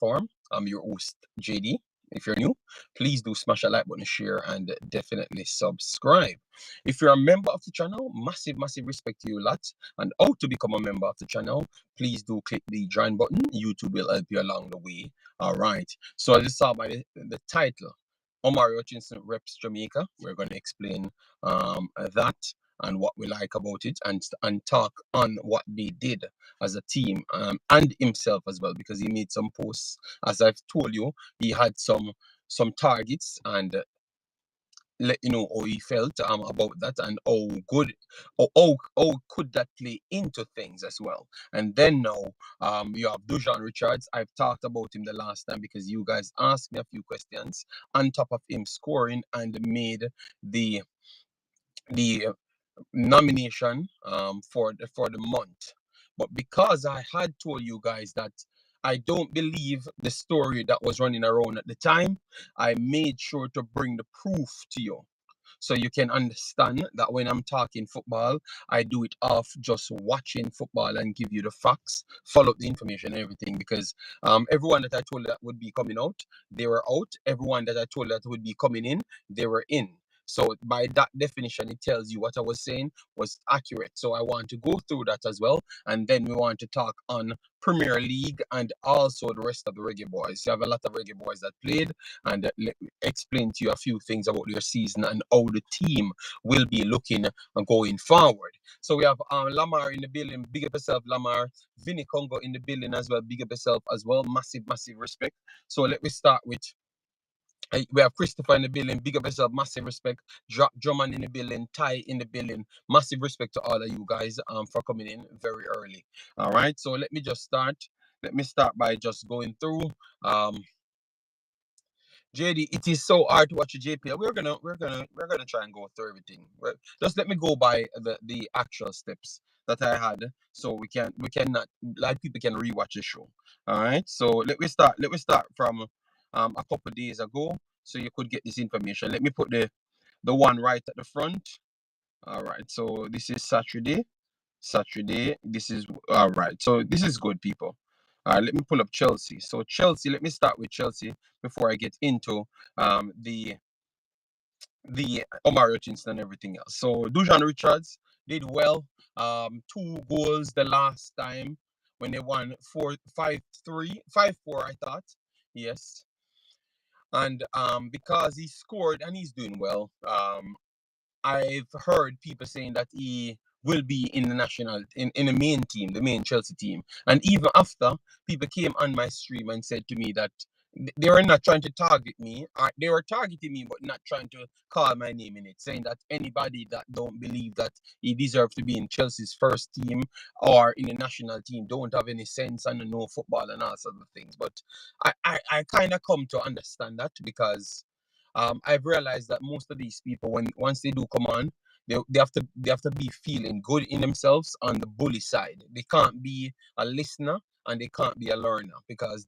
platform. I'm your host, JD. If you're new, please do smash that like button, share, and definitely subscribe. If you're a member of the channel, massive respect to you lot. And how to become a member of the channel, please do click the join button. YouTube will help you along the way. All right. So as you saw by the title, Omari Hutchinson reps Jamaica. We're going to explain that and what we like about it, and talk on what they did as a team, and himself as well, because he made some posts. As I've told you, he had some targets, and let you know how he felt about that, and how good, how could that play into things as well. And then now you have Dujuan Richards. I've talked about him the last time because you guys asked me a few questions on top of him scoring and made the nomination for the month. But because I had told you guys that I don't believe the story that was running around at the time, I made sure to bring the proof to you, so you can understand that when I'm talking football, I do it off just watching football and give you the facts, follow up the information and everything. Because everyone that I told that would be coming out, they were out. Everyone that I told that would be coming in, they were in. So by that definition, it tells you what I was saying was accurate. So I want to go through that as well. And then we want to talk on Premier League and also the rest of the Reggae Boyz. You have a lot of Reggae Boyz that played, and let me explain to you a few things about their season and how the team will be looking going forward. So we have Lamar in the building. Big up yourself, Lamar. Vinny Congo in the building as well. Big up yourself as well. Massive respect. So let me start with, we have Christopher in the building. Big up yourself. Massive respect. Drummond in the building. Ty in the building. Massive respect to all of you guys for coming in very early. All right. So let me just start. Let me start by just going through. JD, it is so hard to watch a JPL. We're gonna try and go through everything. Just let me go by the actual steps that I had, so we cannot, like, people can rewatch the show. All right. So let me start from a couple days ago, so you could get this information. Let me put the one right at the front. All right. So this is Saturday. This is all right. So this is good, people. Let me pull up Chelsea. So Chelsea, let me start with Chelsea before I get into the Omari Hutchinson and everything else. So Dujuan Richards did well. 2 goals the last time when they won 5-3, 5-4, I thought. Yes. And because he scored and he's doing well, I've heard people saying that he will be in the national, in the main team, the main Chelsea team. And even after, people came on my stream and said to me that they were not trying to target me. They were targeting me, but not trying to call my name in it, saying that anybody that don't believe that he deserves to be in Chelsea's first team or in the national team don't have any sense and know football and all sorts of things. But I kind of come to understand that, because I've realized that most of these people, once they do come on, they have to be feeling good in themselves on the bully side. They can't be a listener and they can't be a learner, because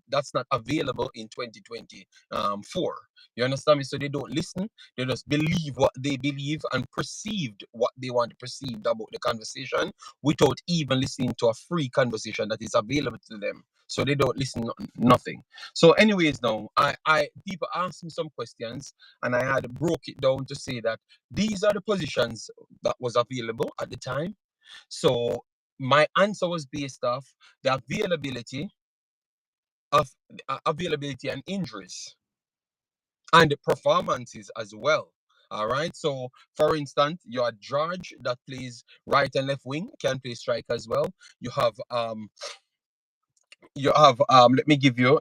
that's not available in 2024. You understand me? So they don't listen. They just believe what they believe and perceived what they want to perceive about the conversation, without even listening to a free conversation that is available to them. So they don't listen nothing. So anyways, now I people asked me some questions, and I had broke it down to say that these are the positions that was available at the time. So my answer was based off the availability and injuries and the performances as well. All right. So for instance, you have George that plays right and left wing, can play strike as well. Let me give you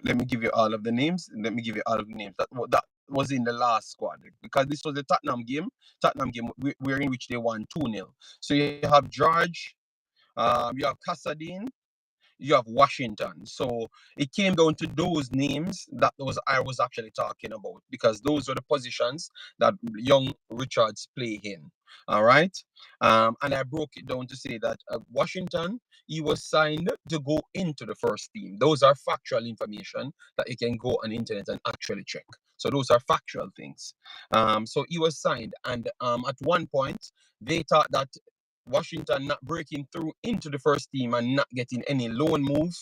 all of the names. Let me give you all of the names that was in the last squad, because this was the Tottenham game. Where in which they won 2-0. So you have George, you have Casadine, you have Washington. So it came down to those names that I was actually talking about, because those were the positions that young Richards play in. All right. And I broke it down to say that Washington, he was signed to go into the first team. Those are factual information that you can go on the internet and actually check. So those are factual things. So he was signed, and at one point they thought that Washington not breaking through into the first team and not getting any loan move,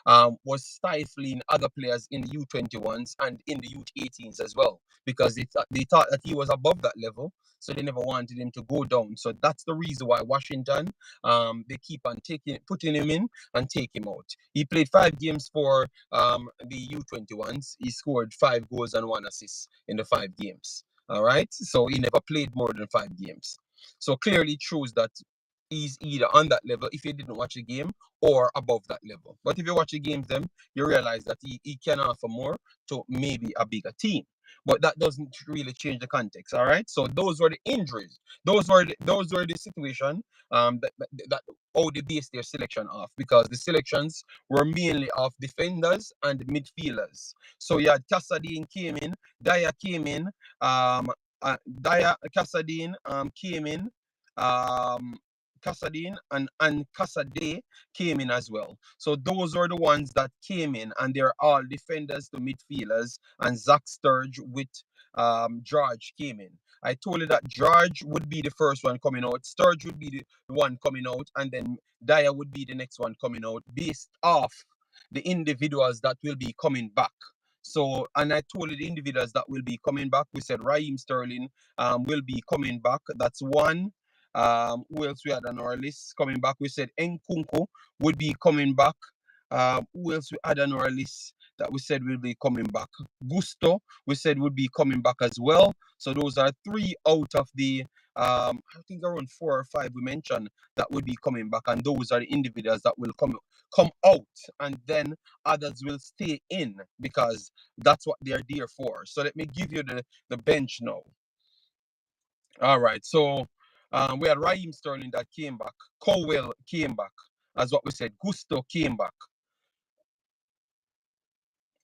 was stifling other players in the U21s and in the U18s as well, because they thought that he was above that level, so they never wanted him to go down. So that's the reason why Washington, they keep on putting him in and take him out. He played 5 games for the U21s. He scored 5 goals and 1 assist in the 5 games. All right, so he never played more than 5 games. So clearly it shows that he's either on that level if you didn't watch a game, or above that level. But if you watch the games, then you realize that he can offer more to maybe a bigger team. But that doesn't really change the context. All right. So those were the injuries. Those were the situation that how they based their selection off, because the selections were mainly of defenders and midfielders. So you had Cassadine came in, Daya came in, Daya Cassadine came in, um Cassadine and Cassade came in as well. So those are the ones that came in, and they're all defenders to midfielders. And Zach Sturge with George came in. I told you that George would be the first one coming out, Sturge would be the one coming out, and then Dyer would be the next one coming out, based off the individuals that will be coming back. So, and I told you the individuals that will be coming back. We said Raheem Sterling will be coming back. That's one. Who else we had on our list coming back? We said Nkunku would be coming back. Who else we had on our list that we said will be coming back? Gusto, we said would be coming back as well. So those are 3 out of the I think around 4 or 5 we mentioned that would be coming back, and those are the individuals that will come out, and then others will stay in, because that's what they're there for. So let me give you the bench now. All right, so we had Raheem Sterling that came back. Cowell came back, as what we said. Gusto came back.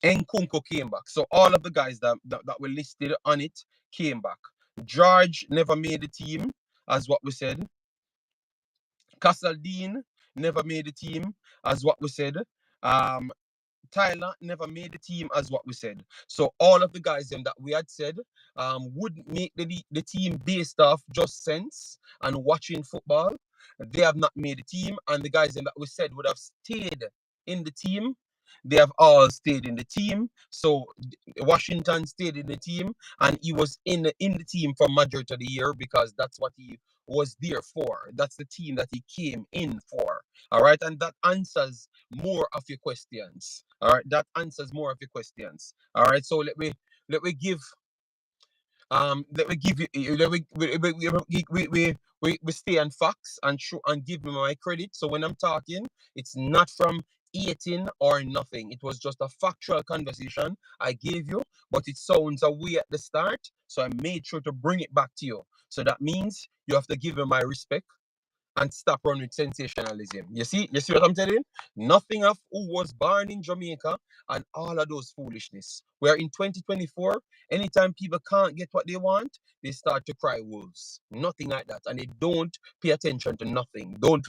Nkunku came back. So all of the guys that were listed on it came back. George never made the team, as what we said. Casaldine never made the team, as what we said. Tyler never made the team, as what we said. So all of the guys that we had said wouldn't make the team based off just sense and watching football. They have not made the team, and the guys that we said would have stayed in the team, they have all stayed in the team. So Washington stayed in the team, and he was in the team for majority of the year, because that's what he was there for. That's the team that he came in for. All right, and that answers more of your questions. All right, that answers more of your questions. All right, so let me give you we stay on facts and show and give me my credit. So when I'm talking, it's not from 18 or nothing. It was just a factual conversation I gave you, but it sounds away at the start, so I made sure to bring it back to you. So that means you have to give me my respect and stop running with sensationalism. You see what I'm telling? Nothing of who was born in Jamaica and all of those foolishness. We're in 2024. Anytime people can't get what they want, they start to cry wolves. Nothing like that. And they don't pay attention to nothing. Don't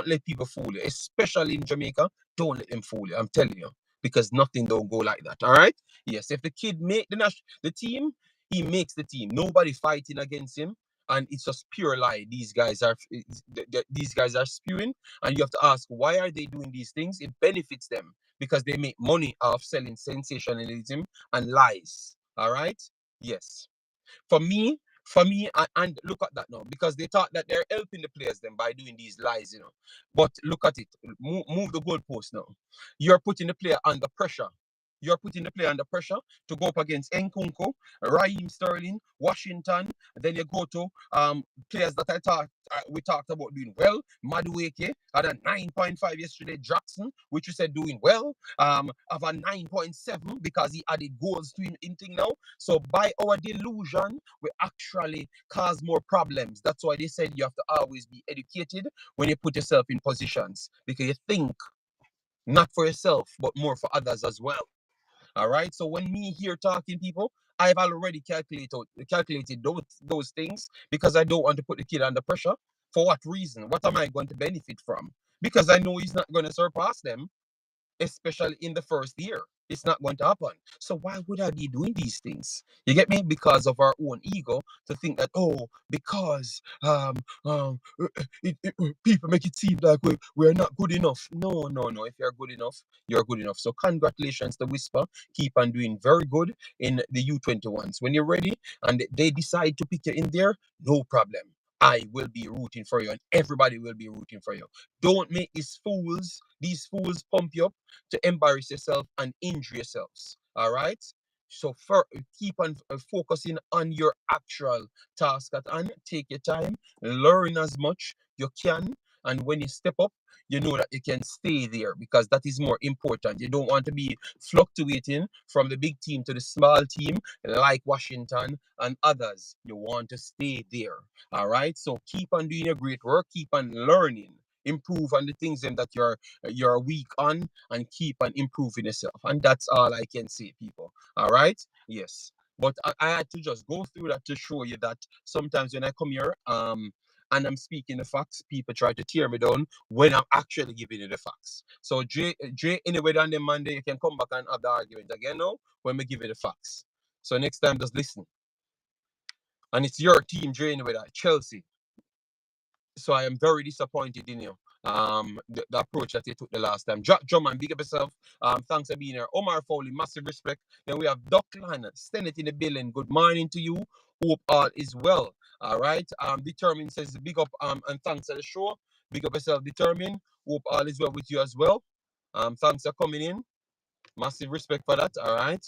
let people fool you. Especially in Jamaica, don't let them fool you. I'm telling you. Because nothing don't go like that. All right? Yes, if the kid make the team, he makes the team. Nobody fighting against him, and it's just pure lie. These guys are spewing, and you have to ask, why are they doing these things? It benefits them because they make money off selling sensationalism and lies. All right? Yes. For me, and look at that now, because they thought that they're helping the players then by doing these lies, But look at it. Move the goalpost now. You're putting the player under pressure. You're putting the player under pressure to go up against Nkunku, Raheem Sterling, Washington. Then you go to players that I thought we talked about doing well. Madueke had a 9.5 yesterday. Jackson, which you said doing well, have a 9.7 because he added goals to him in thing now. So by our delusion, we actually cause more problems. That's why they said you have to always be educated when you put yourself in positions, because you think not for yourself, but more for others as well. All right. So when me here talking, people, I've already calculated those things, because I don't want to put the kid under pressure. For what reason? What am I going to benefit from? Because I know he's not going to surpass them. especially in the first year. It's not going to happen. So why would I be doing these things? You get me? Because of our own ego to think that, oh, because people make it seem like we're not good enough. No, no, no. If you're good enough, you're good enough. So congratulations to Whisper. Keep on doing very good in the U21s. When you're ready and they decide to pick you in there, no problem. I will be rooting for you, and everybody will be rooting for you. Don't make these fools pump you up to embarrass yourself and injure yourselves. All right. So keep on focusing on your actual task at hand. Take your time, learn as much you can, and when you step up, you know that you can stay there because that is more important. You don't want to be fluctuating from the big team to the small team like Washington and others. You want to stay there. All right. So keep on doing your great work. Keep on learning. Improve on the things that you're weak on, and keep on improving yourself. And that's all I can say, people. All right. Yes. But I had to just go through that to show you that sometimes when I come here, and I'm speaking the facts, people try to tear me down when I'm actually giving you the facts. So Jay, anyway, on the Monday, you can come back and have the argument again now when we give you the facts. So next time, just listen. And it's your team, Jay, anyway, that Chelsea. So I am very disappointed in you. The approach that you took the last time. Drummond, big up yourself. Thanks for being here. Omar Foley, massive respect. Then we have Duckland, stand it in the building. Good morning to you. Hope all is well. All right. Determined says big up and thanks for the show. Big up yourself, Determined. Hope all is well with you as well. Thanks for coming in. Massive respect for that. All right.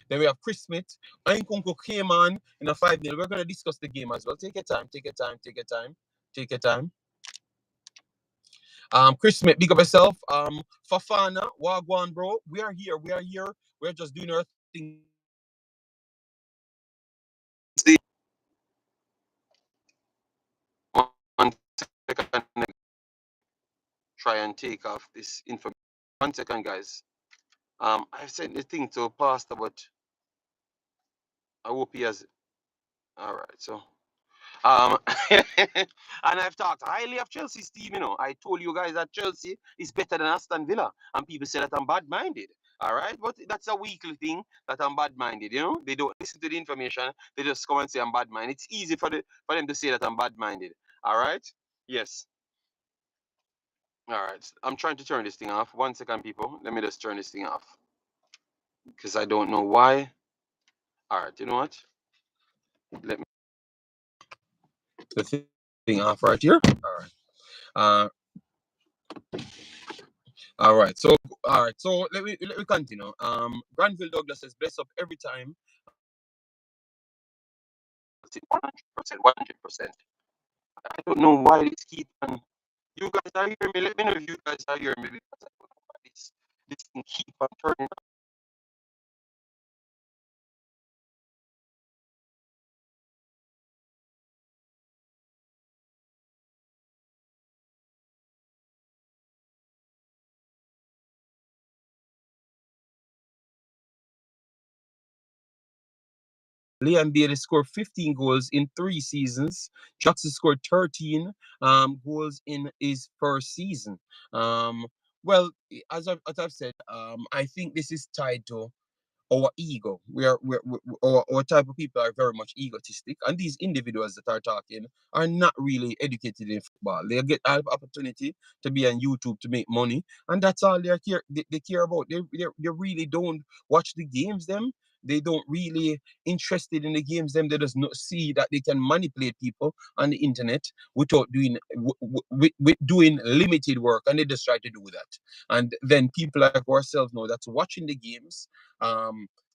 Then we have Chris Smith. Ainkunku came on in a 5-0. We're gonna discuss the game as well. Take your time, take your time, take your time, take your time. Chris Smith, big up yourself. Fafana, Wagwan, bro. We are here. We are here. We're just doing our thing. One second. Try and take off this information. 1 second, guys. I've sent the thing to Pastor, but I hope he has. All right, so. And I've talked highly of Chelsea's team, you know. I told you guys that Chelsea is better than Aston Villa, and people say that I'm bad-minded. All right, but that's a weekly thing that I'm bad-minded. You know, they don't listen to the information; they just come and say I'm bad-minded. It's easy for them to say that I'm bad-minded. All right, yes. All right, I'm trying to turn this thing off. 1 second, people. Let me just turn this thing off because I don't know why. All right, you know what? Let me the thing off right here. All right. All right. So let me continue. Granville Douglas says bless up every time. 100%, 100%. I don't know why this keep on. You guys are hearing me. Let me know if you guys are hearing me because I don't know why this thing keep on turning. Liam Bailey scored 15 goals in 3 seasons. Jackson scored 13 goals in his first season. Well, as I've said, I think this is tied to our ego. Our type of people are very much egotistic, and these individuals that are talking are not really educated in football. They get an opportunity to be on YouTube to make money, and that's all they care about. They really don't watch the games. They don't really interested in the games. They just not see that they can manipulate people on the internet without doing with doing limited work, and they just try to do that. And then people like ourselves know that's watching the games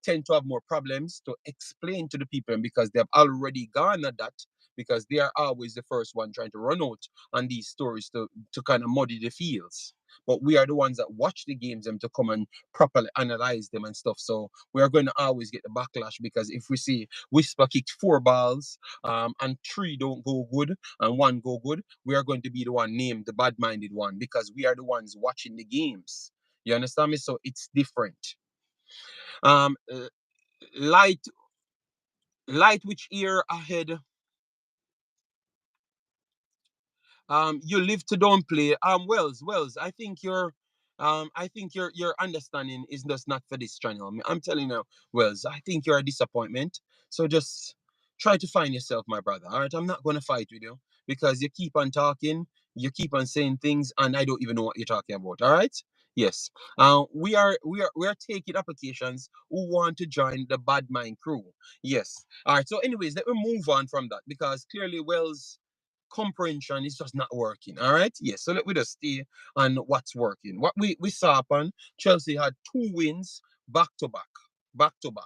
tend to have more problems to explain to the people because they have already gone at that because they are always the first one trying to run out on these stories to kind of muddy the fields. But we are the ones that watch the games them to come and properly analyze them and stuff. So we are going to always get the backlash because if we see Whisper kicked 4 balls and 3 don't go good and 1 go good, we are going to be the one named the bad-minded one because we are the ones watching the games. You understand me? So it's different. Um, light, light, which year ahead? You live to don't play. Wells. I think I think your understanding is just not for this channel. I'm telling you, Wells, I think you're a disappointment. So just try to find yourself, my brother. All right, I'm not gonna fight with you because you keep on talking, you keep on saying things, and I don't even know what you're talking about. All right. Yes. We are taking applications who want to join the Bad Mind crew. Yes. All right. So, anyways, let me move on from that because clearly Wells comprehension is just not working. All right. Yes. So let me just stay on what's working. What we saw upon Chelsea had two wins back to back, back to back.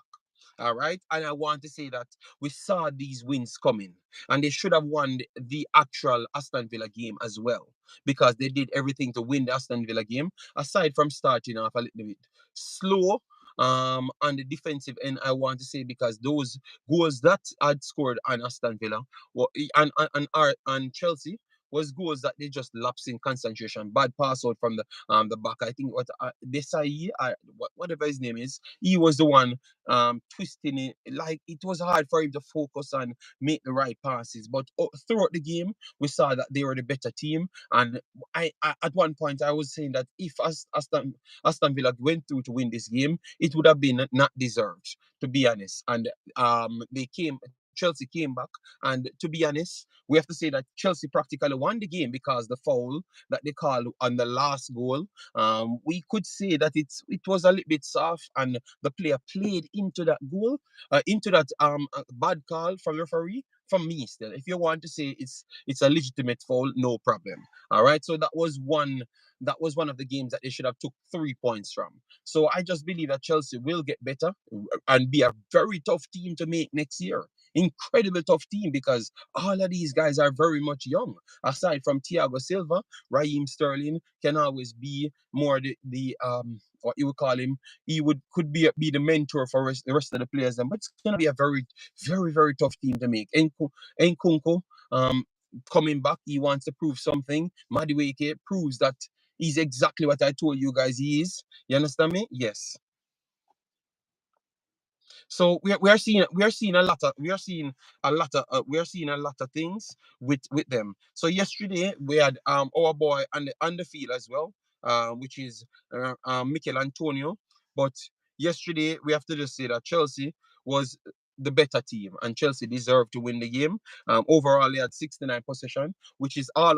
All right. And I want to say that we saw these wins coming and they should have won the actual Aston Villa game as well because they did everything to win the Aston Villa game aside from starting off a little bit slow on the defensive end. I want to say because those goals that had scored on Aston Villa and Chelsea was goals that they just lapse in concentration. Bad pass out from the back. I think what Desai, whatever his name is, he was the one twisting it. Like it was hard for him to focus and make the right passes. But throughout the game, we saw that they were the better team. And I at one point I was saying that if Aston Villa went through to win this game, it would have been not deserved, to be honest. And they came. Chelsea came back, and to be honest, we have to say that Chelsea practically won the game because the foul that they called on the last goal, we could say that it was a little bit soft, and the player played into that goal, into that bad call from the referee. From me, still, if you want to say it's a legitimate foul, no problem. All right, so that was one of the games that they should have took 3 points from. So I just believe that Chelsea will get better and be a very tough team to make next year. Incredible tough team because all of these guys are very much young. Aside from Thiago Silva, Raheem Sterling can always be more the what you would call him. He would could be the mentor for the rest of the players. But it's gonna be a very very very tough team to make. Nkunku coming back, he wants to prove something. Madueke proves that he's exactly what I told you guys he is. You understand me? Yes. So we are seeing a lot of things with them. So yesterday we had our boy on the field as well, which is Mikel Antonio. But yesterday we have to just say that Chelsea was the better team and Chelsea deserved to win the game. Overall, they had 69 possession, which is all.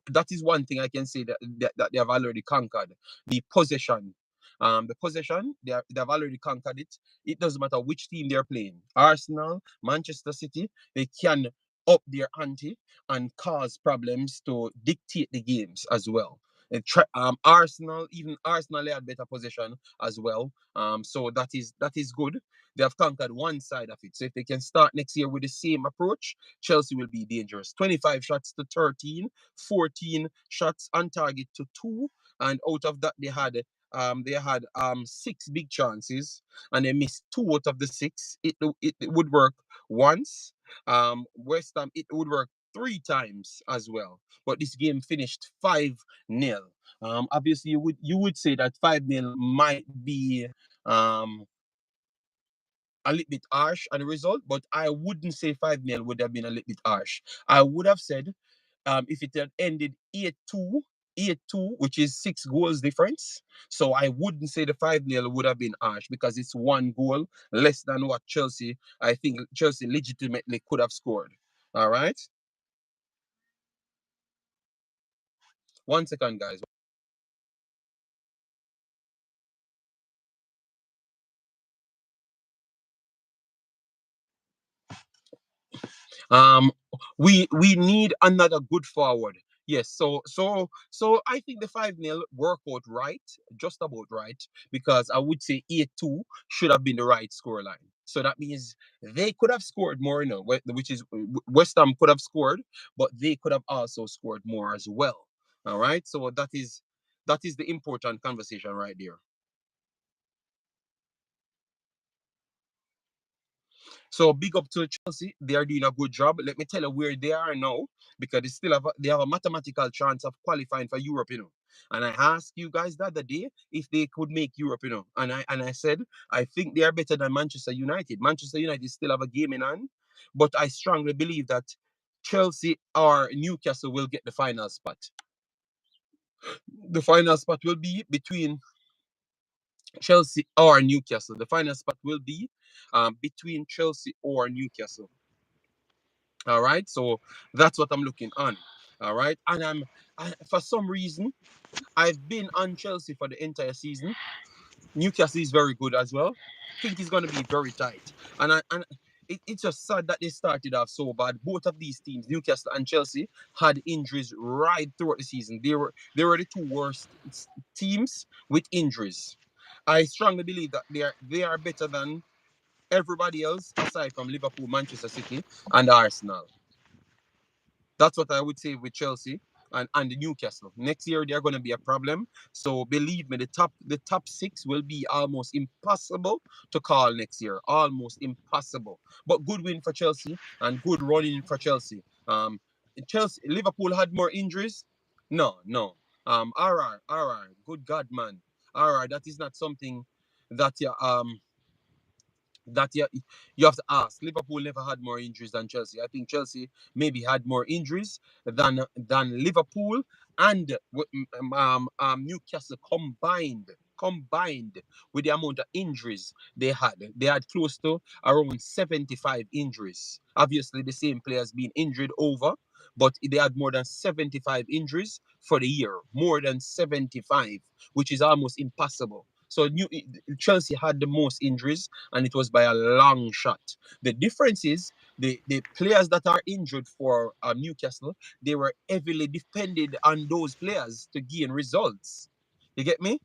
That is one thing I can say that they have already conquered the possession. The possession they've already conquered it. It doesn't matter which team they're playing. Arsenal, Manchester City, they can up their ante and cause problems to dictate the games as well. Arsenal, even Arsenal, they had better possession as well. So that is good. They have conquered one side of it. So if they can start next year with the same approach, Chelsea will be dangerous. 25 shots to 13, 14 shots on target to 2, and out of that they had 6 big chances and they missed 2 out of the 6. It would work once. West Ham, it would work 3 times as well. But this game finished 5-0. Obviously you would say that 5-0 might be a little bit harsh on the result, but I wouldn't say 5-0 would have been a little bit harsh. I would have said if it had ended 8-2, 8-2, which is 6 goals difference. So I wouldn't say the 5-0 would have been harsh because it's 1 goal less than what I think Chelsea legitimately could have scored. All right. 1 second, guys. Um, we need another good forward. Yes, so I think the 5-0 work out right, just about right, because I would say 8-2 should have been the right scoreline. So that means they could have scored more, which is West Ham could have scored, but they could have also scored more as well. All right, so that is the important conversation right there. So big up to Chelsea. They are doing a good job. Let me tell you where they are now, because they have a mathematical chance of qualifying for Europe. And I asked you guys the other day if they could make Europe. And I said I think they are better than Manchester United. Manchester United still have a game in hand, but I strongly believe that Chelsea or Newcastle will get the final spot. The final spot will be between Chelsea or Newcastle. The final spot will be between Chelsea or Newcastle. All right, so that's what I'm looking on. All right, and for some reason I've been on Chelsea for the entire season. Newcastle is very good as well. Think it's going to be very tight, and it's just sad that they started off so bad. Both of these teams, Newcastle and Chelsea, had injuries right throughout the season. They were the two worst teams with injuries. I strongly believe that they are better than everybody else aside from Liverpool, Manchester City, and Arsenal. That's what I would say with Chelsea and the Newcastle. Next year they're going to be a problem. So believe me, the top six will be almost impossible to call next year. Almost impossible. But good win for Chelsea and good running for Chelsea. Chelsea, Liverpool had more injuries. No, no. RR. Good God, man. RR. That is not something that you have to ask. Liverpool never had more injuries than Chelsea. I think Chelsea maybe had more injuries than Liverpool and Newcastle combined with the amount of injuries they had. They had close to around 75 injuries. Obviously, the same players being injured over, but they had more than 75 injuries for the year. More than 75, which is almost impossible. So Chelsea had the most injuries, and it was by a long shot. The difference is the players that are injured for Newcastle, they were heavily depended on those players to gain results. You get me?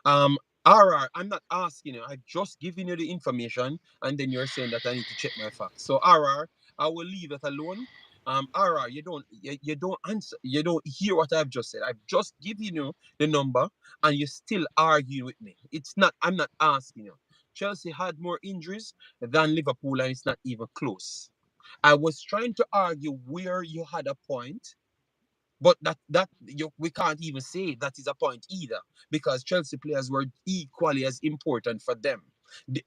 Um, RR, I'm not asking you. I'm just giving you the information, and then you're saying that I need to check my facts. So RR, I will leave it alone. RR, you don't answer. You don't hear what I've just said. I've just given you the number, and you still argue with me. It's not. I'm not asking you. Chelsea had more injuries than Liverpool, and it's not even close. I was trying to argue where you had a point, but we can't even say that is a point either, because Chelsea players were equally as important for them.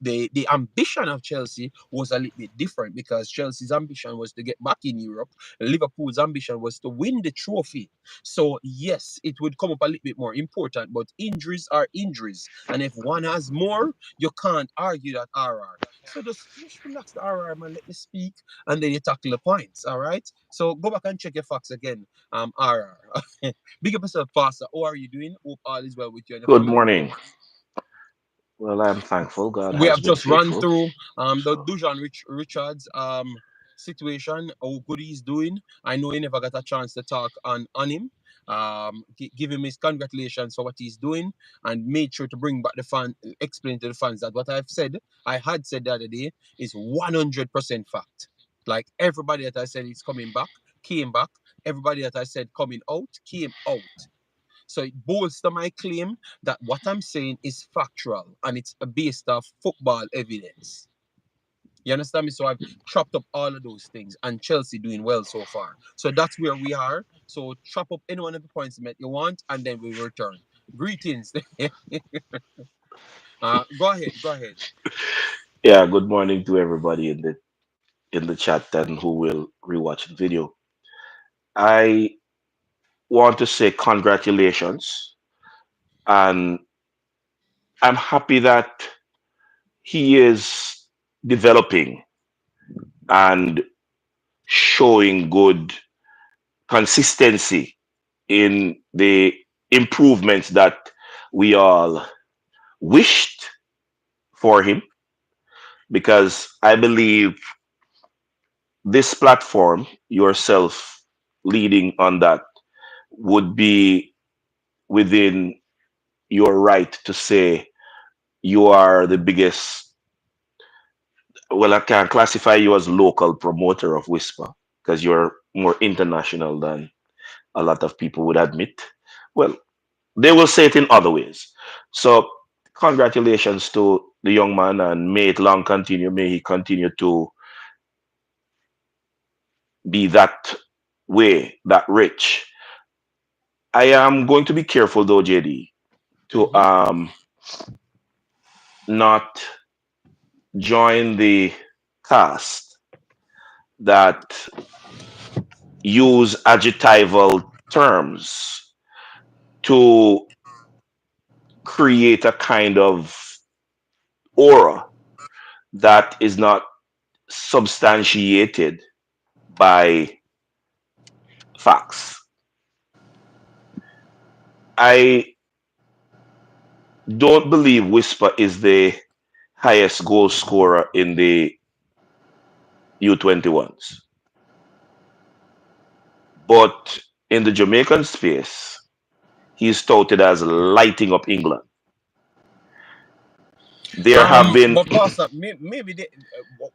The ambition of Chelsea was a little bit different, because Chelsea's ambition was to get back in Europe. Liverpool's ambition was to win the trophy. So yes, it would come up a little bit more important, but injuries are injuries, and if one has more, you can't argue that RR. So just relax the RR, man. Let me speak, and then you tackle the points. All right. So go back and check your facts again. RR. Big up yourself, Pastor. How are you doing? Hope all is well with you and your Good family. morning. Well, I'm thankful God We has have been just run faithful. through the So, Dujuan Richards situation, how good he's doing. I know he never got a chance to talk on him. Give him his congratulations for what he's doing, and made sure to bring back the fan, explain to the fans that what I had said the other day, is 100% fact. Like everybody that I said is coming back, came back. Everybody that I said coming out, came out. So it bolsters my claim that what I'm saying is factual, and it's based off football evidence. You understand me? So I've chopped up all of those things, and Chelsea doing well so far. So that's where we are. So chop up any one of the points that you want, and then we will return. Greetings. Go ahead. Go ahead. yeah, good morning to everybody in the chat and who will rewatch the video. I want to say congratulations, and I'm happy that he is developing and showing good consistency in the improvements that we all wished for him, because I believe this platform, yourself leading on that, would be within your right to say you are the biggest. Well, I can classify you as local promoter of Whisper, because you're more international than a lot of people would admit. Well, they will say it in other ways. So, congratulations to the young man, and may it long continue. May he continue to be that way, that rich. I am going to be careful though, JD, to Mm-hmm. not join the cast that use adjectival terms to create a kind of aura that is not substantiated by facts. I don't believe Whisper is the highest goal scorer in the U21s, but in the Jamaican space, he's touted as lighting up England. There have been, But Pastor, maybe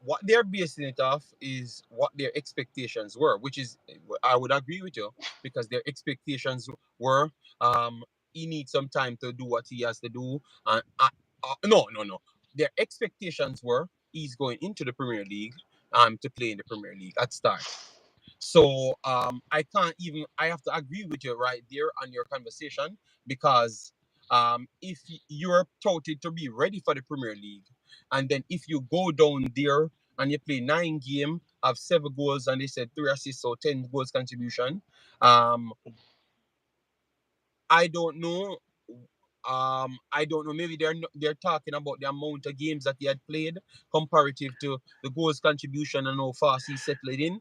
what they're basing it off is what their expectations were, which is I would agree with you because their expectations were he needs some time to do what he has to do. And no, their expectations were he's going into the Premier League to play in the Premier League at start. So I have to agree with you right there on your conversation because if you're touted to be ready for the Premier League, and then if you go down there and you play 9 games, have 7 goals, and they said 3 assists, so 10 goals contribution. Um, I don't know. I don't know. Maybe they're talking about the amount of games that he had played comparative to the goals contribution and how fast he settled in.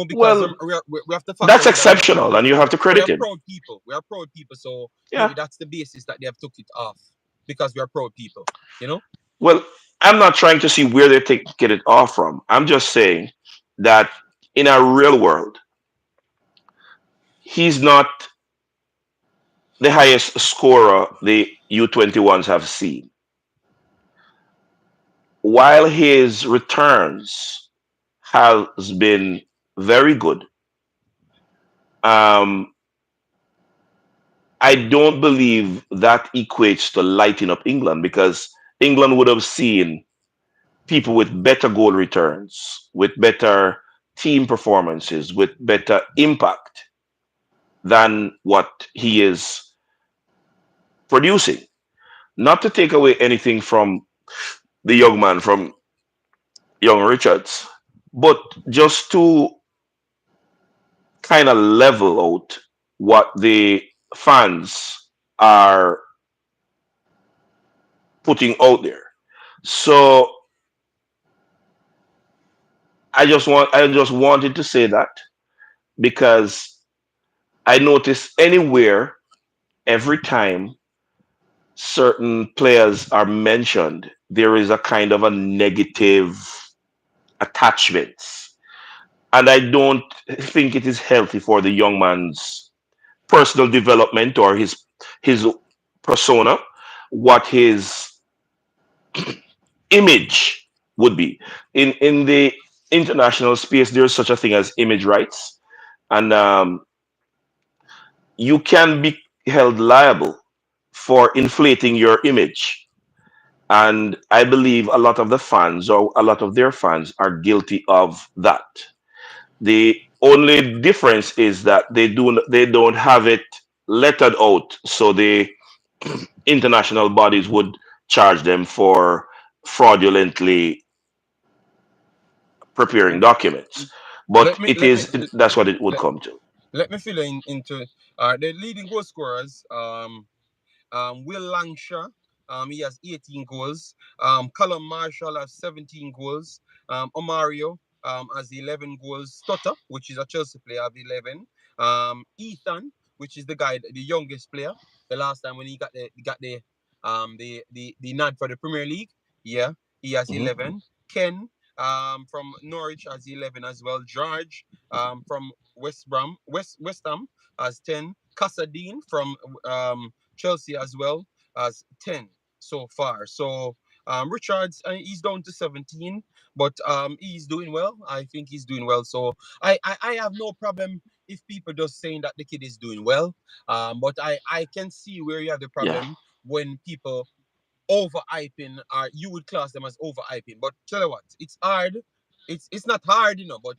Because well, we have to factor that's in that we are exceptional, and you have to we credit are him. proud people. We are proud people. So Yeah. maybe that's the basis that they have took it off because we are proud people. You know. Well, I'm not trying to see where they take get it off from. I'm just saying that in a real world, he's not the highest scorer the U21s have seen. While his returns has been very good, um, I don't believe that equates to lighting up England because England would have seen people with better goal returns, with better team performances, with better impact than what he is producing. Not to take away anything from the young man, from young Richards, but just to kind of level out what the fans are putting out there. So I just wanted to say that because I notice anywhere every time certain players are mentioned, there is a kind of a negative attachment. And I don't think it is healthy for the young man's personal development or his persona, what his image would be. In the international space, there's such a thing as image rights, and you can be held liable for inflating your image. And I believe a lot of the fans or a lot of their fans are guilty of that. The only difference is that they don't have it lettered out, so the international bodies would charge them for fraudulently preparing documents. Let But me let me that's what it would let, come to. let me fill into the leading goal scorers. Will Langshaw, he has 18 goals. Callum Marshall has 17 goals. Omario has 11 goals. Stotter, which is a Chelsea player, have 11. Ethan, which is the youngest player, the last time when he got the nod for the Premier League, yeah, he has Mhm. 11. Ken from Norwich has 11 as well. George from West Ham has 10. Casadine from Chelsea as well as 10 so far. So Richards, he's down to 17, but he's doing well. I think he's doing well. So I have no problem if people just saying that the kid is doing well. But I can see where you have the Yeah, problem when people overhyping, or you would class them as overhyping. But tell you what, it's hard. It's not hard, but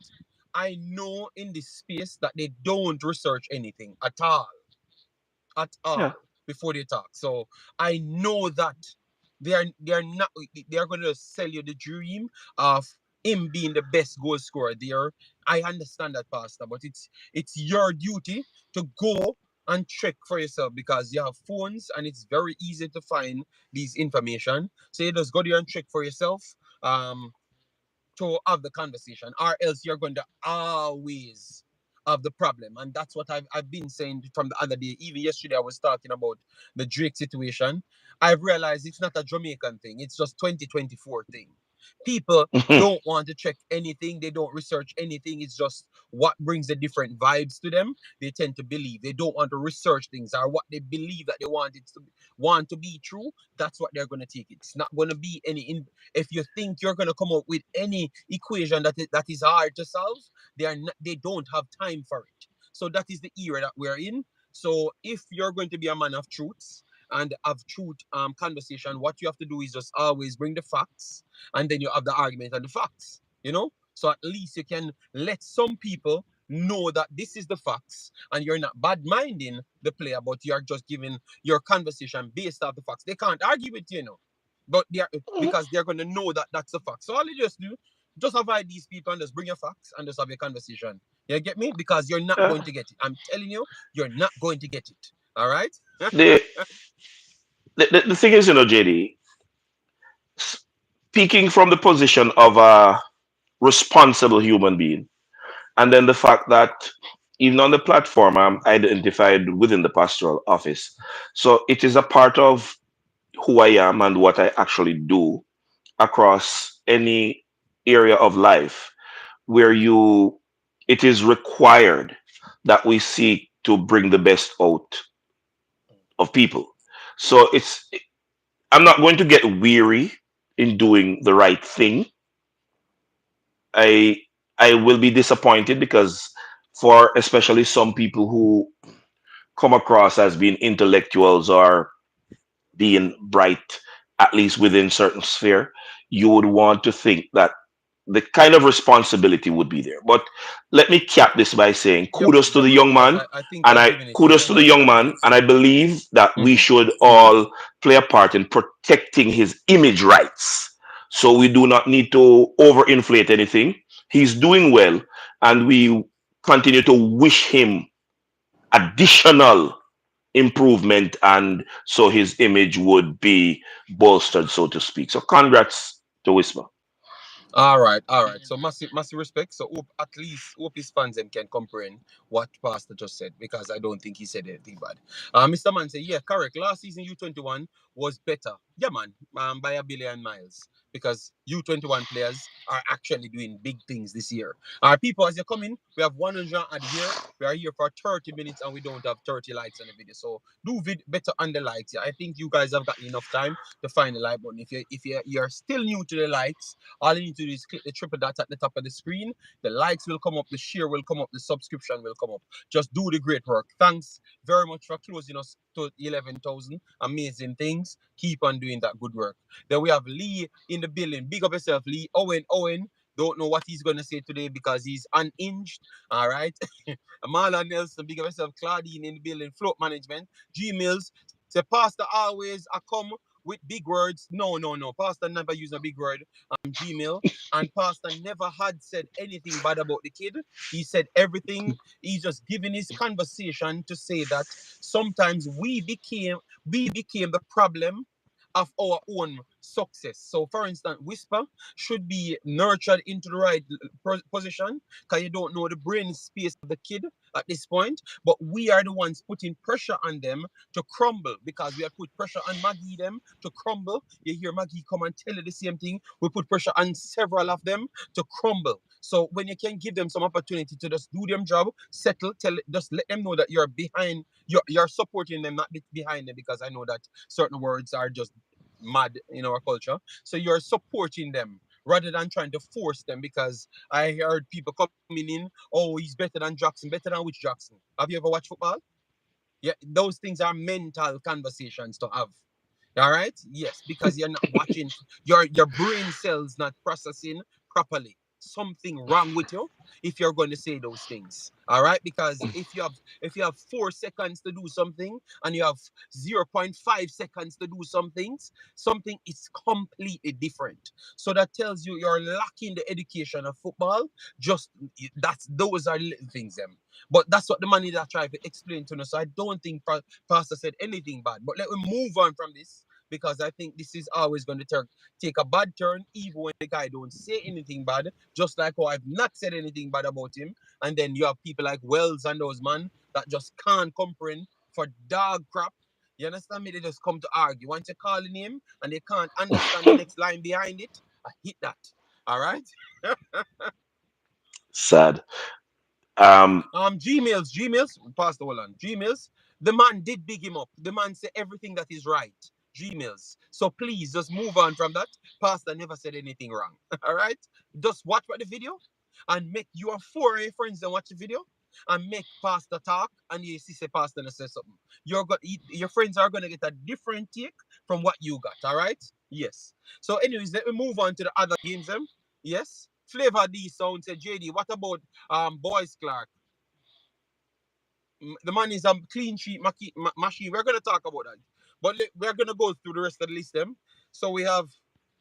I know in this space that they don't research anything at yeah, all before they talk. So I know that they are not they are gonna sell you the dream of him being the best goal scorer there. I understand that, Pastor, but it's your duty to go. and check for yourself because you have phones and it's very easy to find these information. So you just go there and check for yourself. To have the conversation, or else you're going to always have the problem. And that's what I've been saying from the other day. Even yesterday, I was talking about the Drake situation. I've realized it's not a Jamaican thing, it's just 2024 thing. People don't want to check anything, they don't research anything. It's just what brings the different vibes to them. They tend to believe. They don't want to research things or what they believe that they want to be true. That's what they're going to take. It's not going to be if you think you're going to come up with any equation that is hard to solve, they don't have time for it. So that is the era that we're in. So if you're going to be a man of truths and have truth conversation, what you have to do is just always bring the facts, and then you have the argument and the facts. So at least you can let some people know that this is the facts, and you're not bad minding the player, but you're just giving your conversation based off the facts. They can't argue with you, but they're because they're going to know that that's the fact. So all you just do, just avoid these people and just bring your facts and just have your conversation. You get me? Because you're not Uh, going to get it. I'm telling you, you're not going to get it. All right? the, the thing is, JD, speaking from the position of a responsible human being, and then the fact that even on the platform, I'm identified within the pastoral office. So it is a part of who I am and what I actually do across any area of life where it is required that we seek to bring the best out of people. So I'm not going to get weary in doing the right thing. I I will be disappointed because for especially some people who come across as being intellectuals or being bright, at least within certain sphere, you would want to think that the kind of responsibility would be there. But let me cap this by saying kudos to You're the bring young because man, I think and you're I giving it to kudos to him the and young man, and it's I believe that we mhm. should all play a part in protecting his image rights. So we do not need to overinflate anything. He's doing well, and we continue to wish him additional improvement, and so his image would be bolstered, so to speak. So congrats to Whisper. All right, all right. So massive, massive respect. So hope at least hope his fans them can comprehend what Pastor just said because I don't think he said anything bad. Mr. Man say, yeah, correct. Last season U21 was better. Yeah, man, by a billion miles because U21 players are actually doing big things this year. Our people, as you come in, we have 100 at here. We are here for 30 minutes and we don't have 30 likes on the video. So do better on the likes. Yeah, I think you guys have gotten enough time to find the like button. If you're still new to the likes, all you need to do is click the triple dot at the top of the screen. The likes will come up, the share will come up, the subscription will come up. Just do the great work. Thanks very much for closing us to 11,000. Amazing things. Keep on doing that good work. Then we have Lee in the building. Big up yourself, Lee. Owen. Don't know what he's going to say today because he's unhinged. All right. Marlon Nelson, big up yourself. Claudine in the building. Float management. Gmails. Say, Pastor always come with big words. No. Pastor never use a big word. Gmail. And Pastor never had said anything bad about the kid. He said everything. He's just giving his conversation to say that sometimes we became the problem of our own success. So, for instance, Whisper should be nurtured into the right position because you don't know the brain space of the kid at this point. But we are the ones putting pressure on them to crumble because we have put pressure on Maggie them to crumble. You hear Maggie come and tell you the same thing. We put pressure on several of them to crumble. So when you can give them some opportunity to just do their job, settle, just let them know that you're behind, you're supporting them, not behind them, because I know that certain words are just mad in our culture. So you're supporting them rather than trying to force them because I heard people coming in, oh, he's better than Jackson. Better than which Jackson? Have you ever watched football? Yeah, those things are mental conversations to have. All right? Yes, because you're not watching, your brain cells not processing properly. something wrong with you if you're going to say those things. All right, because if you have 4 seconds to do something and you have 0.5 seconds to do something is completely different. So that tells you you're lacking the education of football. Just that's those are little things, them. But that's what the man that tried to explain to us. So I don't think Pastor said anything bad. But let me move on from this because I think this is always going to take a bad turn, even when the guy don't say anything bad. Just like how I've not said anything bad about him. And then you have people like Wells and those man that just can't comprehend for dog crap. You understand me? They just come to argue. Once you call the name and they can't understand the next line behind it, I hit that. All right. Sad. Um, Gmails, Pastor Holland, Gmails. The man did big him up. The man said everything that is right. Gmails. So please just move on from that. Pastor never said anything wrong. All right. Just watch the video and make your 4A friends and watch the video and make Pastor talk and you see say Pastor and say something. Your friends are gonna get a different take from what you got. All right. Yes. So, anyways, let me move on to the other games. Them. Yes. Flavor D sound said JD. What about Boys Clark? The man is a clean sheet machine. We're going to talk about that. But we're going to go through the rest of the list. Them. So we have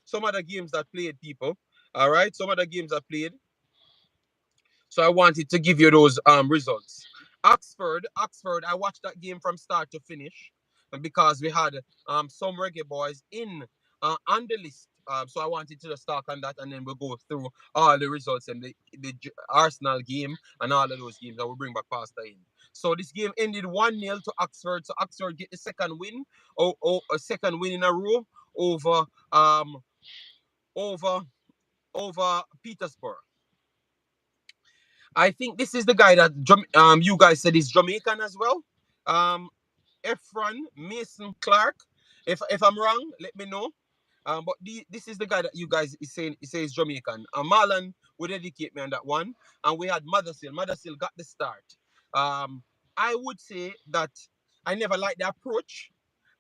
some other games that played, people. All right. Some other games that played. So I wanted to give you those results. Oxford, I watched that game from start to finish because we had some Reggae Boyz in on the list. So I wanted to just talk on that and then we'll go through all the results and the Arsenal game and all of those games that will bring back Pasta in. So this game ended 1-0 to Oxford. So Oxford get the second win, a second win in a row over um over Petersburg. I think this is the guy that you guys said is Jamaican as well. Um, Efron Mason Clark. If I'm wrong, let me know. But this is the guy that you guys is saying he says Jamaican. Marlon would educate me on that one. And we had Mothersill. Mothersill got the start. Um, I would say that I never liked the approach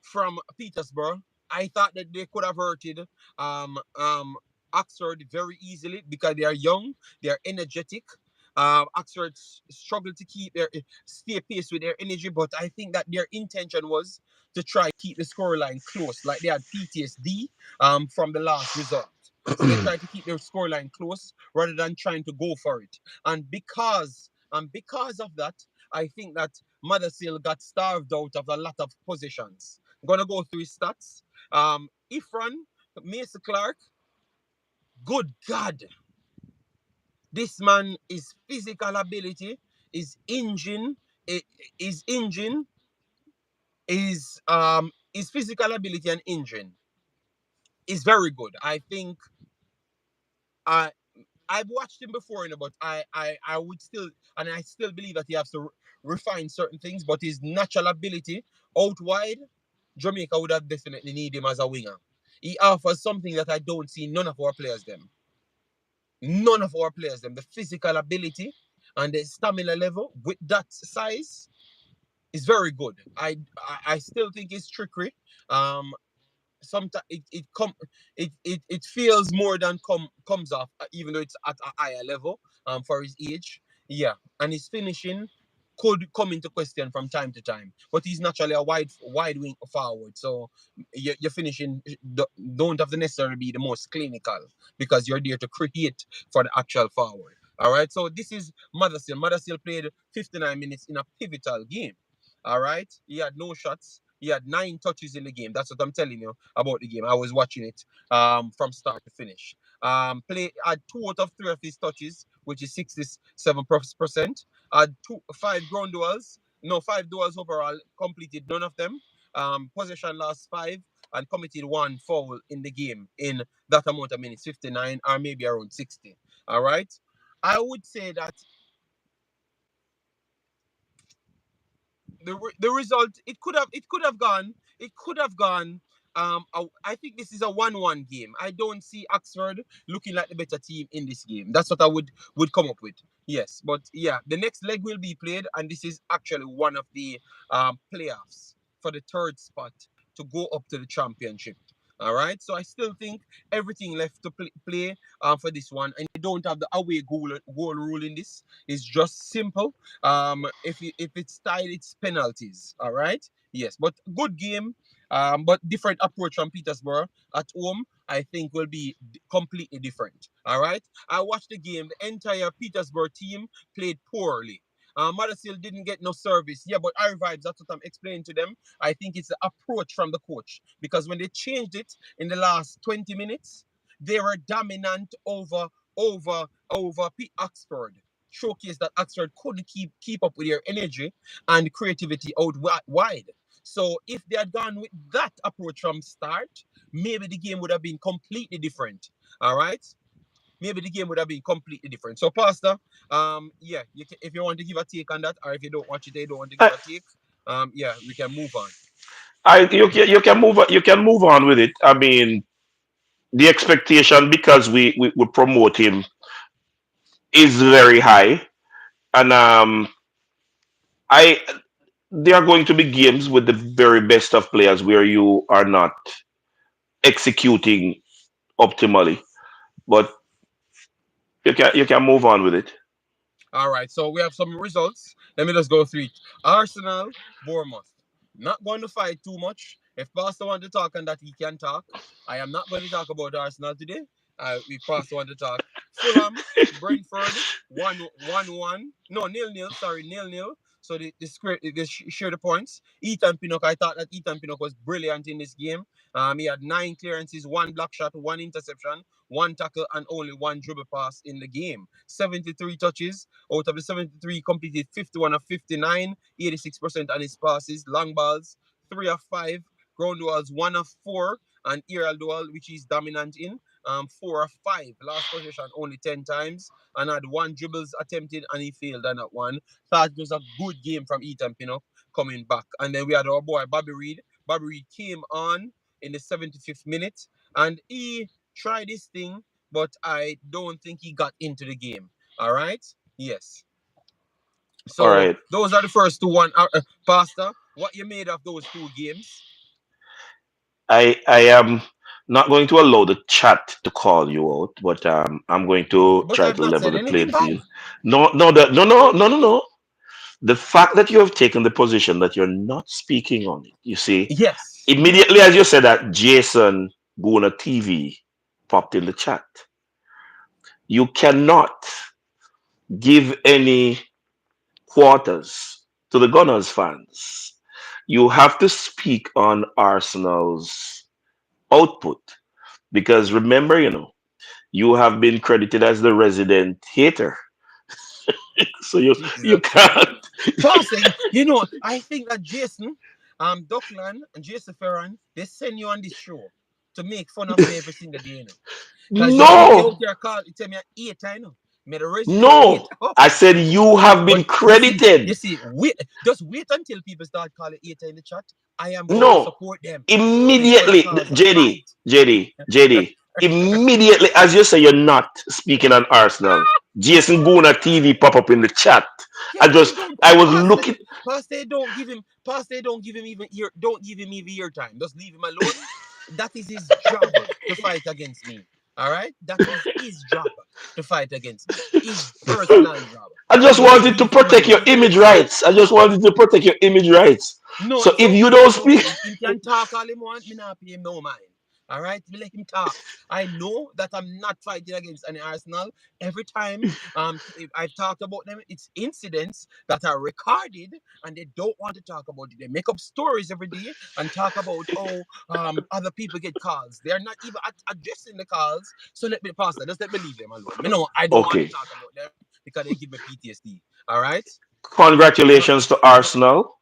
from Petersburg. I thought that they could have hurted um, um, Oxford very easily because they are young, they are energetic. Oxford struggled to stay pace with their energy, but I think that their intention was to try keep the scoreline close, like they had PTSD from the last result. So they tried to keep their scoreline close rather than trying to go for it. And because of that, I think that Mothersill got starved out of a lot of positions. I'm gonna go through his stats. Ifran, Mason Clark, good God, this man is physical ability, his engine, his engine, his physical ability and engine is very good. I think I I've watched him before, but I would still and I still believe that he has to refine certain things, but his natural ability out wide, Jamaica would have definitely need him as a winger. He offers something that I don't see none of our players them. None of our players them. The physical ability and the stamina level with that size is very good. I still think it's trickery. Um, Sometimes it feels more than comes off, even though it's at a higher level for his age. Yeah, and his finishing could come into question from time to time, but he's naturally a wide wing forward, so your finishing don't have to necessarily be the most clinical because you're there to create for the actual forward. All right, so this is Mothersill. Mothersill played 59 minutes in a pivotal game. All right, he had no shots. He had 9 touches in the game. That's what I'm telling you about the game. I was watching it from start to finish. Play had 2 out of 3 of his touches, which is 67%. Had 5 ground duels. No, 5 duels overall. Completed none of them. Possession lost 5 and committed 1 foul in the game in that amount of minutes, 59 or maybe around 60. All right. I would say that the result it could have gone. I think this is a 1-1 game. I don't see Oxford looking like the better team in this game. That's what I would come up with. Yes, but yeah, the next leg will be played, and this is actually one of the playoffs for the third spot to go up to the championship. All right, so I still think everything left to play for this one, and you don't have the away goal rule in this. It's just simple. If it's tied, it's penalties. All right, yes, but good game. But different approach from Petersburg at home. I think will be completely different. All right, I watched the game. The entire Petersburg team played poorly. Madasil didn't get no service. Yeah, but our vibes, that's what I'm explaining to them. I think it's the approach from the coach. Because when they changed it in the last 20 minutes, they were dominant over Pete Oxford. Showcase that Oxford couldn't keep up with their energy and creativity out wide. So if they had gone with that approach from start, maybe the game would have been completely different. All right, maybe the game would have been completely different. So, Pastor, yeah, if you want to give a take on that, or if you don't watch it, you don't want to give I, a take, yeah, we can move on. you can move on with it. I mean, the expectation because we promote him is very high, and I there are going to be games with the very best of players where you are not executing optimally, but you can move on with it. All right, so we have some results. Let me just go through it. Arsenal, Bournemouth. Not going to fight too much. If Pastor want to talk on that, he can talk. I am not going to talk about Arsenal today. If Pastor want to talk. Fulham, Brentford, 1-1. No, nil-nil. Sorry, nil-nil. So they share the points. Ethan Pinnock, I thought that Ethan Pinnock was brilliant in this game. He had 9 clearances, one block shot, one interception, one tackle, and only one dribble pass in the game. 73 touches. Out of the 73, completed 51 of 59, 86% on his passes. Long balls, 3 of 5. Ground duels, 1 of 4. And aerial duel, which he's dominant in, 4 of 5. Last possession only 10 times. And had one dribbles attempted and he failed on that one. Thought it was a good game from Ethan Pinnock coming back. And then we had our boy Bobby Reed. Bobby Reed came on in the 75th minute and he tried this thing, but I don't think he got into the game. All right. Yes. All So right. those are the first two. Pastor, what you made of those two games? I am not going to allow the chat to call you out, but I'm going to But try I've to not level said the anything playing bad. field. No. The fact that you have taken the position that you're not speaking on it, you see, Yes. immediately as you said that, Jason Guna TV popped in the chat. You cannot give any quarters to the Gunners fans. You have to speak on Arsenal's output because remember, you have been credited as the resident hater, so you Jesus Christ. can't. Pastor, I think that Jason, Duckland and Jason Ferran, they send you on this show to make fun of me every single day, Because you out No, there call, you tell me a 8, I know. Me the resident no. 8. Oh, I said you have but been credited. just wait until people start calling 8 in the chat. I am going to No, support them before it immediately, cause a JD, fight. JD, JD. Immediately, as you say, you're not speaking on Arsenal. Jason Guna TV pop up in the chat. Yeah, I but he just, don't I was Pastor. looking. Pastor don't give him even ear don't give him even ear time. Just leave him alone. That is his job to fight against me. All right? That is his job to fight against me. His personal job. I So just just wanted to leave him protect your alone. image rights. I just wanted to protect your image rights. No, So it's if you okay. don't It's speak, okay. Him can talk all he want. Me not pay him no mind. All right, me let him talk. I know that I'm not fighting against any Arsenal. Every time I've talked about them, it's incidents that are recorded and they don't want to talk about it. They make up stories every day and talk about other people get calls. They're not even addressing the calls. So let me pass that. Just let me leave them alone. Me know I don't want to okay. talk about them because they give me PTSD. All right. So Congratulations to Arsenal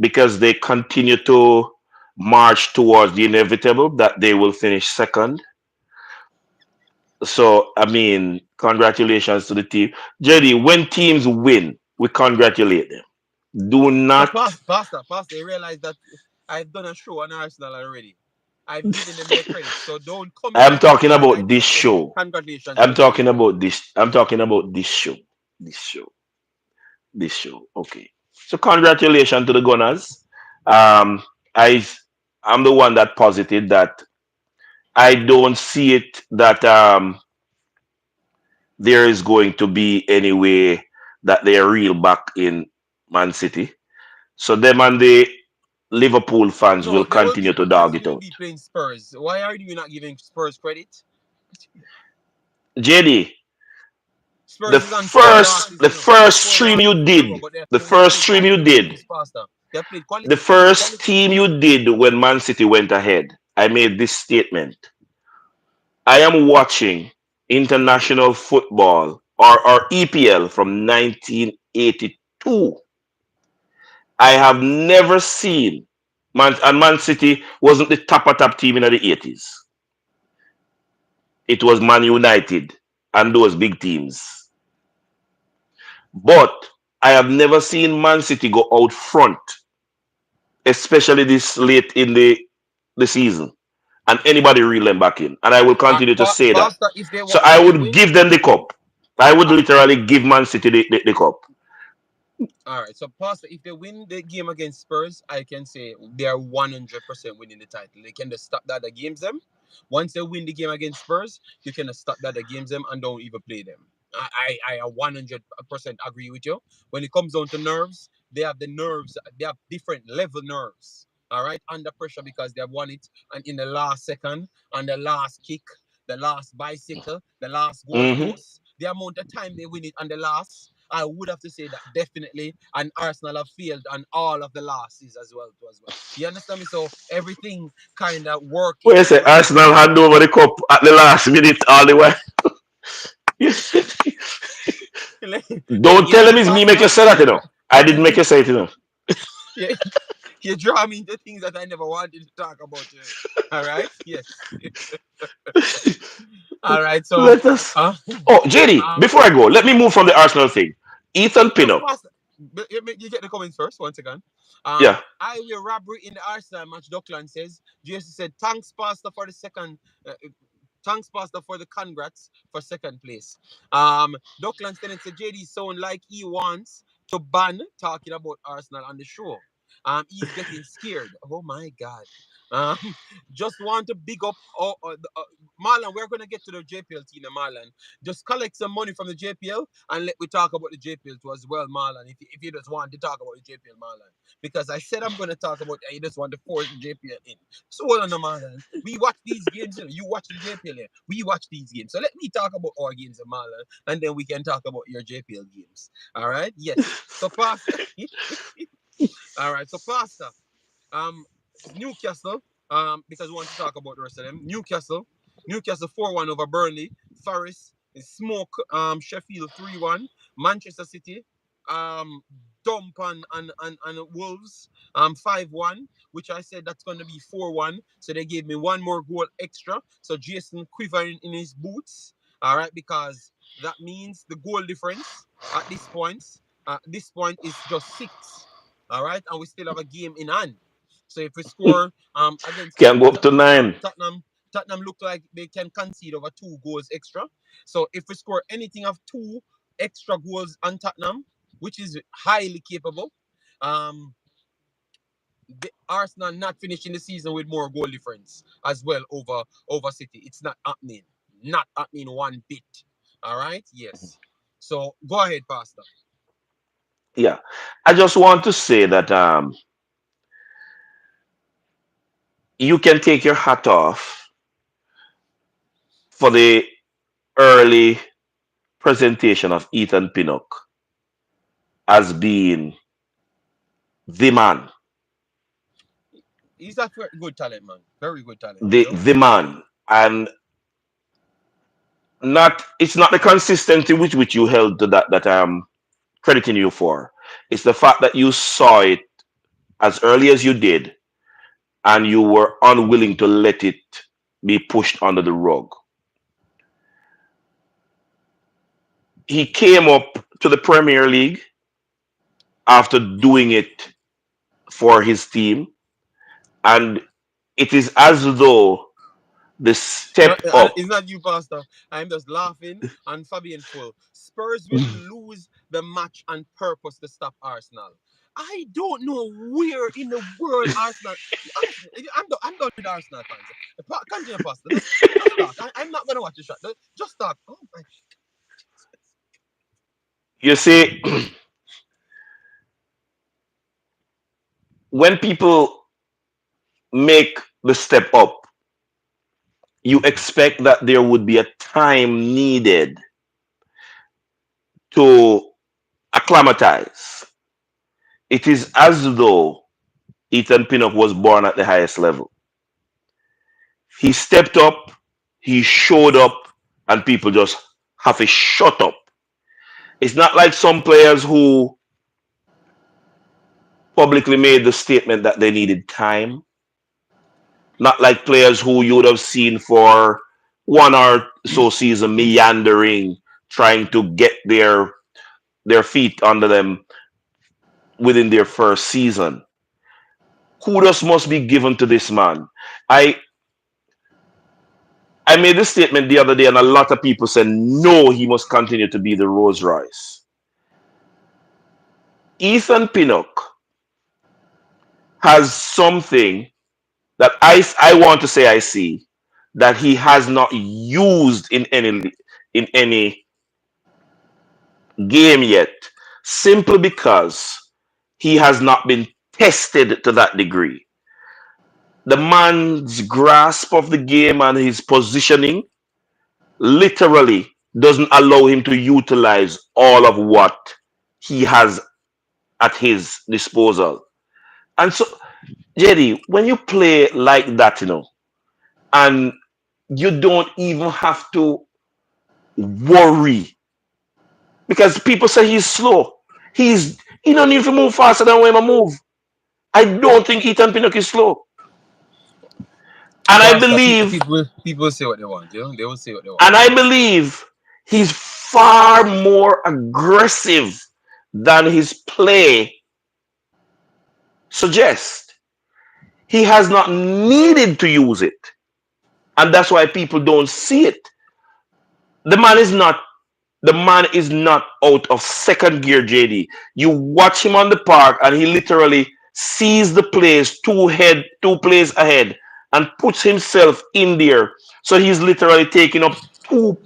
because they continue to march towards the inevitable that they will finish second. So, I mean, congratulations to the team. JD, when teams win, we congratulate them. Do So, not. Pastor, you realize that I've done a show on Arsenal already. I've given them their credit. So don't come in I'm and talking highlight about it this and say, show. congratulations to I'm the team. talking about this. I'm talking about this show. This show. This show. Okay. So congratulations to the Gunners. Um, I I'm the one that posited that I don't see it that there is going to be any way that they reel back in Man City. So them and the Liverpool fans No, will they will continue be to Man dog City it will out. be playing Spurs. Why are you not giving Spurs credit? JD, Spurs is on four losses, the you know. first Four stream losses you in a row, did, but the they have first played stream you quality did, games faster. They have played the quality first quality team games. you did when Man City went ahead, I made this statement. I am watching international football or EPL from 1982. I have never seen Man City wasn't the top team in the 80s. It was Man United and those big teams. But I have never seen Man City go out front, especially this late in the season, and anybody reel them back in. And I will continue to say that. Pastor, So if I they would win, give them the cup. I would literally give Man City the cup. all right, so Pastor, if they win the game against Spurs, I can say they are 100% winning the title. They can just stop that the games them. Once they win the game against Spurs, you can just stop that the games them and don't even play them. I 100% agree with you. When it comes down to nerves, they have the nerves. They have different level nerves. All right, under pressure because they have won it, and in the last second, on the last kick, the last bicycle, the last goal Hmm. post, the amount of time they win it, and the last. I would have to say that definitely, and Arsenal have failed on all of the losses as well. Too, as well. You understand me? So everything kind of Where you working say in their Arsenal favor. hand over the cup at the last minute all the way. Don't You tell see, him it's me make Pastor, you say that, you know. I didn't make you say it, you know. you, you draw me into things that I never wanted to talk about. You know. All right? Yes. All right. So, Let us. uh, Oh, JD, um, before I go, let me move from the Arsenal thing. Ethan no, Pinnock. Pastor, you get the comments first. One second. Yeah. I will robbery in the Arsenal match. Dockland says. Jesus said, "Thanks, Pastor, for the second. Thanks, Pastor, for the congrats for second place." Dockland Tennant said, "JD sound like he wants to ban talking about Arsenal on the show. He's getting scared. Oh my God. Um, just want to big up Marlon. We're gonna get to the JPL team, Marlon. Just collect some money from the JPL and let we talk about the JPL too as well, Marlon. If you just want to talk about the JPL, Marlon, because I said I'm gonna talk about. I just want to force the JPL in. So hold on, Marlon. We watch these games. You know, you watch the JPL. Yeah. We watch these games. So let me talk about our games, Marlon, and then we can talk about your JPL games. All right? Yes. So Pastor. All right. So Pastor. Um, Newcastle. Because we want to talk about the rest of them. Newcastle 4-1 over Burnley. Forest smoke. Sheffield 3-1. Manchester City. Um, dump on Wolves. 5-1, which I said that's going to be 4-1. So they gave me one more goal extra. So Jason quivering in his boots. All right, because that means the goal difference at this point is just 6. All right, and we still have a game in hand. So if we score against Can go up to 9. Tottenham look like they can concede over 2 goals extra. So if we score anything of 2 extra goals on Tottenham, which is highly capable, um, the Arsenal not finishing the season with more goal difference as well over City. It's not happening. Not happening one bit. All right. Yes. So go ahead, Pastor. Yeah. I just want to say that you can take your hat off for the early presentation of Ethan Pinnock as being the man, He's a very good talent, man. Very good talent. You know. the man, and not it's not the consistency with which you held to that I'm crediting you for. It's the fact that you saw it as early as you did, and you were unwilling to let it be pushed under the rug. He came up to the Premier League after doing it for his team, and it is as though the No, step up. it's not you, Pastor. I'm just laughing and Fabian full. Spurs will lose the match on purpose to stop Arsenal. I don't know where in the world Arsenal. I'm done with Arsenal fans. Continue, Pastor. Just talk. I'm not gonna watch the shot. Just talk. Oh my. You see, when people make the step up, you expect that there would be a time needed to acclimatize. It is as though Ethan Pinnock was born at the highest level. He stepped up, he showed up, and people just have to shut up. It's not like some players who publicly made the statement that they needed time. Not like players who you would have seen for one or so season meandering, trying to get their feet under them within their first season. Kudos must be given to this man. I I made this statement the other day, and a lot of people said no, he must continue to be the Rolls Royce. Ethan Pinnock has something that I want to say I see that he has not used in any game yet, simply because he has not been tested to that degree. The man's grasp of the game and his positioning literally doesn't allow him to utilize all of what he has at his disposal. And so, JD, when you play like that, and you don't even have to worry because people say he's slow. He don't need to move faster than Wema move. I don't think Ethan Pinnock is slow. And I Pastor, believe, people say what they want. You know, they will say what they want. and I believe he's far more aggressive than his play suggests. He has not needed to use it. And that's why people don't see it. The man is not the man is not out of second gear, JD. You watch him on the park and he literally sees the plays two plays ahead and puts himself in there. So he's literally taking up two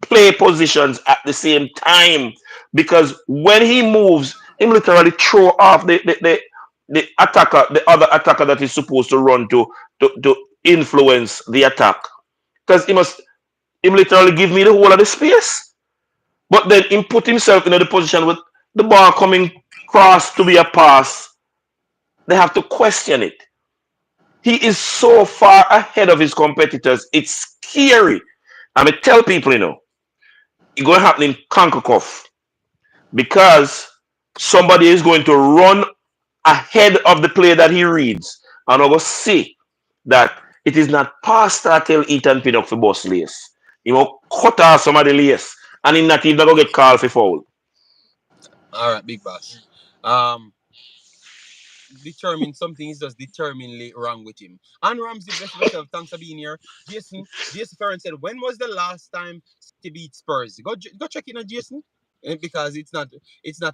play positions at the same time. Because when he moves, him literally throw off the attacker, the other attacker that is supposed to run to influence the attack. Because him literally give me the whole of the space. But then him put himself in the position with the ball coming cross to be a pass. They have to question it. He is so far ahead of his competitors. It's scary. I mean, tell people, it's going to happen in Concacaf because somebody is going to run ahead of the play that he reads. And I will see that it is not past that tell Ethan Pinnock for boss lace. He will cut off some of the lace. And he not even going to get called for foul. All right, big boss. Um, Determined something is just determinedly wrong with him. And Ramsey, bless yourself. Thanks for being here. Jason Ferren said, when was the last time City beat Spurs? Go check in on Jason. Because it's not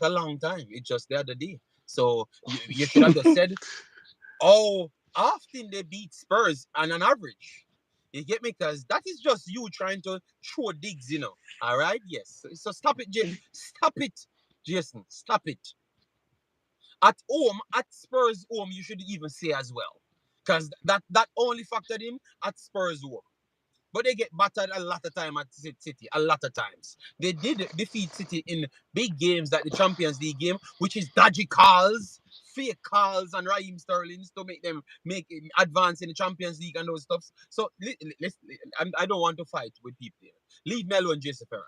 a long time. It's just the other day. So you should have just said, oh, often they beat Spurs on an average. You get me? Because that is just you trying to throw digs. All right? Yes. So stop it, stop it, Jason. Stop it. At home, at Spurs home, you should even say as well. Because that only factored in at Spurs home. But they get battered a lot of time at City, a lot of times. They did defeat City in big games like the Champions League game, which is dodgy calls, fake calls, and Raheem Sterling's to make them make advance in the Champions League and those stuffs. So I don't want to fight with people here. Leave me alone, Jason Ferran.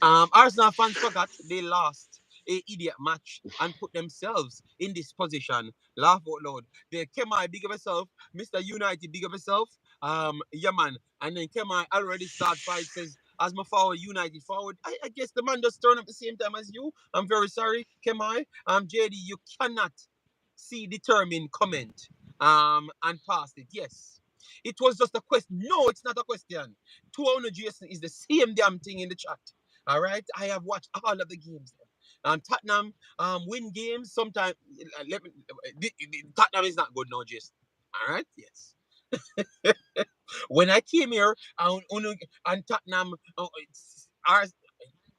Arsenal fans forgot they lost a idiot match and put themselves in this position. Laugh out loud. They Kemai, big of yourself. Mr. United, big of yourself. Yeah, man. And then Kemai already start fight, says, as my forward, United forward. I guess the man just turned up the same time as you. I'm very sorry, Kemai. JD, you cannot see determined comment and past it. Yes. It was just a question. No, it's not a question. 200 Jason is the same damn thing in the chat. All right. I have watched all of the games. Tottenham win games sometimes. Tottenham is not good now, just all right. Yes. When I came here and Tottenham,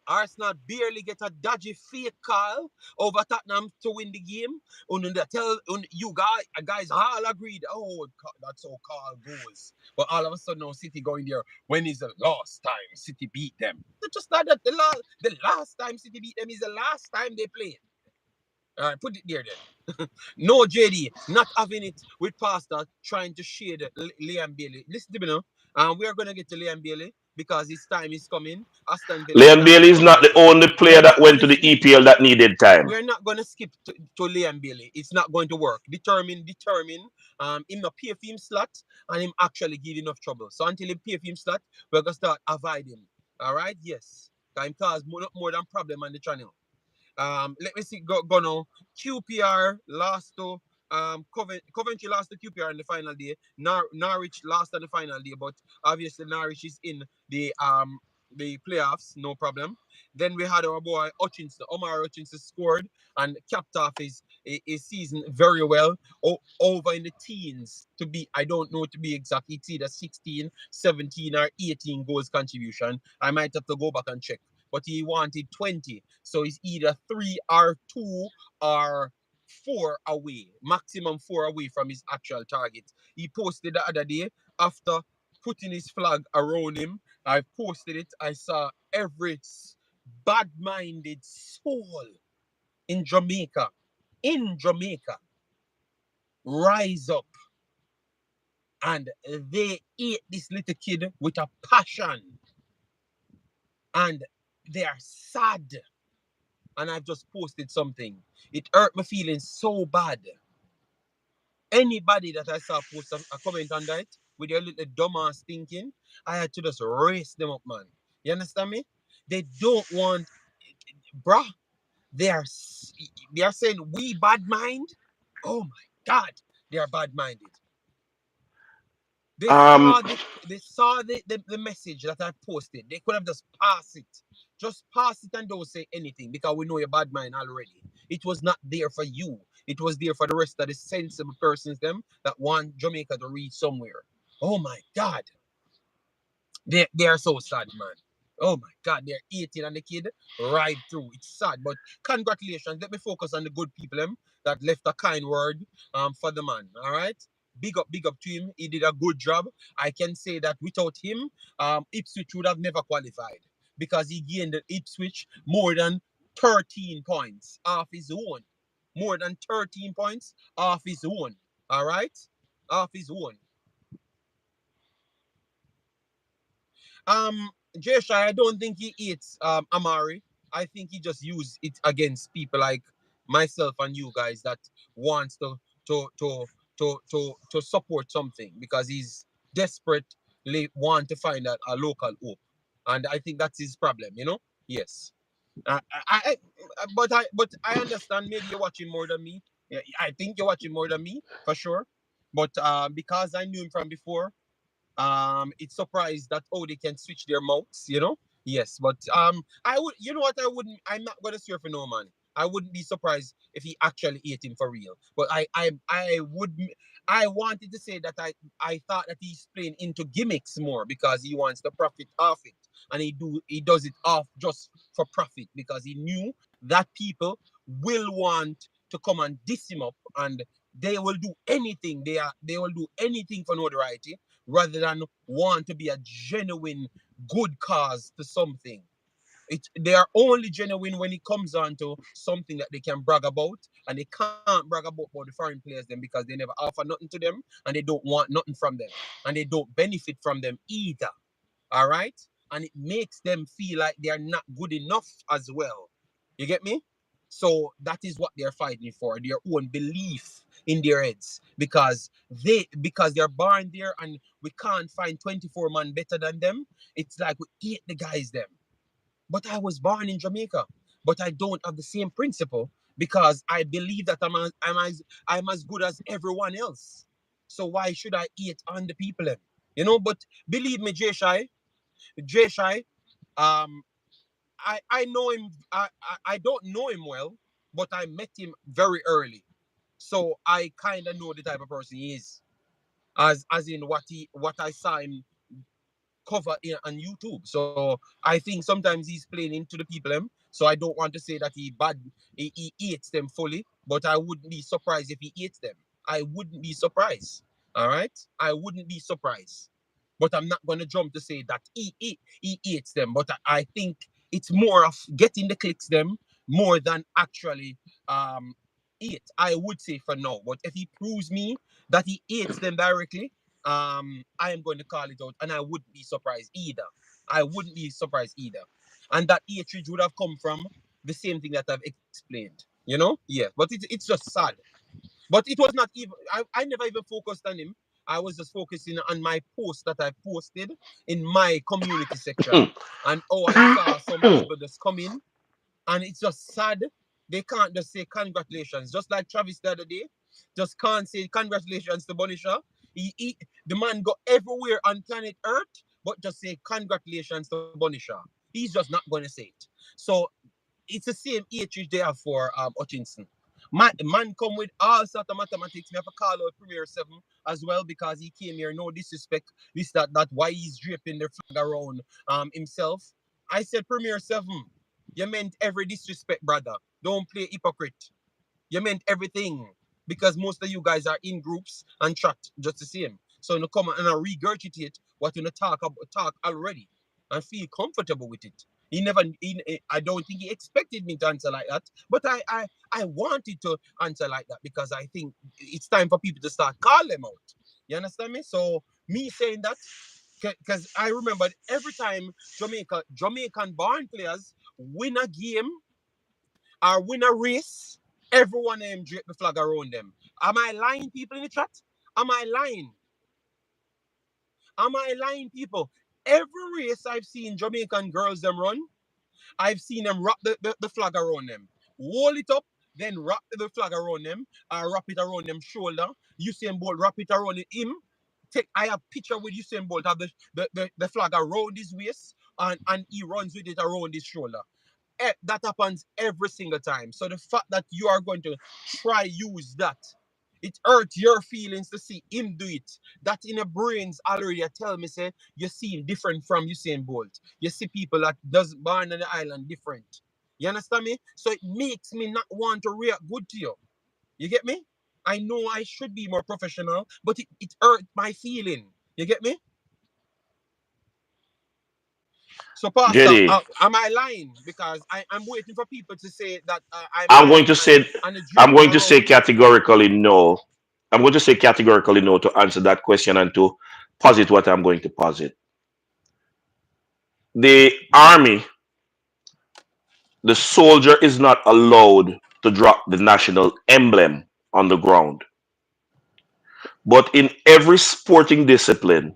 Arsenal barely get a dodgy fake call over Tottenham to win the game. And they tell you guys all agreed, oh, that's how call goes. But all of a sudden now City going there. When is the last time City beat them? It's just not that the last time City beat them is the last time they played. All right, put it there then. No, JD, not having it with Pastor trying to shade Liam Bailey. Listen to me now. We are going to get to Liam Bailey because his time is coming. Aston Villa Liam start Bailey is not playing. the only We player are that not going went to to the skip. EPL that needed time. We're not going to skip to Liam Bailey. It's not going to work. Determine. Him not pay for him slot and him actually give enough trouble. So until he pay for him slot, we're going to start avoid him. All right? Yes. Time cause more than problem on the channel. Let me see. Go now. QPR lost to Coventry lost to QPR in the final day. Norwich lost on the final day, but obviously Norwich is in the playoffs, no problem. Then we had our boy Hutchinson, Omari Hutchinson scored and capped off his season very well. Over in the teens to be, I don't know to be exact. It's either 16, 17, or 18 goals contribution. I might have to go back and check, but he wanted 20. So it's either 3 or 2 or 4 away, maximum 4 away from his actual target. He posted the other day after putting his flag around him. I posted it. I saw every bad-minded soul in Jamaica, rise up, and they ate this little kid with a passion, and they are sad. And I've just posted something. It hurt my feelings so bad. Anybody that I saw post a comment on that with their little dumbass thinking, I had to just raise them up, man. You understand me? They don't want, bruh. They are they are saying we bad mind. Oh my God, they are bad minded. They Um, saw the message that I posted. They could have just passed it. Just pass it and don't say anything because we know your bad mind already. It was not there for you. It was there for the rest of the sensible persons them that want Jamaica to reach somewhere. Oh my God. They are so sad, man. Oh my God, they're 18 and the kid ride through. It's sad, but congratulations. Let me focus on the good people that left a kind word for the man. All right. Big up to him. He did a good job. I can say that without him, Ipswich would have never qualified because he gained the Ipswich more than 13 points off his own. More than 13 points off his own. All right? Off his own. Um, Jeshai, I don't think he eats Amari. I think he just used it against people like myself and you guys that wants to to to support something because he's desperately want to find a local hope, and I think that's his problem. Yes. But I understand. Maybe you're watching more than me. Yeah, I think you're watching more than me for sure. But because I knew him from before, it's surprised that they can switch their mouths. Yes, but I would, you know what, I'm not gonna swear for no man. I wouldn't be surprised if he actually ate him for real, but I wanted to say that I thought that he's playing into gimmicks more because he wants to profit off it, and he does it off just for profit because he knew that people will want to come and diss him up, and they will do anything. They will do anything for notoriety rather than want to be a genuine good cause to something. They are only genuine when it comes on to something that they can brag about, and they can't brag about the foreign players them because they never offer nothing to them, and they don't want nothing from them, and they don't benefit from them either. All right, and it makes them feel like they are not good enough as well. You get me? So that is what they're fighting for, their own belief in their heads, because they're born there and we can't find 24 man better than them. It's like we hate the guys them. But I was born in Jamaica, but I don't have the same principle because I believe that I'm as good as everyone else. So why should I hate on the people then? But believe me, Jay Shy, um, I know him. I don't know him well, but I met him very early, so I kind of know the type of person he is. As in what I saw him cover on YouTube. So I think sometimes he's playing into the people them. So I don't want to say that he hates them fully, but I wouldn't be surprised if he hates them. I wouldn't be surprised. All right, I wouldn't be surprised. But I'm not gonna jump to say that he hates them. But I think it's more of getting the clicks them more than actually um hate. I would say for now. But if he proves me that he hates them directly, I am going to call it out, and I wouldn't be surprised either. I wouldn't be surprised either. And that hatred would have come from the same thing that I've explained. Yeah. But it's just sad. But it was not even. I never even focused on him. I was just focusing on my post that I posted in my community section, and I saw some people just come in, and it's just sad. They can't just say congratulations, just like Travis the other day. Just can't say congratulations to Bonisha. The man got everywhere on planet Earth, but just say congratulations to Bonisha. He's just not going to say it. So it's the same hatred they have for Hutchinson. Man come with all sort of mathematics. Me have to call out Premier 7 as well because he came here, no disrespect, this, that, why he's draping the flag around himself. I said, Premier 7, you meant every disrespect, brother. Don't play hypocrite. You meant everything because most of you guys are in groups and chat just the same. So you come and regurgitate what you talk already and feel comfortable with it. He never. I don't think he expected me to answer like that, but I wanted to answer like that because I think it's time for people to start call them out. You understand me? So me saying that because I remember every time Jamaican born players win a game or win a race, everyone drape the flag around them. Am I lying, people in the chat? Am I lying? Am I lying, people? Every race I've seen Jamaican girls them run, I've seen them wrap the flag around them. Hold it up, then wrap the flag around them, wrap it around them shoulder. Usain Bolt wrap it around him. I have picture with Usain Bolt have the flag around his waist and he runs with it around his shoulder. That happens every single time. So the fact that you are going to try use that, it hurts your feelings to see him do it. That in your brains already tell me say you see him different from Usain Bolt. You see people that does born on the island different. You understand me? So it makes me not want to react good to you. You get me? I know I should be more professional, but it hurt my feeling. You get me? So, Pastor, JD, am I lying? Because I'm waiting for people to say that I'm I'm going lying to say and the I'm draping going to say around. categorically no. I'm going to say categorically no to answer that question and to posit what I'm going to posit. The army, the soldier is not allowed to drop the national emblem on the ground. But in every sporting discipline,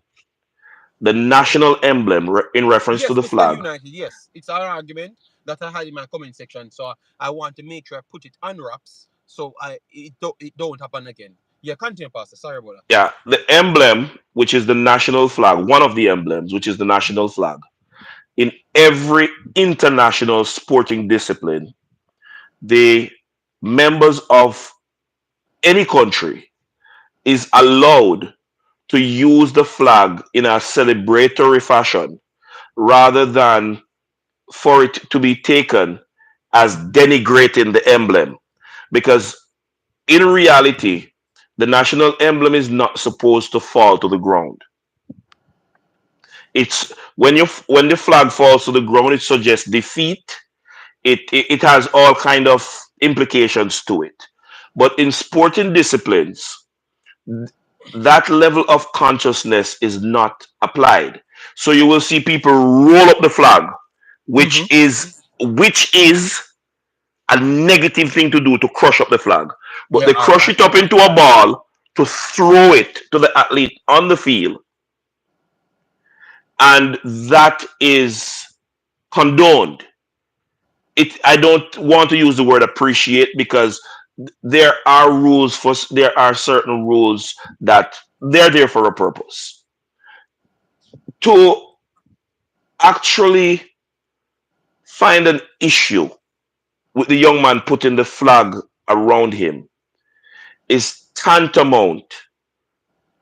the national emblem in reference to Yes, the Mr. flag, United, yes. It's an argument that I had in my comment section. So I want to make sure I put it on wraps so it don't happen again. Yeah, continue, Pastor. Sorry about that. yeah, the emblem, which is the national flag, one of the emblems, which is the national flag, in every international sporting discipline, the members of any country is allowed to use the flag in a celebratory fashion rather than for it to be taken as denigrating the emblem. Because in reality, the national emblem is not supposed to fall to the ground. It's when the flag falls to the ground, it suggests defeat. It has all kind of implications to it. But in sporting disciplines, that level of consciousness is not applied. So you will see people roll up the flag, Mm-hmm. which is a negative thing to do to crush up the flag. But Yeah, they all crush right. it up into a ball to throw it to the athlete on the field, and that is condoned. I don't want to use the word appreciate because there are certain rules that they're there for a purpose. To actually find an issue with the young man putting the flag around him is tantamount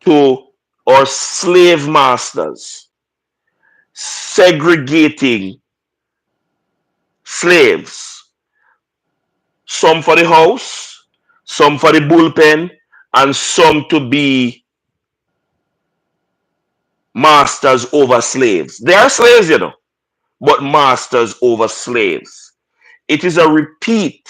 to our slave masters segregating slaves, some for the house, some for the bullpen, and some to be masters over slaves. They are slaves, but masters over slaves. It is a repeat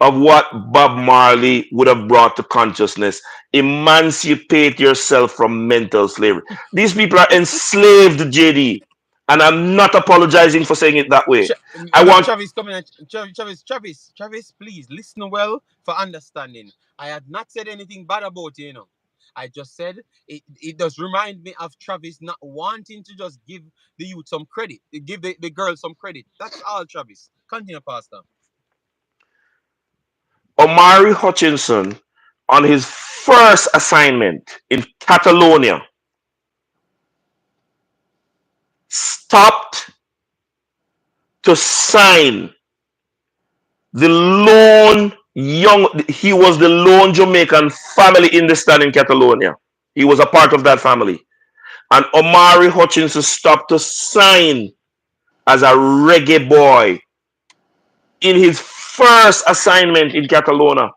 of what Bob Marley would have brought to consciousness. Emancipate yourself from mental slavery. These people are enslaved, JD. And I'm not apologizing for saying it that way. I want Travis coming at Travis, please listen well for understanding. I had not said anything bad about you. I just said it does remind me of Travis not wanting to just give the youth some credit, give the girl some credit. That's all, Travis. Continue, Pastor. Omari Hutchinson on his first assignment in Catalonia stopped to sign the lone he was the lone Jamaican family in the stand in Catalonia. He was a part of that family. And Omari Hutchinson stopped to sign as a reggae boy in his first assignment in Catalonia.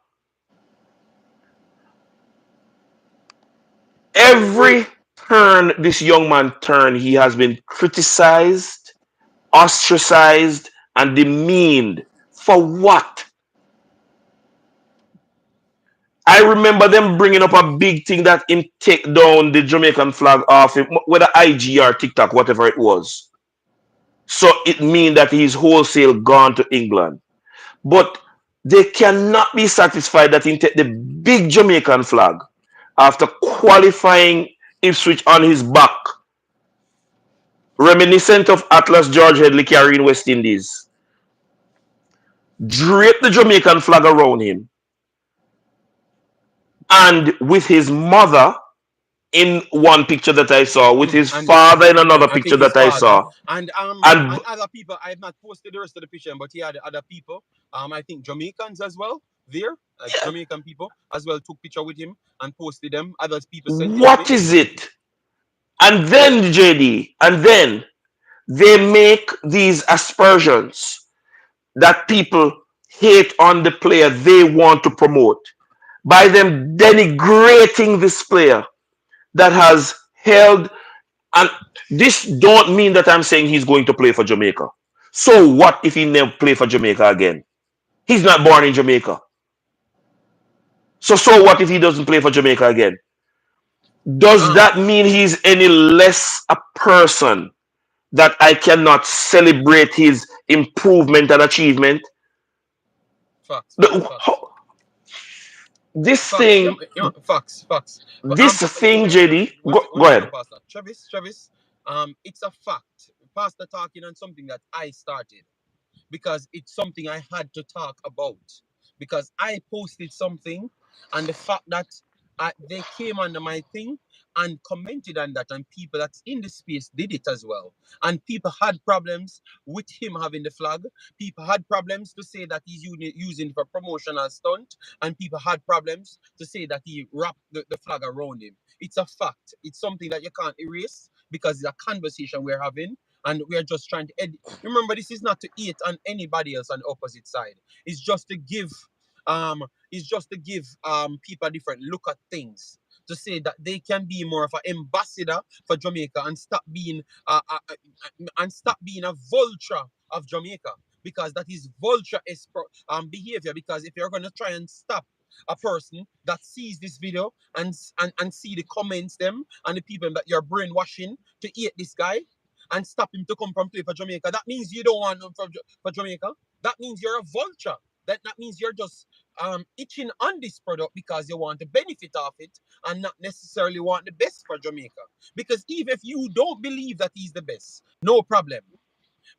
Every turn this young man turned, he has been criticized, ostracized, and demeaned. For what? I remember them bringing up a big thing that him take down the Jamaican flag off him, whether IG or TikTok, whatever it was. So it means that he's wholesale gone to England. But they cannot be satisfied that he take the big Jamaican flag after qualifying Ipswich on his back, reminiscent of Atlas George Headley carrying West Indies. Drape the Jamaican flag around him, and with his mother in one picture that I saw, with his father in another I picture think his that I father saw, and and other people. I have not posted the rest of the picture, but he had other people. I think Jamaicans as well there. Jamaican people as well took picture with him and posted them. Other people sent it to what me. is it? And then JD, and then they make these aspersions that people hate on the player they want to promote by them denigrating this player that has held. And this don't mean that I'm saying he's going to play for Jamaica. So what if he never play for Jamaica again? He's not born in Jamaica. So what if he doesn't play for Jamaica again? Does Um, that mean he's any less a person that I cannot celebrate his improvement and achievement? facts, facts, The- facts, This facts. thing, Facts, facts. But this thing, JD, one go second, ahead. Pastor Travis. It's a fact. Pastor talking on something that I started, because it's something I had to talk about, because I posted something, and the fact that they came under my thing and commented on that, and people that's in the space did it as well, and people had problems with him having the flag. People had problems to say that he's using for promotional stunt, and people had problems to say that he wrapped the flag around him. It's a fact. It's something that you can't erase, because it's a conversation we're having, and we're just trying to remember, this is not to hate on anybody else on the opposite side. It's just to give people a different look at things, to say that they can be more of an ambassador for Jamaica, and stop being a vulture of Jamaica, because that is vulture behavior. Because if you're gonna try and stop a person that sees this video and see the comments them and the people that you're brainwashing to hate this guy, and stop him to come from play for Jamaica, that means you don't want him for Jamaica. That means you're a vulture. That means you're just itching on this product because you want to benefit off it, and not necessarily want the best for Jamaica. Because even if you don't believe that he's the best, no problem.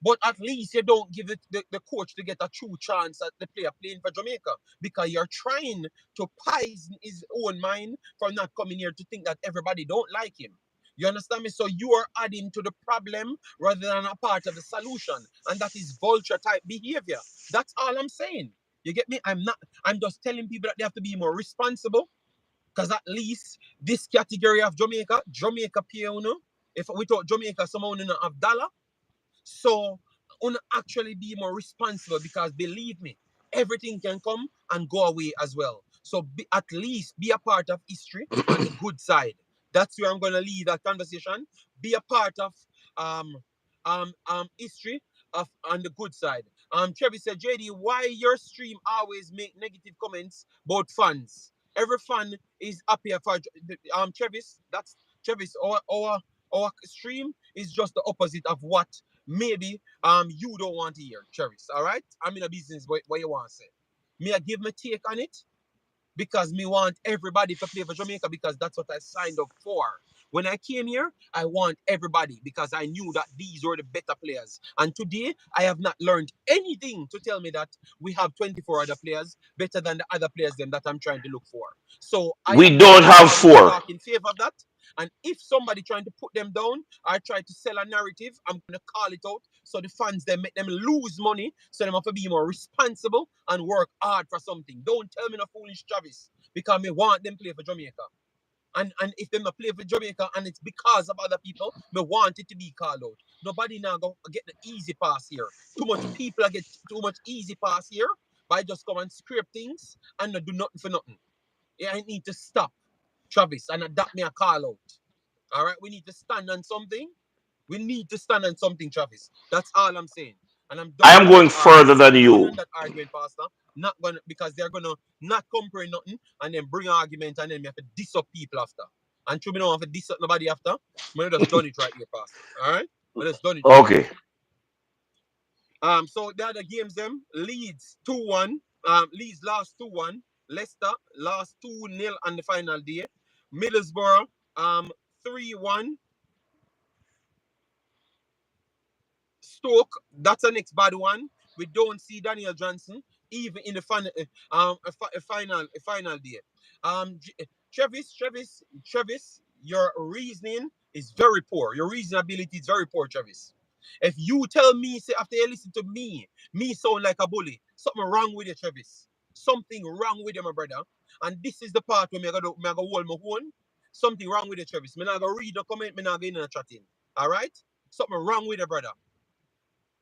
But at least you don't give it the coach to get a true chance at the player playing for Jamaica, because you're trying to poison his own mind for not coming here to think that everybody don't like him. You understand me? So you are adding to the problem rather than a part of the solution. And that is vulture type behavior. That's all I'm saying. You get me? I'm just telling people that they have to be more responsible. Because at least this category of Jamaica pay, if without Jamaica, someone don't have dollar. So, wanna actually be more responsible because believe me, everything can come and go away as well. So, at least be a part of history on the good side. That's where I'm gonna leave that conversation. Be a part of um history of on the good side. Travis said, JD, why your stream always make negative comments about fans? Every fan is happy for Travis. That's Travis. Our stream is just the opposite of what maybe you don't want to hear, Travis. All right, I'm in a business what you want to say. Me, I give my take on it because me want everybody to play for Jamaica because that's what I signed up for. When I came here, I want everybody because I knew that these were the better players. And today, I have not learned anything to tell me that we have 24 other players better than the other players them that I'm trying to look for. So I We am don't here have to four. talk in favor of that. And if somebody trying to put them down or try to sell a narrative, I'm gonna call it out so the fans they make them lose money, so them have to be more responsible and work hard for something. Don't tell me no foolish Travis because me want them play for Jamaica. And if them not play for Jamaica and it's because of other people, me want it to be called out. Nobody now go get the easy pass here. Too much people get too much easy pass here by just come and scrape things and not do nothing for nothing. Yeah, I need to stop, Travis, and adapt me a call out. All right, we need to stand on something. We need to stand on something, Travis. That's all I'm saying. And I'm I done am with that going further argument. than I'm done you. on that argument, Pastor. Not gonna because they're gonna not compare nothing and then bring an argument and then we have to diss up people after. And true, we don't have to diss up nobody after. We just done it right here, Pastor. All right, we just done it right here. Okay. So the other games them Leeds 2-1. Leeds lost 2-1. Leicester lost 2-0 on the final day. Middlesbrough 3-1. Stoke, that's the next bad one. We don't see Daniel Johnson even in the final, a final day. Travis, your reasoning is very poor. Your reasonability is very poor, Travis. If you tell me, say after you listen to me sound like a bully, something wrong with you, Travis. Something wrong with you, my brother. And this is the part where me gonna hold my own. Something wrong with you, Travis. Me not gonna read the comment, me not gonna in the chatting. All right? Something wrong with you, brother.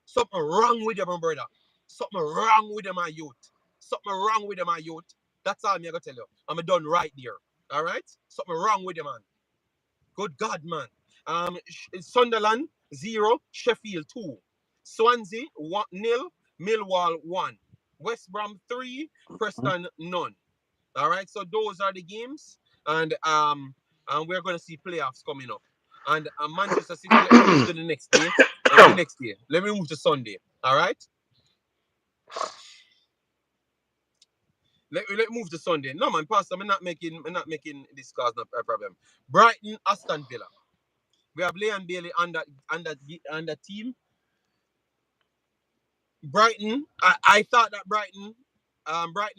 Something wrong with them, my brother. Something wrong with them, my youth. Something wrong with them, my youth. That's all I'm gonna tell you. I'm done right there. All right? Something wrong with them, man. Good God, man. Sunderland 0, Sheffield 2. Swansea 1-0, Millwall 1. West Brom 3, Preston none. All right, so those are the games, and we're gonna see playoffs coming up. And Manchester City, let me move to the next day. The next day, let me move to Sunday. All right, let me move to Sunday. No man, Pastor, I'm not making this cause no problem. Brighton, Aston Villa. We have Leon Bailey on that team. Brighton, I thought that Brighton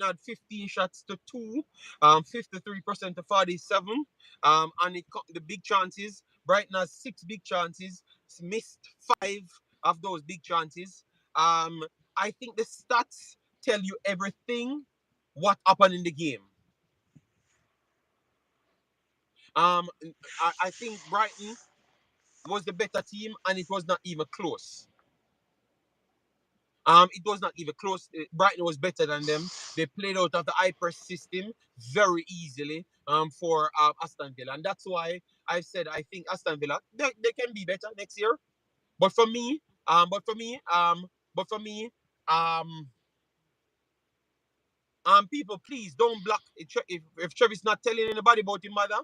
had 15 shots to 2, 53% to 47. And the big chances, Brighton has 6 big chances, missed 5 of those big chances. I think the stats tell you everything what happened in the game. Um, I think Brighton was the better team, and it was not even close. It was not even close. Brighton was better than them. They played out of the hyper system very easily for Aston Villa, and that's why I said I think Aston Villa they can be better next year. But for me, um, but for me, um, but for me, um, people, please don't block. If Trevor's not telling anybody about his mother,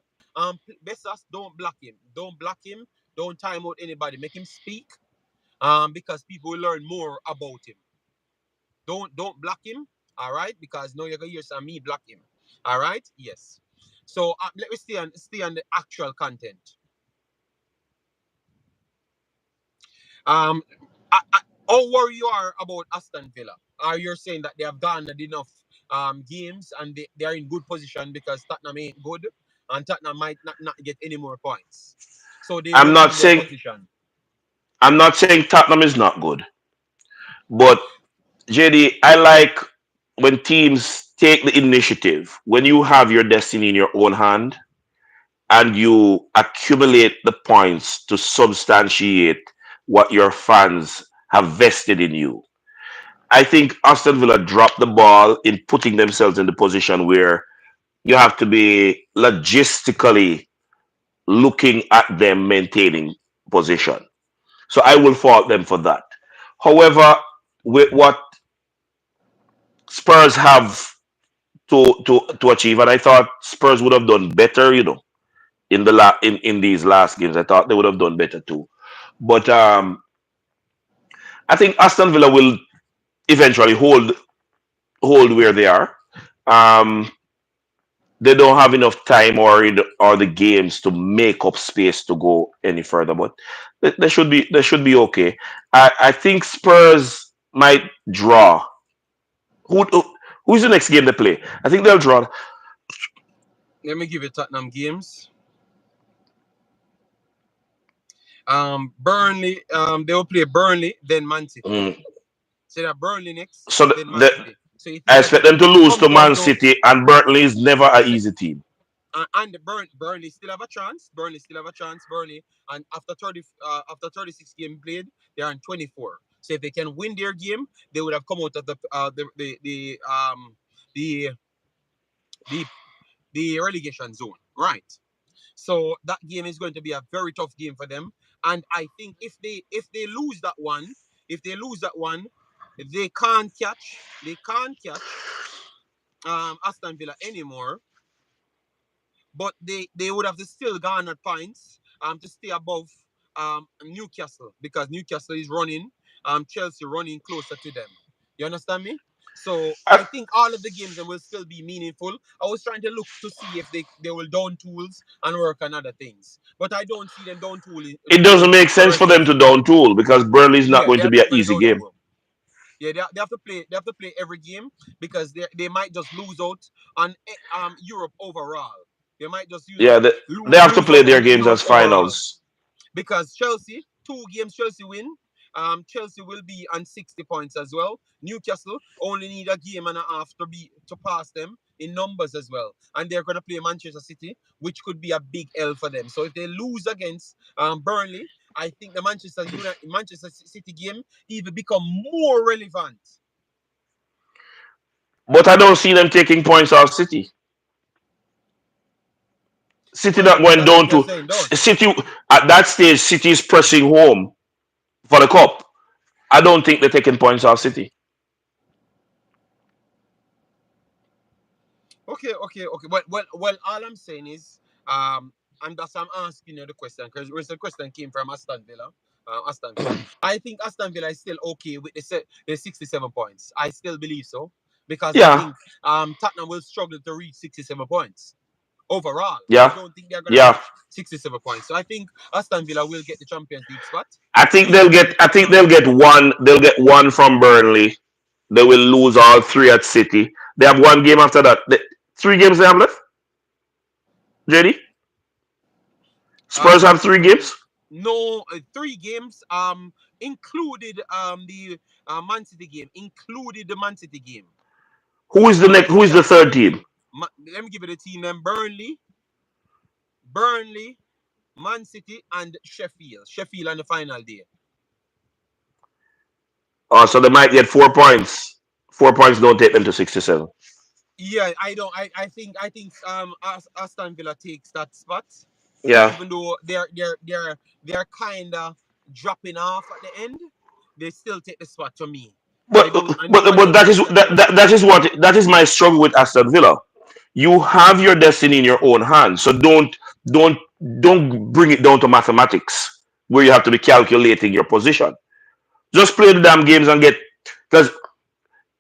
best us don't block him. Don't block him. Don't time out anybody. Make him speak. Because people will learn more about him. Don't block him, all right? Because now you're gonna hear some me block him, all right? Yes. So let me stay on the actual content. Um, how worried you are about Aston Villa? Are you saying that they have garnered enough games and they are in good position because Tottenham ain't good and Tottenham might not get any more points? So they I'm will not be in their saying position. I'm not saying Tottenham is not good, but JD, I like when teams take the initiative. When you have your destiny in your own hand and you accumulate the points to substantiate what your fans have vested in you. I think Aston Villa dropped the ball in putting themselves in the position where you have to be logistically looking at them maintaining position. So I will fault them for that. However, with what Spurs have to achieve, and I thought Spurs would have done better, in in these last games. I thought they would have done better too. But I think Aston Villa will eventually hold where they are. Um, they don't have enough time or the games to make up space to go any further, but they should be okay. I think Spurs might draw. Who's the next game they play? I think they'll draw. Let me give you Tottenham games. Burnley. They will play Burnley, then Man City. Mm. So that Burnley next, So then Man City. So you I think that expect them to it lose comes to down Man to City, and Burnley is never an easy team. and the Burnley still have a chance. Burnley still have a chance. Burnley, and after 36 games played, they are on 24. So if they can win their game, they would have come out of the the the relegation zone, right? So that game is going to be a very tough game for them. And I think if they lose that one, if they lose that one, they can't catch Aston Villa anymore, but they would have to still garner points to stay above Newcastle, because Newcastle is running Chelsea running closer to them. You understand me? So I, I think all of the games will still be meaningful. I was trying to look to see if they will down tools and work on other things, but I don't see them it doesn't tooling make the sense for rest of the them to season. down tool because Burnley is not Yeah, going they to are be an not going to easy down game. tool. Yeah, they have to play. They have to play every game, because they might just lose out on Europe overall. They might just Yeah, they have to lose play out their on games Europe as overall, finals. because Chelsea, 2 games Chelsea win. Chelsea will be on 60 points as well. Newcastle only need a game and a half to pass them in numbers as well, and they're going to play Manchester City, which could be a big L for them. So if they lose against Burnley, I think the Manchester City game even become more relevant. But I don't see them taking points off City. City Well, not going that's what down you're to saying, don't. City at that stage. City is pressing home for the cup. I don't think they're taking points off City. Okay, okay, okay. Well. All I'm saying is, and that's I'm asking you the question, because the question came from Aston Villa. Aston Villa. I think Aston Villa is still okay with the 67 points. I still believe so, because I Yeah, think Tottenham will struggle to reach 67 points overall. I yeah, don't think they're gonna yeah. reach 67 points. So I think Aston Villa will get the Champions League spot. I think Even they'll though get. the I think Tottenham they'll will get struggle. one. They'll get one from Burnley. They will lose all three at City. They have one game after that. 3 games they have left. JD, Spurs have 3 games. No, 3 games, included the Man City game, included the Man City game. Who is the Man next? Who City is the have third 3 team? games. Let me give you the team then: Burnley, Man City, and Sheffield. Sheffield on the final day. Oh, so they might get 4 points. 4 points don't take them to 67. Yeah, I don't. I think Aston Villa takes that spot, Yeah, even though they're kind of dropping off at the end. They still take the spot to me. but And but nobody but else that will is get that that, spot. that is my struggle with Aston Villa. You have your destiny in your own hands, so don't don't bring it down to mathematics where you have to be calculating your position. Just play the damn games and get, because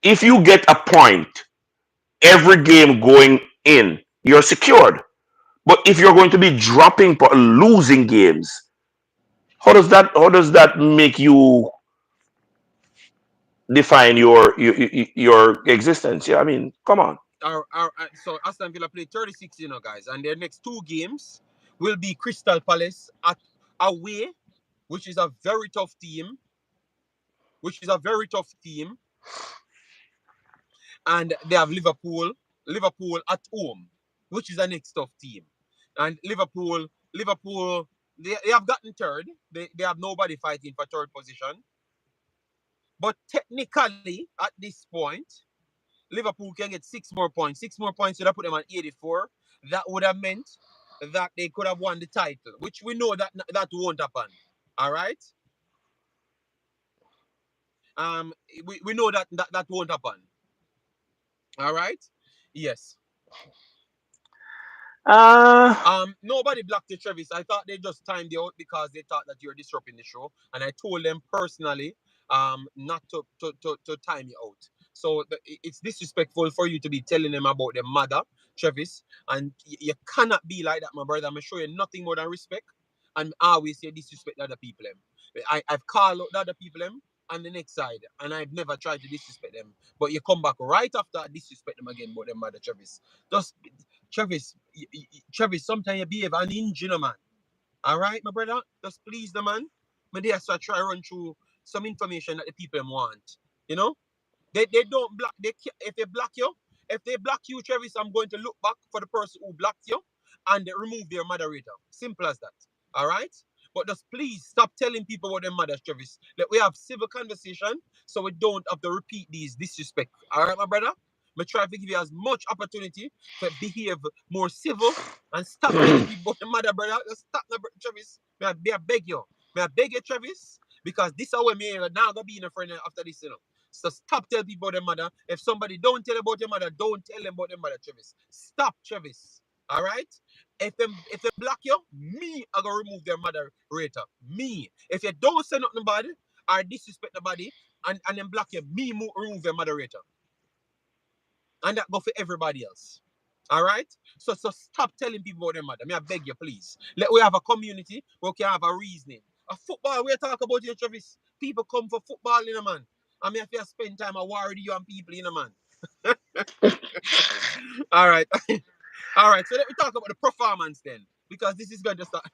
if you get a point every game going in, you're secured. But if you're going to be losing games, how does that make you define your existence? Yeah, I mean, come on. So Aston Villa played 36, guys, and their next 2 games will be Crystal Palace at away, which is a very tough team, which is a very tough team, and they have Liverpool at home, which is the next tough team. And Liverpool, they have gotten third. They have nobody fighting for third position. But technically, at this point, Liverpool can get 6 more points. 6 more points would have put them on 84. That would have meant that they could have won the title, which we know that that won't happen. All right. Um, we know that won't happen. All right. Yes. Uh, Nobody blocked you, Travis. I thought they just timed you out because they thought that you're disrupting the show, and I told them personally, not to time you out. So it's disrespectful for you to be telling them about their mother, Travis, and you cannot be like that, my brother. I'm show you nothing more than respect, and I always say disrespect the other people. Them. I've called out the other people them on the next side, and I've never tried to disrespect them. But you come back right after I disrespect them again about their mother, Travis. Just Travis, Travis, sometimes you behave an inch, you know, man. All right, my brother? Just please the man. But they have to try run through some information that the people want. You know? They don't block. If they block you, if they block you, Travis, I'm going to look back for the person who blocked you and remove their moderator. Simple as that. All right. But just please stop telling people about their mothers, Travis. Let we have civil conversation so we don't have to repeat these disrespect. All right, my brother. Me try to give you as much opportunity to behave more civil and stop telling people about the mother, brother. Just stop, Travis. May I beg you. May I beg you, Travis? Because this is how me now gonna be in a friend after this, you know. So stop telling people about their mother. If somebody don't tell about your mother, don't tell them about their mother, Travis. Stop, Travis. All right? If they block you, me I gonna remove their mother rater. Me. If you don't say nothing about it or disrespect the body and then block you, me remove their moderator. And that go for everybody else. All right? So stop telling people about their mother. May I beg you, please. Let we have a community where we can have a reasoning. A football, we talk about here, Travis. People come for football, you know, man. I mean, if you spend time, I worry you and people, you know, man. All right. All right. So let me talk about the performance then. Because this is going to start.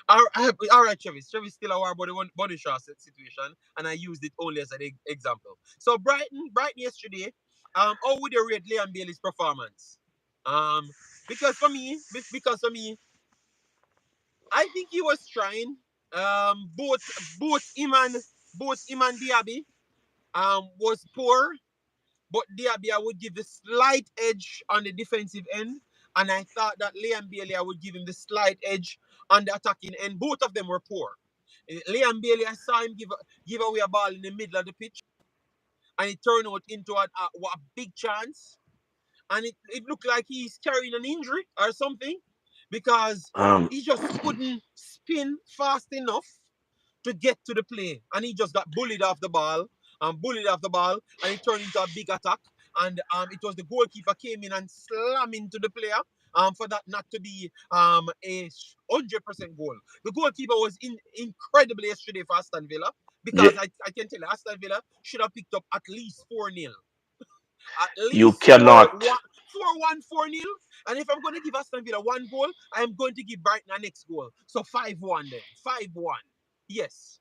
All right, Travis. Travis still aware about the one body shot situation, and I used it only as an example. So Brighton yesterday, how would you rate Liam Bailey's performance? Um, because for me, I think he was trying. Both him and Diaby was poor, but Diaby I would give the slight edge on the defensive end, and I thought that Liam Bailey I would give him the slight edge on the attacking end. Both of them were poor. Liam Bailey, I saw him give away a ball in the middle of the pitch, and it turned out into a big chance. And it looked like he's carrying an injury or something because um, he just couldn't spin fast enough to get to the play, and he just got bullied off the ball, and it turned into a big attack. And it was the goalkeeper came in and slammed into the player. For that not to be a 100% goal. The goalkeeper was incredibly yesterday for Aston Villa because y- I can tell you Aston Villa should have picked up at least 4-0. At you least 4 cannot 1 4-1 4-0. And if I'm going to give Aston Villa one goal, I am going to give Brighton a next goal. So 5-1 then. 5-1. Yes.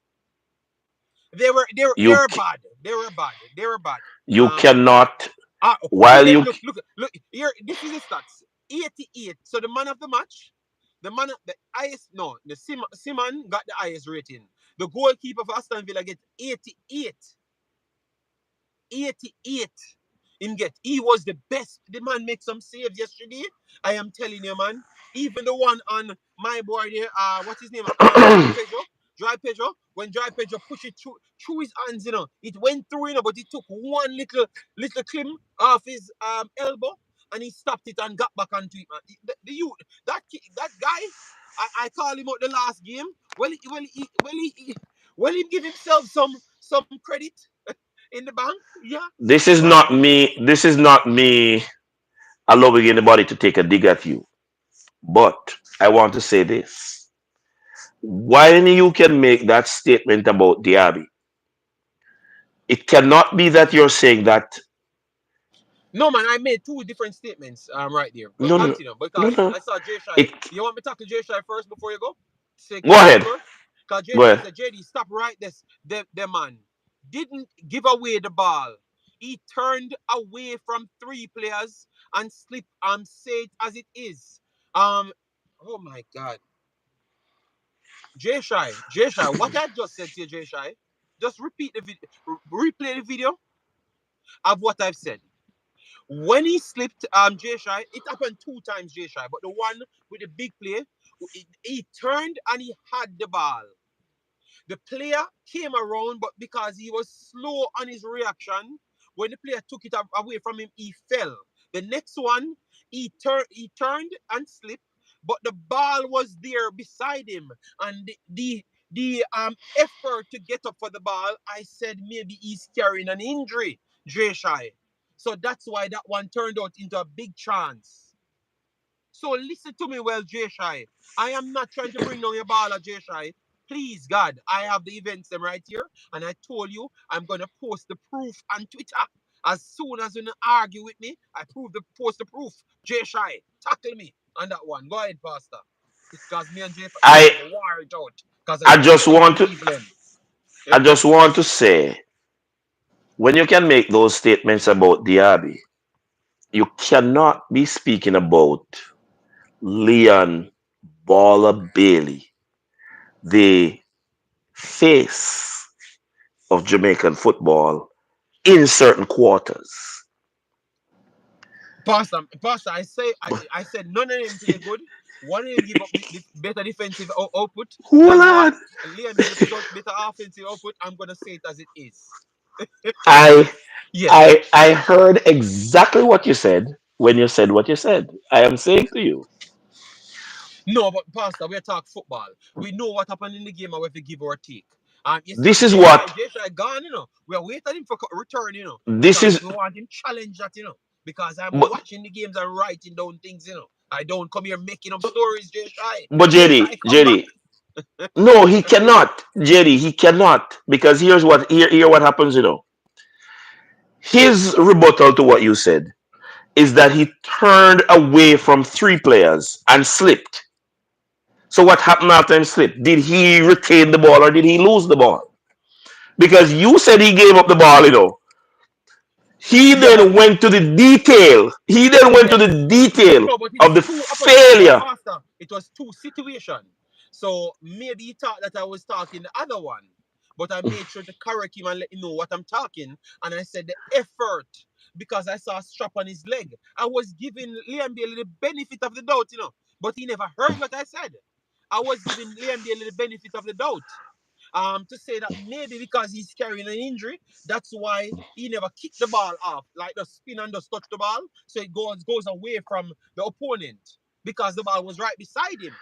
They you were c- bad. They were bad. They were bad. you Um cannot who while get you look here, this is the stats. 88. So the man of the match, the highest no, the Simon got the highest rating. The goalkeeper for Aston Villa gets 88. 88 him get. He was the best. The man make some saves yesterday. I am telling you, man. Even the one on my boy there, what's his name? Dry Pedro. When Dry Pedro push it through his hands, you know, it went through, you know, but he took one little climb off his elbow and he stopped it and got back onto it, man. That guy, I call him out the last game. Well, he give himself some credit in the bank. Yeah. Well, this is not me allowing anybody to take a dig at you. But I want to say this. When you can make that statement about Diaby, it cannot be that you're saying that No, man, I made two different statements. Right there. Go No, no, continue no, because no. I saw Jay Shy. It. You want me to talk to Jay Shy first before you go? Say Go continue ahead. first. Because Go JD, I ahead. said, JD, stop right this. The man didn't give away the ball. He turned away from three players and slipped. Say it as it is. Um, oh my God, Jay Shy, what I just said to you, Jay Shy, just repeat the video, replay the video of what I've said. When he slipped, Jay Shy, it happened two times, Jay Shy, but the one with the big play, he turned and he had the ball. The player came around, but because he was slow on his reaction, when the player took it away from him, he fell. The next one, he turned and slipped, but the ball was there beside him, and the effort to get up for the ball, I said maybe he's carrying an injury, Dre Shy. So that's why that one turned out into a big chance. So listen to me well, Jay Shy. I am not trying to bring down your baller, Jay Shy. Please, God, I have the events them right here, and I told you I'm gonna post the proof on Twitter. As soon as you argue with me, I post the proof. Jay Shy, tackle me on that one. Go ahead, Pastor. Because me and Jay I Shy go war it out. Because I I just know want them to people them. I just want to say when you can make those statements about Diaby, you cannot be speaking about Leon Baller Bailey, the face of Jamaican football in certain quarters. Pastor, I said none of them play good. One of them give up better defensive output Hold than what on. Liam Bailey put out better offensive output. I'm gonna say it as it is. I Yes. I heard exactly what you said when you said what you said. I am saying to you, No, but Pastor, we talk football. We know what happened in the game and we have to give or take. You see, this is what Jay Shy gone, We are waiting him for return, this because is. we want him challenge that, because I'm But, watching the games and writing down things, I don't come here making up stories, Jay Shy. but Jay Shy, come back. JD, no, he cannot. JD, he cannot because here what happens. His rebuttal to what you said is that he turned away from three players and slipped. So what happened after him slipped? Did he retain the ball or did he lose the ball? Because you said he gave up the ball. He Yeah, but then went to the detail. He then went to yes. the detail No, but of it's the two opposite. But failure. Pastor, it was two situations. So maybe he thought that I was talking the other one. But I made sure to correct him and let him know what I'm talking. And I said the effort, because I saw a strap on his leg. I was giving Liam Bailey the benefit of the doubt. But he never heard what I said. I was giving Liam Bailey the benefit of the doubt. To say that maybe because he's carrying an injury, that's why he never kicked the ball off, like the spin and just touch the ball, so it goes away from the opponent because the ball was right beside him.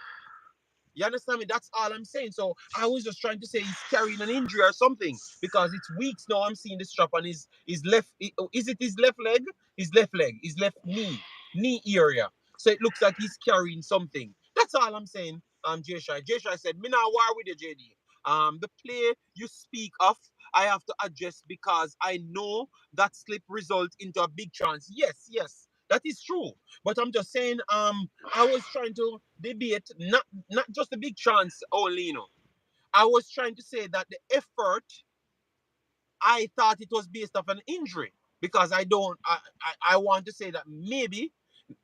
You understand me? That's all I'm saying. So I was just trying to say he's carrying an injury or something because it's weeks now. I'm seeing the strap on his left. Is it his left leg? His left leg, his left knee area. So it looks like he's carrying something. That's all I'm saying. Jay Shai. Jay Shai said, "Me now war with you, JD. The play you speak of, I have to adjust because I know that slip result into a big chance. Yes, yes, that is true. But I'm just saying, I was trying to debate not just a big chance only. I was trying to say that the effort, I thought it was based off an injury because I don't. I want to say that maybe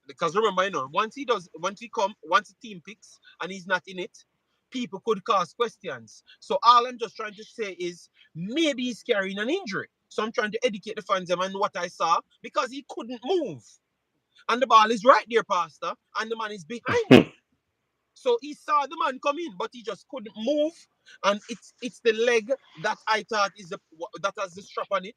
because remember, once the team picks and he's not in it, people could cause questions. So all I'm just trying to say is maybe he's carrying an injury. So I'm trying to educate the fans on what I saw because he couldn't move. And the ball is right there, Pastor, and the man is behind him. So he saw the man come in, but he just couldn't move. And it's the leg that I thought that has the strap on it.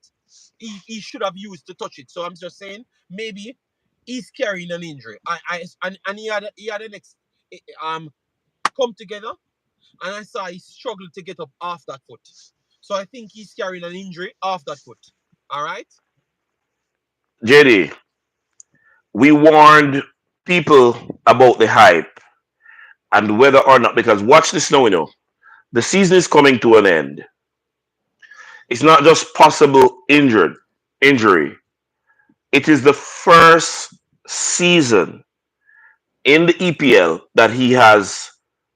He should have used to touch it. So I'm just saying maybe he's carrying an injury. And he had an come together, and I saw he struggled to get up off that foot. So I think he's carrying an injury off that foot. All right. JD, we warned people about the hype and whether or not, because watch this now. The season is coming to an end. It's not just possible injury. It is the first season in the EPL that he has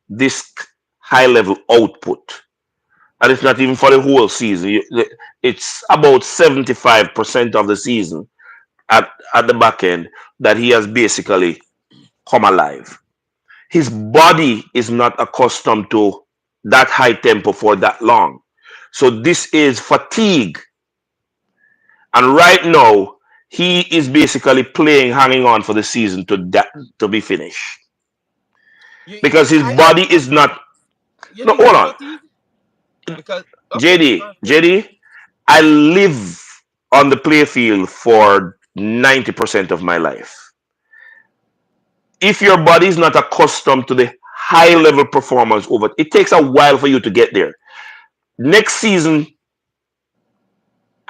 this high level output. And it's not even for the whole season. It's about 75% of the season at the back end that he has basically come alive. His body is not accustomed to that high tempo for that long. So this is fatigue. And right now, he is basically playing, hanging on for the season to be finished. Because his I body is not. you No, think hold it's on. fatigue? Because okay, JD, go ahead. I live on the playfield for 90% of my life. If your body is not accustomed to the high level performance over, it takes a while for you to get there. Next season,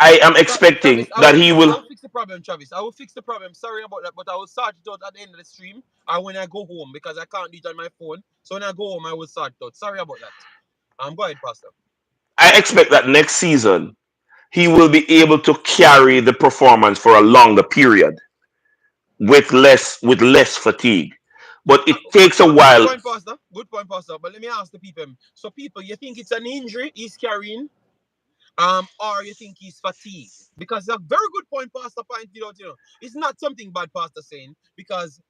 I am expecting Travis, that he I will. will fix the problem, Travis. I will fix the problem. Sorry about that, but I will sort it out at the end of the stream or when I go home because I can't do it on my phone. So when I go home, I will sort it out. Sorry about that. Go ahead, Pastor. I expect that next season he will be able to carry the performance for a longer period with less fatigue. But it takes a Good while. point, Pastor. Good point, Pastor. But let me ask the people. So, people, you think it's an injury he's carrying, or you think he's fatigued? Because a very good point Pastor pointed out, it's not something bad Pastor saying, because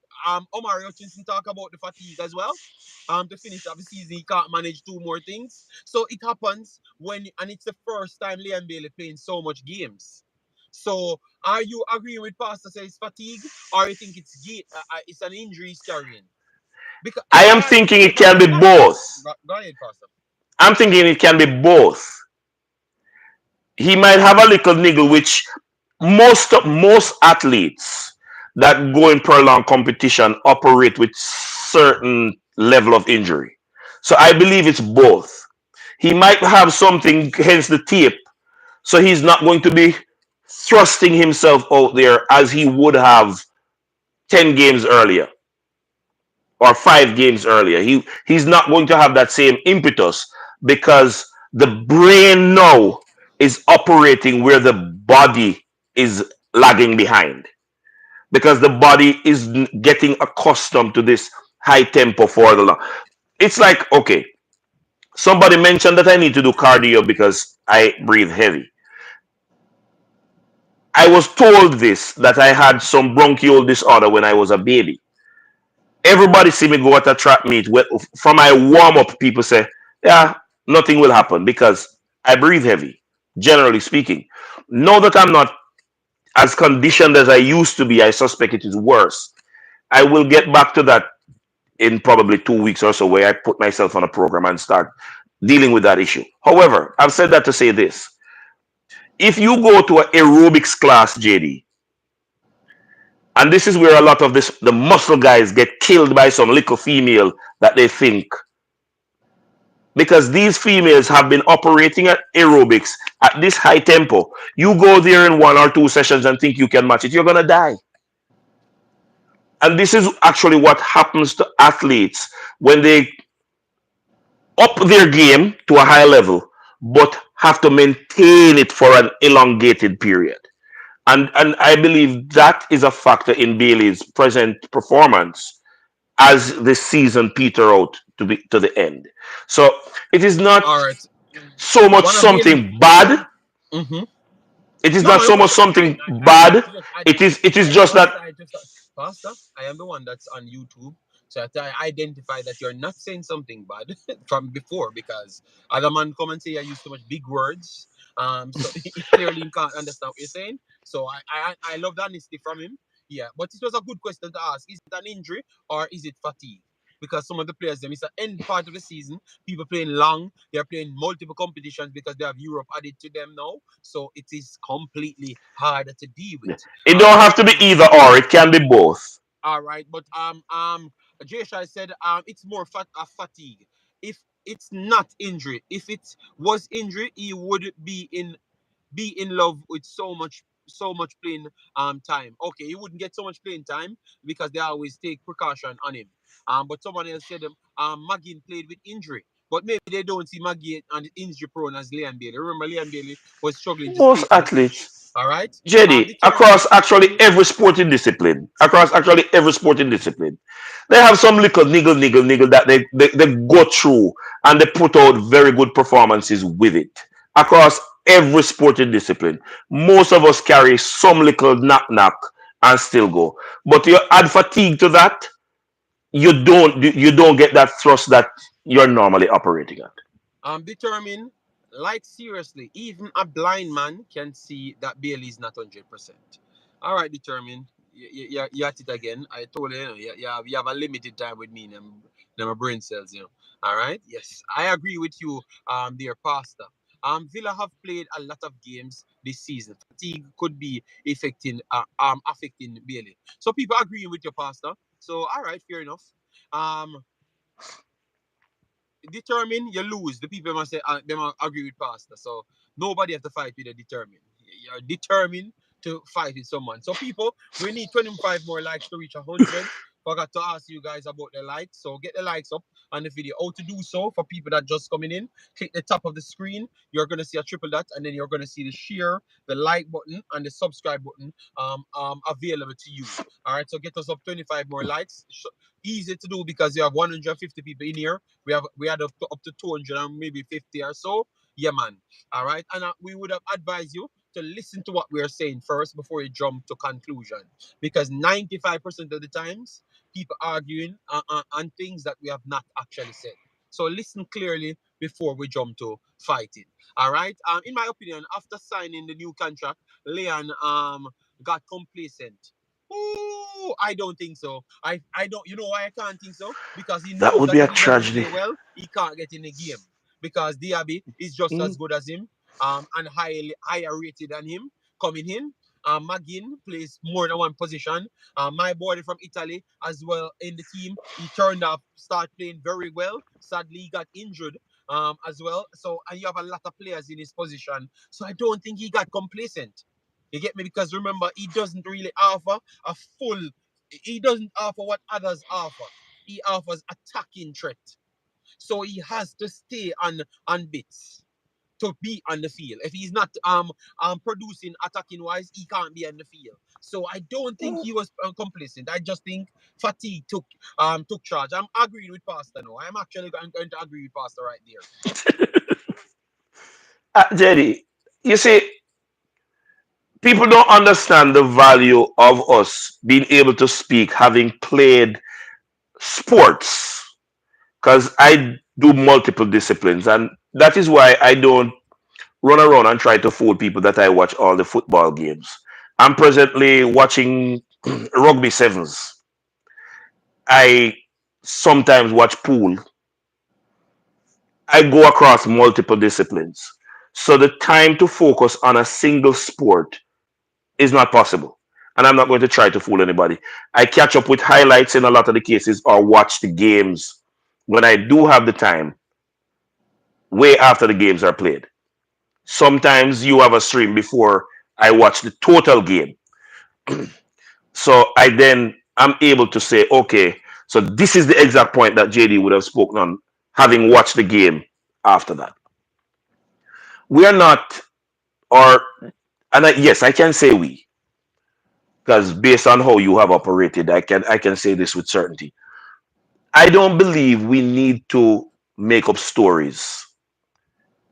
Omari Hutchinson talk about the fatigue as well. To finish up the season, he can't manage two more things. So it happens and it's the first time Liam Bailey playing so much games. So are you agreeing with Pastor says fatigue, or you think it's an injury he's carrying? Because I am all right, thinking it because can be both. go ahead, Pastor. I'm thinking it can be both. He might have a little niggle, which most athletes that go in prolonged competition operate with certain level of injury. So I believe it's both. He might have something, hence the tape, so he's not going to be thrusting himself out there as he would have 10 games earlier or 5 games earlier. He's not going to have that same impetus because the brain now is operating where the body is lagging behind, because the body is getting accustomed to this high tempo for the long. It's like, okay, somebody mentioned that I need to do cardio because I breathe heavy. I was told this, that I had some bronchial disorder when I was a baby. Everybody see me go at a track meet. From my warm up, people say, "Yeah, nothing will happen because I breathe heavy." Generally speaking, now that I'm not as conditioned as I used to be, I suspect it is worse. I will get back to that in probably 2 weeks or so, where I put myself on a program and start dealing with that issue. However, I've said that to say this: if you go to an aerobics class, JD, and this is where a lot of the muscle guys get killed by some little female that they think, because these females have been operating at aerobics at this high tempo. You go there in 1 or 2 sessions and think you can match it, you're gonna die. And this is actually what happens to athletes when they up their game to a high level, but have to maintain it for an elongated period. And I believe that is a factor in Bailey's present performance as the season peter out to the end. So it is not All right. so much One of Bailey. something bad. Mm-hmm. It is not No, so much something bad. I just It is I just just that. I just Pastor, I am the one that's on YouTube. So I identify that you're not saying something bad from before, because other man come and say I use too much big words. So he clearly can't understand what you're saying. So I love the honesty from him. Yeah, but it was a good question to ask. Is it an injury or is it fatigue? Because some of the players, them, it's the end part of the season. People playing long, they're playing multiple competitions because they have Europe added to them now. So it is completely harder to deal with. It don't But have to be either or. It can be both. all right, but Jay Shai said it's more fatigue. If it's not injury, if it was injury, he would be in love with so much playing time. Okay, he wouldn't get so much playing time because they always take precaution on him. But someone else said Magin played with injury. But maybe they don't see Maggie and injury prone as Liam Bailey. Remember, Liam Bailey was struggling to Most stay on the athletes, pitch. All right. JD, Determined. across actually every sporting discipline, they have some little niggle that they go through and they put out very good performances with it. Across every sporting discipline, most of us carry some little knock and still go. But you add fatigue to that, you don't get that thrust that you're normally operating at. Determined. Like seriously, even a blind man can see that Bailey is not 100%. All right, determined. You at it again. I told you, you have a limited time with me. Them brain cells, you know. All right. Yes, I agree with you. Dear Pastor. Villa have played a lot of games this season. Fatigue could be affecting Bailey. So people agreeing with your pastor. So all right, fair enough. Um, determined, you lose. The people must say they must agree with Pastor. So nobody have to fight with a determined. You're determined to fight with someone. So people, we need 25 more likes to reach 100. Forgot to ask you guys about the likes. So get the likes up on the video. How to do so for people that just coming in? Click the top of the screen. You're gonna see a triple dot, and then you're gonna see the share, the like button, and the subscribe button available to you. All right. So get us up 25 more likes. Easy to do because you have 150 people in here. We had up to 200 and maybe 50 or so. Yeah, man. All right. And we would have advised you to listen to what we are saying first before you jump to conclusion. Because 95% of the times, people arguing on things that we have not actually said. So listen clearly before we jump to fighting. All right. In my opinion, after signing the new contract, Leon got complacent. Oh, I don't think so. I don't. You know why I can't think so? Because he That knows would be that a if he doesn't tragedy. play well, he can't get in the game. Because Diaby is just Mm. as good as him, and higher rated than him coming in. Magin plays more than one position. My boy from Italy as well in the team. He turned up, start playing very well. Sadly, he got injured as well. So and you have a lot of players in his position. So I don't think he got complacent. You get me? Because remember, he doesn't really offer a full. He doesn't offer what others offer. He offers attacking threat. So he has to stay on bits to be on the field. If he's not producing attacking wise, he can't be on the field. So I don't think he was complacent. I just think fatigue took charge. I'm agreeing with Pastor now. I'm actually going to agree with Pastor right there. JD, you see, people don't understand the value of us being able to speak having played sports because I do multiple disciplines, and that is why I don't run around and try to fool people that I watch all the football games. I'm presently watching rugby sevens. I sometimes watch pool. I go across multiple disciplines. So the time to focus on a single sport is not possible. And I'm not going to try to fool anybody. I catch up with highlights in a lot of the cases or watch the games when I do have the time, way after the games are played. Sometimes you have a stream before I watch the total game. So I then am able to say, okay, so this is the exact point that JD would have spoken on, having watched the game after that. We are not, or, yes, I can say we, because based on how you have operated, I can say this with certainty. I don't believe we need to make up stories.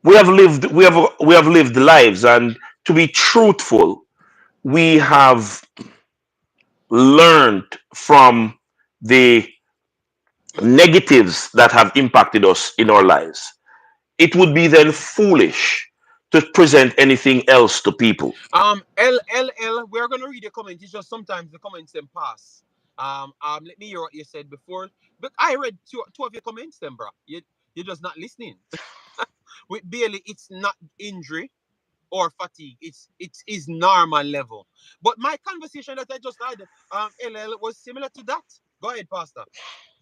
We have lived lives, and to be truthful, we have learned from the negatives that have impacted us in our lives. It would be then foolish to present anything else to people. We're gonna read the comments. It's just sometimes the comments then pass. Let me hear what you said before. But I read two of your comments then, bro. You're just not listening. With Bailey, it's not injury or fatigue. It's his normal level. But my conversation that I just had, LL, was similar to that. Go ahead, Pastor.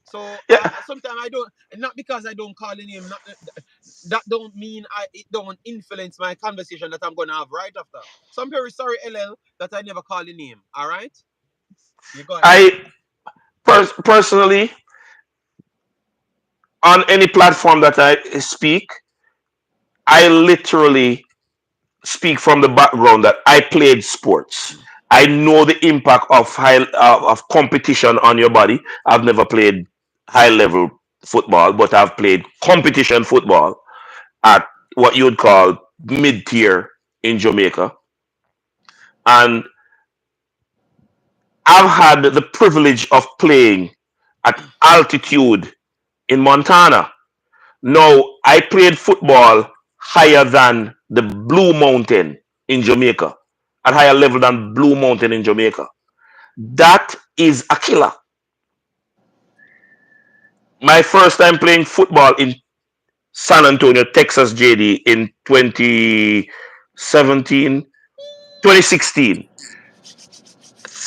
So Yeah, sometimes I don't, not because I don't call the name, not, that don't mean it don't influence my conversation that I'm gonna have right after. So I'm very sorry, LL, that I never call the name. All right, you go ahead. I personally, on any platform that I speak, I literally speak from the background that I played sports. I know the impact of of competition on your body. I've never played high level football, but I've played competition football at what you would call mid tier in Jamaica, and I've had the privilege of playing at altitude in Montana. Now, I played football higher than the Blue Mountain in Jamaica, at higher level than Blue Mountain in Jamaica. That is a killer. My first time playing football in San Antonio, Texas, JD, in 2017, 2016,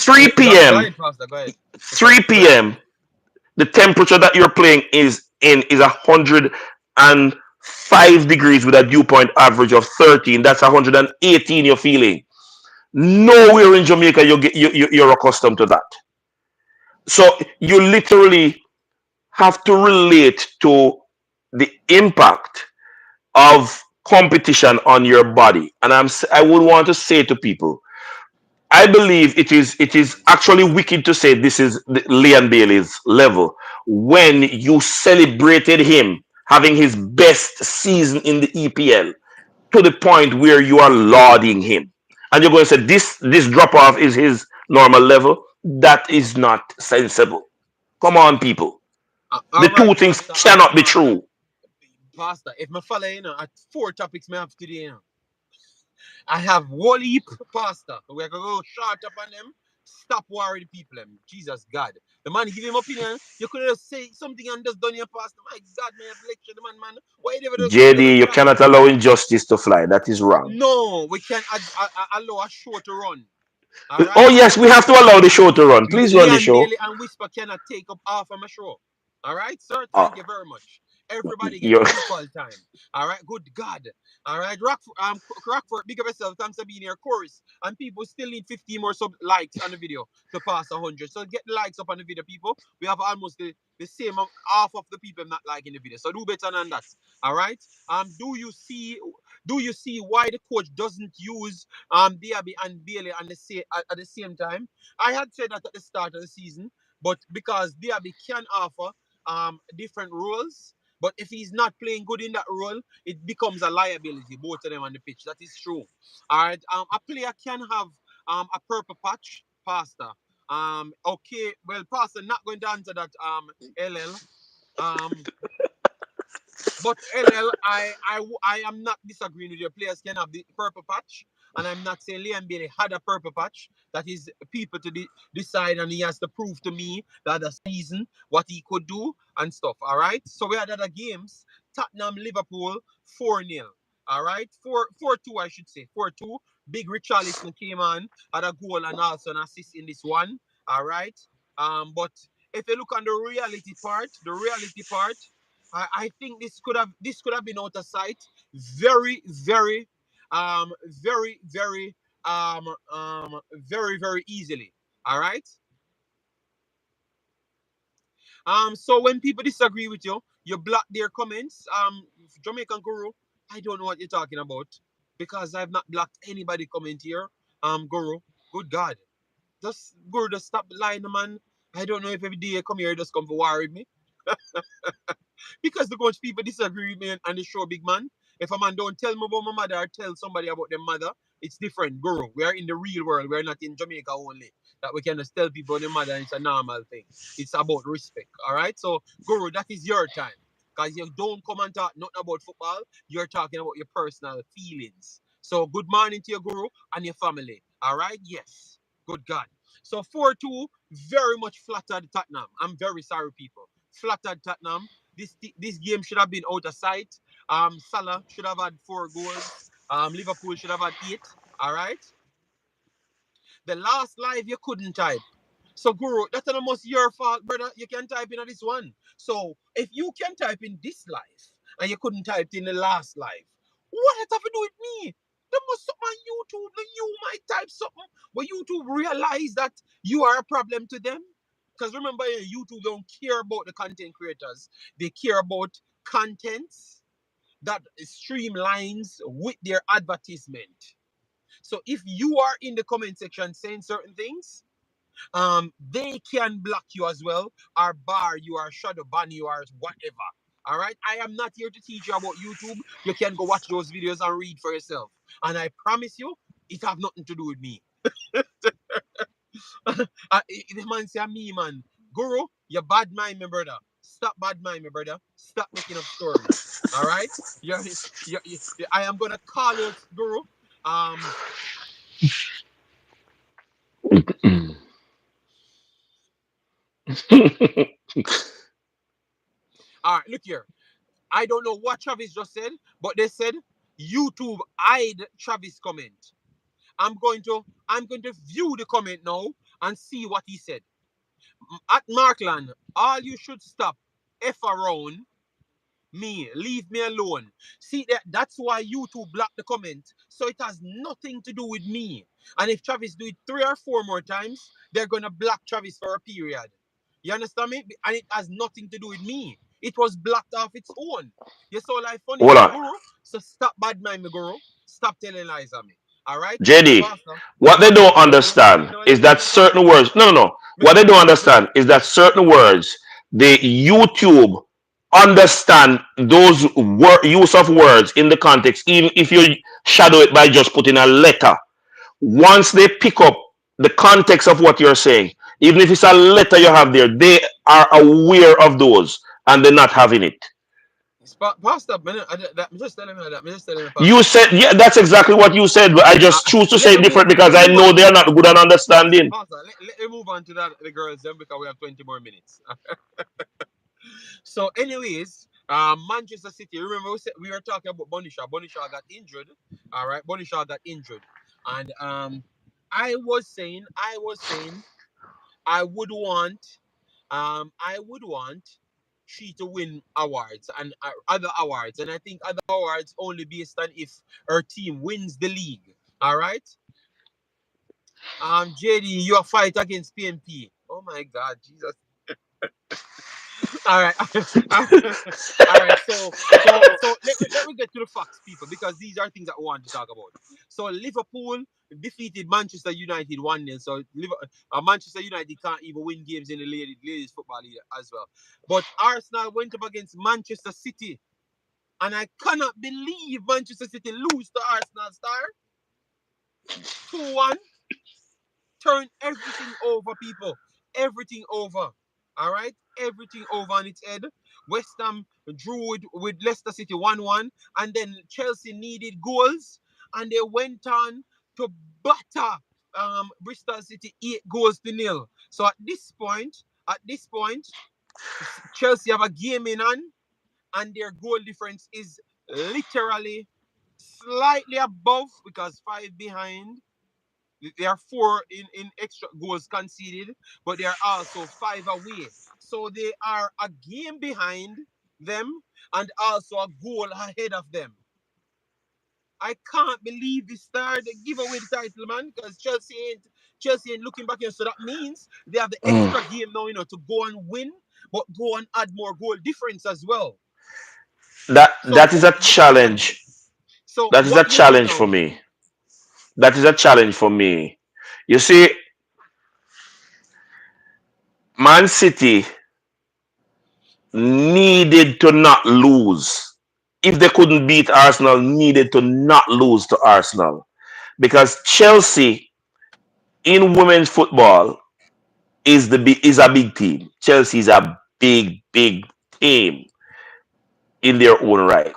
Yeah, 3 go p.m., ahead, Pastor. Go ahead. Because 3 go ahead. p.m., the temperature that you're playing is 105 degrees with a dew point average of 13. That's 118 you're feeling. Nowhere in Jamaica you're accustomed to that. So you literally have to relate to the impact of competition on your body. And I would want to say to people, I believe it is actually wicked to say this is Leon Bailey's level when you celebrated him having his best season in the EPL to the point where you are lauding him. And you're going to say this drop off is his normal level. That is not sensible. Come on, people. The All right, two things Pastor. cannot be true. Pastor, if me follow at 4 topics me have today, I have whole heap, Pastor. We're gonna go short up on them. Stop worrying the people. Them. Jesus God. The man give him opinion. You could have say something and just done your pastor. My God, man, have lecture the man, man. Why you never just sit down JD, and you chat? cannot allow injustice to fly. That is wrong. No, we can allow a show to run. All Oh right. yes, we have to allow the show to run. Please run the Leon show. Bailey and Whisper cannot take up half of my show. All right, sir. Oh, Thank you very much. Everybody get you're equal time. All right. Good God. All right. Rockford, big of yourself. Thanks for being here. Chorus. And people still need 50 more sub likes on the video to pass 100. So get the likes up on the video, people. We have almost the same half of the people not liking the video. So do better than that. All right. Do you see why the coach doesn't use Diaby and Bailey at the same time? I had said that at the start of the season, but because Diaby can offer different roles, but if he's not playing good in that role, it becomes a liability, both of them on the pitch. That is true. All right. A player can have a purple patch, Pastor. Okay, well, Pastor, not going to answer that LL. Um, but LL, I am not disagreeing with your players can have the purple patch, and I'm not saying Liam Bailey had a purple patch. That is people to decide, and he has to prove to me that the season what he could do and stuff. All right. So we had other games. Tottenham, Liverpool, 4-0. All right, 4-2, I should say 4-2. Big Richarlison came on, had a goal and also an assist in this one. All right. But if you look on the reality part, I think this could have been out of sight very, very, very, very, very, very easily. All right. So when people disagree with you, you block their comments. Jamaican Guru, I don't know what you're talking about because I've not blocked anybody comment here. Guru, good God, just Guru, just stop lying, man. I don't know if every day you come here, you just come for war with me. Because the coach people disagree with me on the show, big man. If a man don't tell me about my mother or tell somebody about their mother, it's different, Guru. We are in the real world. We're not in Jamaica only. That we can just tell people their mother and it's a normal thing. It's about respect. All right. So, Guru, that is your time. Because you don't come and talk nothing about football. You're talking about your personal feelings. So good morning to your Guru and your family. All right? Yes. Good God. So 4-2, very much flattered Tottenham. I'm very sorry, people. Flattered Tottenham. This game should have been out of sight. Salah should have had 4 goals. Liverpool should have had 8. All right. The last live you couldn't type. So Guru, that's almost your fault, brother. You can type in this one. So if you can type in this live and you couldn't type in the last live, what does it have to do with me? There must something on YouTube that you might type something where YouTube realize that you are a problem to them. Because remember, YouTube don't care about the content creators. They care about contents. that streamlines with their advertisement. So if you are in the comment section saying certain things, they can block you as well, or bar you, or shadow ban you, or whatever. All right, I am not here to teach you about YouTube. You can go watch those videos and read for yourself. And I promise you, it have nothing to do with me. The man say me, man. Guru, you bad mind me, brother. Stop bad mind me, brother. Stop making up stories. All right, I am gonna call you, Guru. Um, all right, look here. I don't know what Travis just said, but they said YouTube hide Travis comment. I'm going to view the comment now and see what he said. At Markland, all you should stop F around me, leave me alone. See that's why YouTube blocked the comment. So it has nothing to do with me. And if Travis do it 3 or 4 more times, they're gonna block Travis for a period. You understand me? And it has nothing to do with me. It was blocked off its own. You saw like funny Hold man, on. Guru. So stop bad mind me, Guru. Stop telling lies on me. All right, JD, Pastor. what they Pastor, don't me know you. Me understand know is you. that Me Pastor. certain words, no, no, no. Me What know they don't you. Me know understand you. is that certain words, the YouTube understand those use of words in the context, even if you shadow it by just putting a letter. Once they pick up the context of what you're saying, even if it's a letter you have there, they are aware of those and they're not having it. Pastor, me just telling me that. Me just telling me, You Pastor. said, yeah, that's exactly what you said, but I just choose to Let say me it different let because me I move know on. they're not good at Pastor, understanding. Pastor, let me move on to that the girls then because we have 20 more minutes. So, anyways, Manchester City. Remember we were talking about Bonisha. Bonisha got injured. All right, Bonisha got injured, and I was saying, I would want she to win awards and other awards, and I think other awards only based on if her team wins the league. All right. JD, your fight against PNP. Oh my God, Jesus. All right, all right. So let me get to the facts, people, because these are things that we want to talk about. So Liverpool defeated Manchester United 1-0. So Manchester United can't even win games in the ladies football league as well. But Arsenal went up against Manchester City, and I cannot believe Manchester City lose to Arsenal star 2-1. Turn everything over, people. Everything over. All right? Everything over on its head. West Ham drew with Leicester City 1-1. And then Chelsea needed goals. And they went on to batter Bristol City 8 goals to nil. So at this point, Chelsea have a game in hand, and their goal difference is literally slightly above because 5 behind. There are 4 in extra goals conceded, but they are also 5 away. So they are a game behind them and also a goal ahead of them. I can't believe this star they give away the title, man, because Chelsea ain't looking back here. So that means they have the Mm. extra game now, to go and win, but go and add more goal difference as well. So That is a challenge. so That is a what you do challenge for now? me. That is a challenge for me. You see, Man City needed to not lose. If they couldn't beat Arsenal, needed to not lose to Arsenal. Because Chelsea in women's football is a big team. Chelsea is a big, big team in their own right.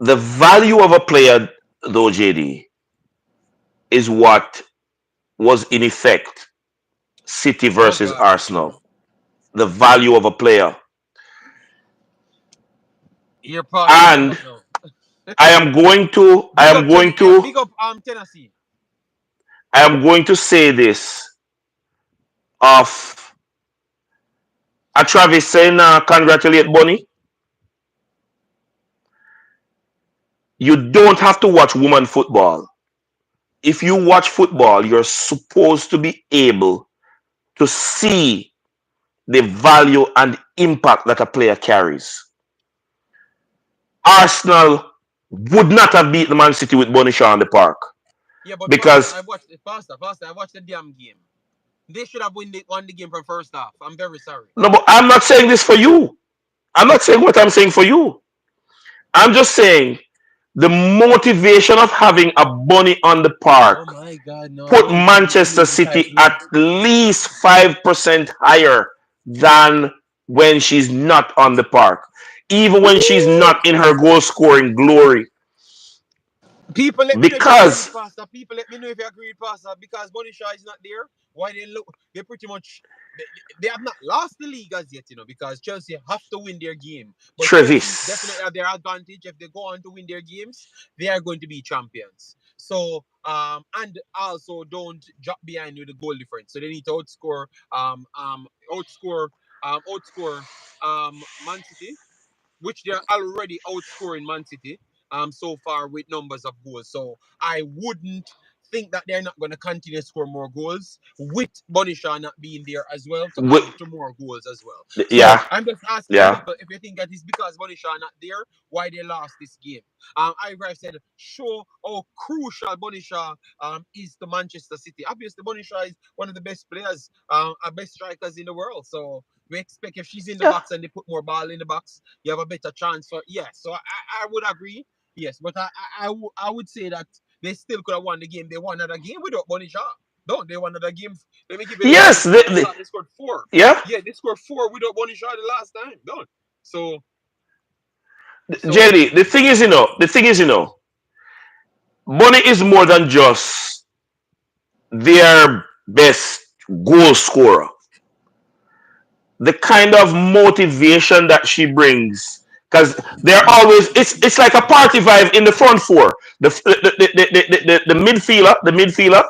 The value of a player, though, JD, is what was in effect City Oh versus God, Arsenal. The value of a player. your pastor come And back now. I Big am up going Jamaica. to Big up Tennessee. I am going to say this of a Travis saying congratulate Bonnie. You don't have to watch woman football. If you watch football, you're supposed to be able to see the value and impact that a player carries. Arsenal would not have beaten Man City with Bonnie Shaw on the park Yeah, but Pastor, because I watched it. Pastor, I watched the damn game. They should have won the game from first half. I'm very sorry. no, but I'm not saying this for you. I'm not saying what I'm saying for you. I'm just saying the motivation of having a bunny on the park Oh my God, no, put don't tell me it Manchester lose the City title. at least 5% higher than when she's not on the park. Even when she's Ooh, not in her Pastor. goal scoring glory. People, let me know if you agree with Because Pastor. People, let me know if you agree with Pastor because Bonisha is not there. Why they look? They pretty much they have not lost the league as yet, because Chelsea have to win their game. But Chelsea definitely Travis. have their advantage. If they go on to win their games, they are going to be champions. So and also don't drop behind with the goal difference. So they need to outscore Man City, which they're already outscoring Man City so far with numbers of goals. So I wouldn't think that they're not going to continue to score more goals with Bonisha not being there as well to add to more goals as well. So Yeah, I'm just asking yeah. people if you think that it's because Bonisha not there, why they lost this game. I said show how crucial Bonisha is to Manchester City. Obviously, Bonisha is one of the best players, best strikers in the world. So we expect if she's in the Yeah. box and they put more ball in the box, you have a better chance for yes. So I would agree. Yes, but I would say that they still could have won the game. They won another game without Bonnie Shaw. Don't they won another game? Let me give you the game they Yes, scored. I thought they scored four. yeah. Yeah, they scored four without Bonnie Shaw the last time. Don't. So so JD, the thing is, Bonnie is more than just their best goal scorer. The kind of motivation that she brings, because they're always it's like a party vibe in the front four. The midfielder,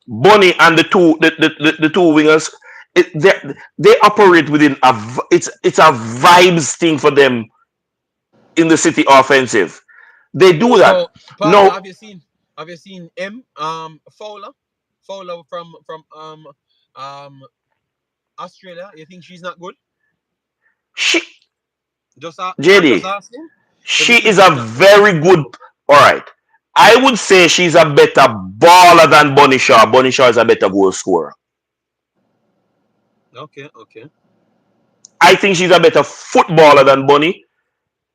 Bonnie and the two wingers, they operate within it's a vibes thing for them in the City offensive. They do that. so Pastor, No, have you seen Fowler? Fowler from um Australia. You think she's not good? she I'm just JD, asking if she you think is a she's not good. very good. All right, I would say she's a better baller than Bonnie Shaw. Bonnie Shaw is a better goal scorer. Okay, okay. I think she's a better footballer than Bonnie.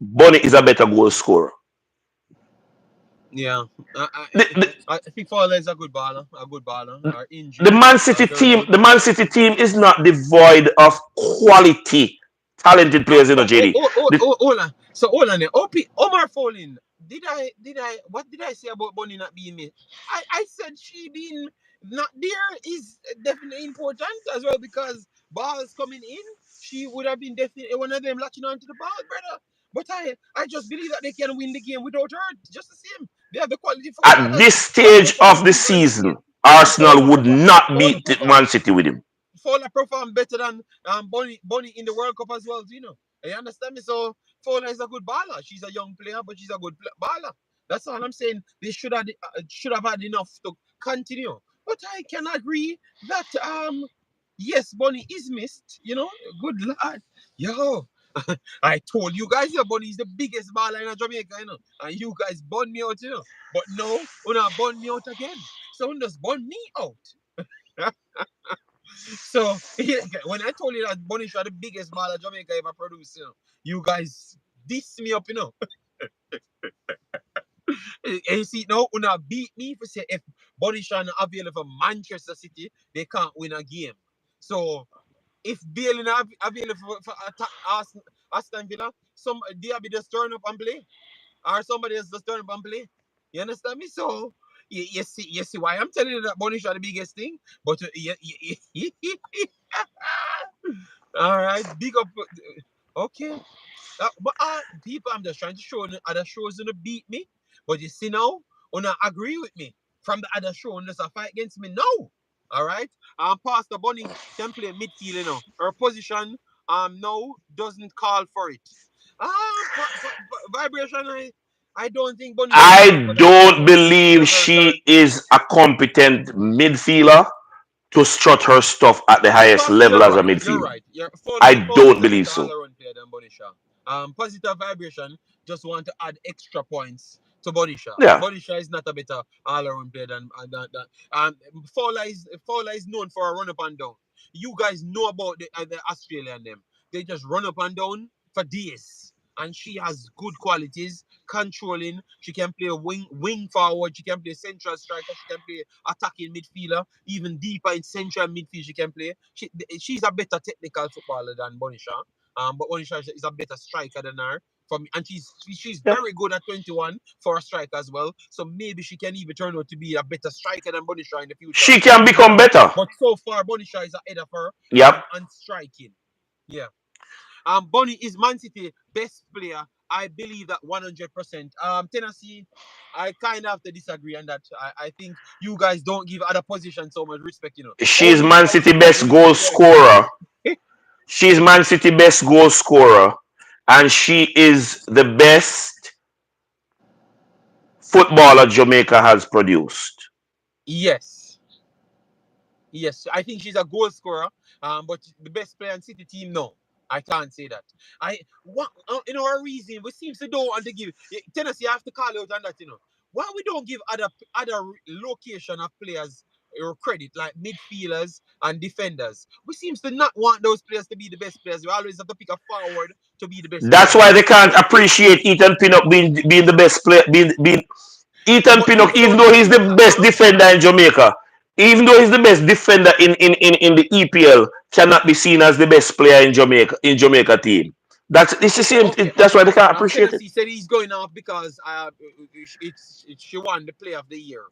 Bonnie is a better goal scorer. Yeah, The, the, I think Fowler is a good baller, Our the injured, Man City very team, good. the Man City team is not devoid of quality, talented No, players. but JD. hold on. So hold on there. Omar Folin. Did I what did I say about Bonnie not being me? I said she being not there is definitely important as well because balls coming in, she would have been definitely one of them latching onto the ball, brother. But I just believe that they can win the game without her. Just the same. They have the quality At this footballers. Fowler stage of the performed very season, yeah, Arsenal would not Fowler beat performed Man City with him. Fowler performed better than Bonnie in the World Cup as well. You understand me? So Fowler is a good baller. She's a young player, but she's a good baller. That's all I'm saying. They should have had enough to continue. But I can agree that yes, Bonnie is missed. Good lad. Yo, I told you guys, Bonnie is the biggest baller in Jamaica, and you guys bun me out. But no, you not bun me out again. So you just bun me out. So yeah, when I told you that Bonnie Shaw the biggest baller Jamaica ever produced, you guys diss me up. And you see now, una beat me for say if Bonnie Shaw not available for Manchester City, they can't win a game. So if Bale not available for Aston Villa, some be just turn up and play, or somebody else just turn up and play. You understand me? So you see why I'm telling you that Bonnie Shaw the biggest thing, but all right, big up. Okay. But people, I'm just trying to show the other shows gonna beat me. But you see now, wanna agree with me. From the other show, there's a fight against me. No. All right. Pastor Bunny can play midfield. Her position now doesn't call for it. Vibration. I don't think Bunny should call for I that. don't believe Because her she is a competent midfielder to strut her stuff at the highest Pastor, you're level as a right. You're midfield. right. I Fowler don't is a believe better so. all-around player than Bunny Shaw. Positive vibration just want to add extra points to Bonisha. Yeah. Bonisha is not a better all-around player than Fowler is known for a run up and down. You guys know about the Australian them. They just run up and down for days. And she has good qualities, controlling. She can play wing forward. She can play central striker. She can play attacking midfielder. Even deeper in central midfield, she can play. She's a better technical footballer than Bonisha. But Onisha is a better striker than her. For me, and she's Yeah. very good at 21 for a striker as well. So maybe she can even turn out to be a better striker than Bonisha in the future. She can You become never know. better. But so far, Bonisha is ahead of her Yep. on striking. Yeah. Bonnie is Man City best player. I believe that 100%. Tennessee, I kind of have to disagree on that. I think you guys don't give other positions so much respect. She's Only Man City outside best goal scorer. She's Man City best goal scorer, and she is the best footballer Jamaica has produced. Yes. Yes, I think she's a goal scorer. But the best player in City team, no, I can't say that. Our reason we seems to don't want to give Tennessee. I have to call out on that. Why we don't give other location of players credit like midfielders and defenders. We seems to not want those players to be the best players. We always have to pick a forward to be the best player. That's why they can't appreciate Ethan Pinnock being the best player. Being Ethan But Pinnock, people even don't though he's the appreciate that, best defender in Jamaica, even though he's the best defender in the EPL, cannot be seen as the best player in Jamaica team. It's the same. Okay, That's why okay. they can't appreciate it. Tennessee said he's going off because she won the Player of the Year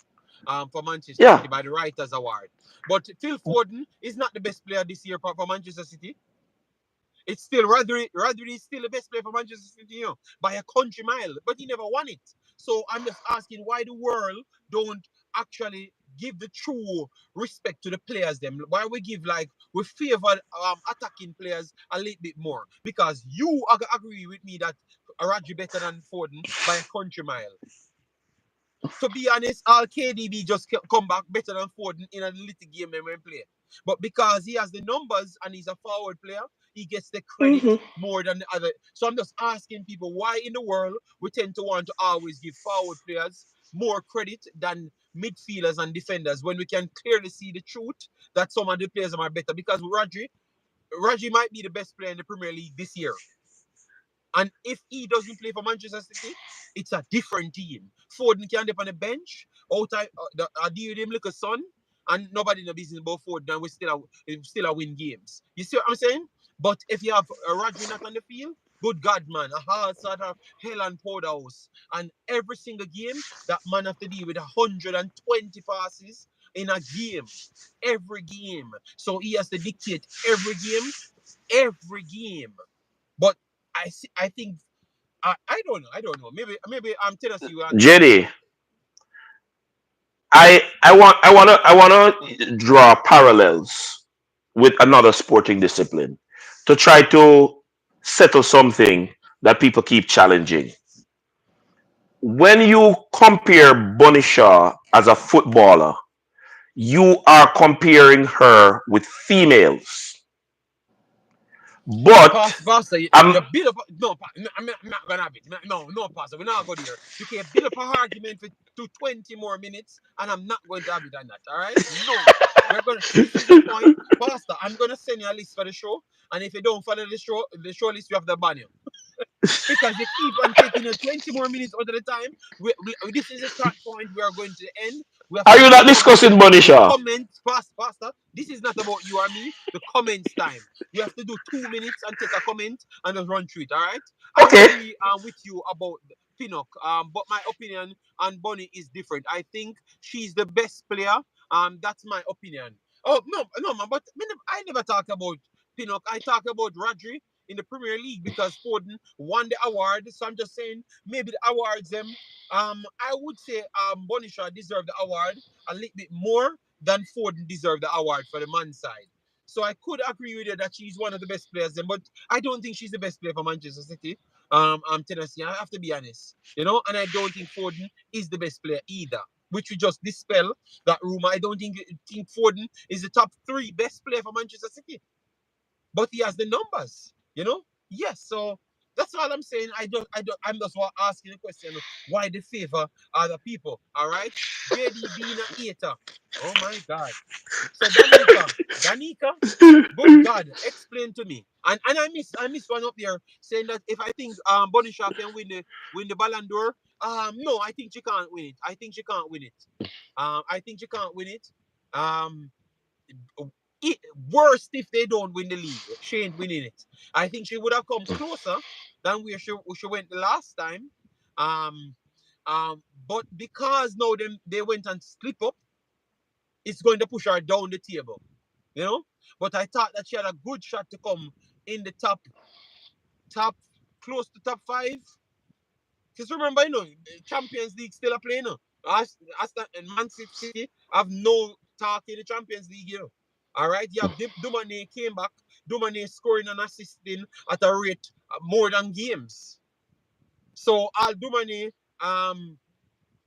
for Manchester Yeah. City by the Writers Award. But Phil Foden is not the best player this year for Manchester City. It's still Rodri is still the best player for Manchester City, by a country mile, but he never won it. So I'm just asking why the world don't actually give the true respect to the players them. Why we give we favor attacking players a little bit more. Because you agree with me that Rodri better than Foden by a country mile. To be honest, all KDB just come back better than Foden in a little game when we play. But because he has the numbers and he's a forward player, he gets the credit Hmm. more than the other. So I'm just asking people why in the world we tend to want to always give forward players more credit than midfielders and defenders when we can clearly see the truth that some of the players are better. Because Rodri might be the best player in the Premier League this year. And if he doesn't play for Manchester City, it's a different team. Foden can dip on the bench, outside I deal with him like a son, and nobody no business about Foden, and we still win games. You see what I'm saying? But if you have a Rodri not on the field, good God, man, a hard sort of hell and powder house. And every single game, that man have to deal with 120 passes in a game. Every game. So he has to dictate every game. Every game. But I think I don't know. I don't know. Maybe I'm Tennessee will answer that JD, question. I wanna draw parallels with another sporting discipline to try to settle something that people keep challenging. When you compare Bunny Shaw as a footballer, you are comparing her with females. But Pastor, I'm you build up. No, I'm not gonna have it. No, no, Pastor, we're not going here. You can build up a argument for 20 more minutes, and I'm not going to have it on that. All right? No, we're gonna. This is the point, Pastor. I'm gonna send you a list for the show, and if you don't follow the show list, you have to ban you. Because you keep on taking 20 more minutes out of the time. This is a start point. We are going to end. We have Are to you take not over discussing Bunny the Shaw? comments, Pastor. This is not about you or me. The comments time. We have to do 2 minutes and take a comment and just run through it. All right. I Okay. agree with you about Pinnock. But my opinion on Bunny is different. I think she's the best player. That's my opinion. Oh no, no, man. But I never talk about Pinnock. I talk about Rodri in the Premier League because Foden won the award. So I'm just saying maybe the awards them. I would say Bonisha deserved the award a little bit more than Foden deserved the award for the man side. So I could agree with you that she's one of the best players then, but I don't think she's the best player for Manchester City. Tennessee. I have to be honest, and I don't think Foden is the best player either. Which we just dispel that rumor. I don't think Foden is the top three best player for Manchester City, but he has the numbers. Yes. So That's all I'm saying. I'm just asking the question, why the favor other people? All right. JD being a hater. Oh my God. So Danica, good God, explain to me. And I miss one up there saying that if I think Bonisha can win the Ballon d'Or, no, I think she can't win it. I think she can't win it. I think she can't win it. Um, it, Worst if they don't win the league. She ain't winning it. I think she would have come closer than where she went the last time. Um, but because now they went and slip up, it's going to push her down the table. You know. But I thought that she had a good shot to come in the top, close to top five. Because remember, Champions League still a play, Aston and Man City have no talk in the Champions League here. All right, you have Dumane came back. Dumane scoring and assisting at a rate more than games. So Al Dumane,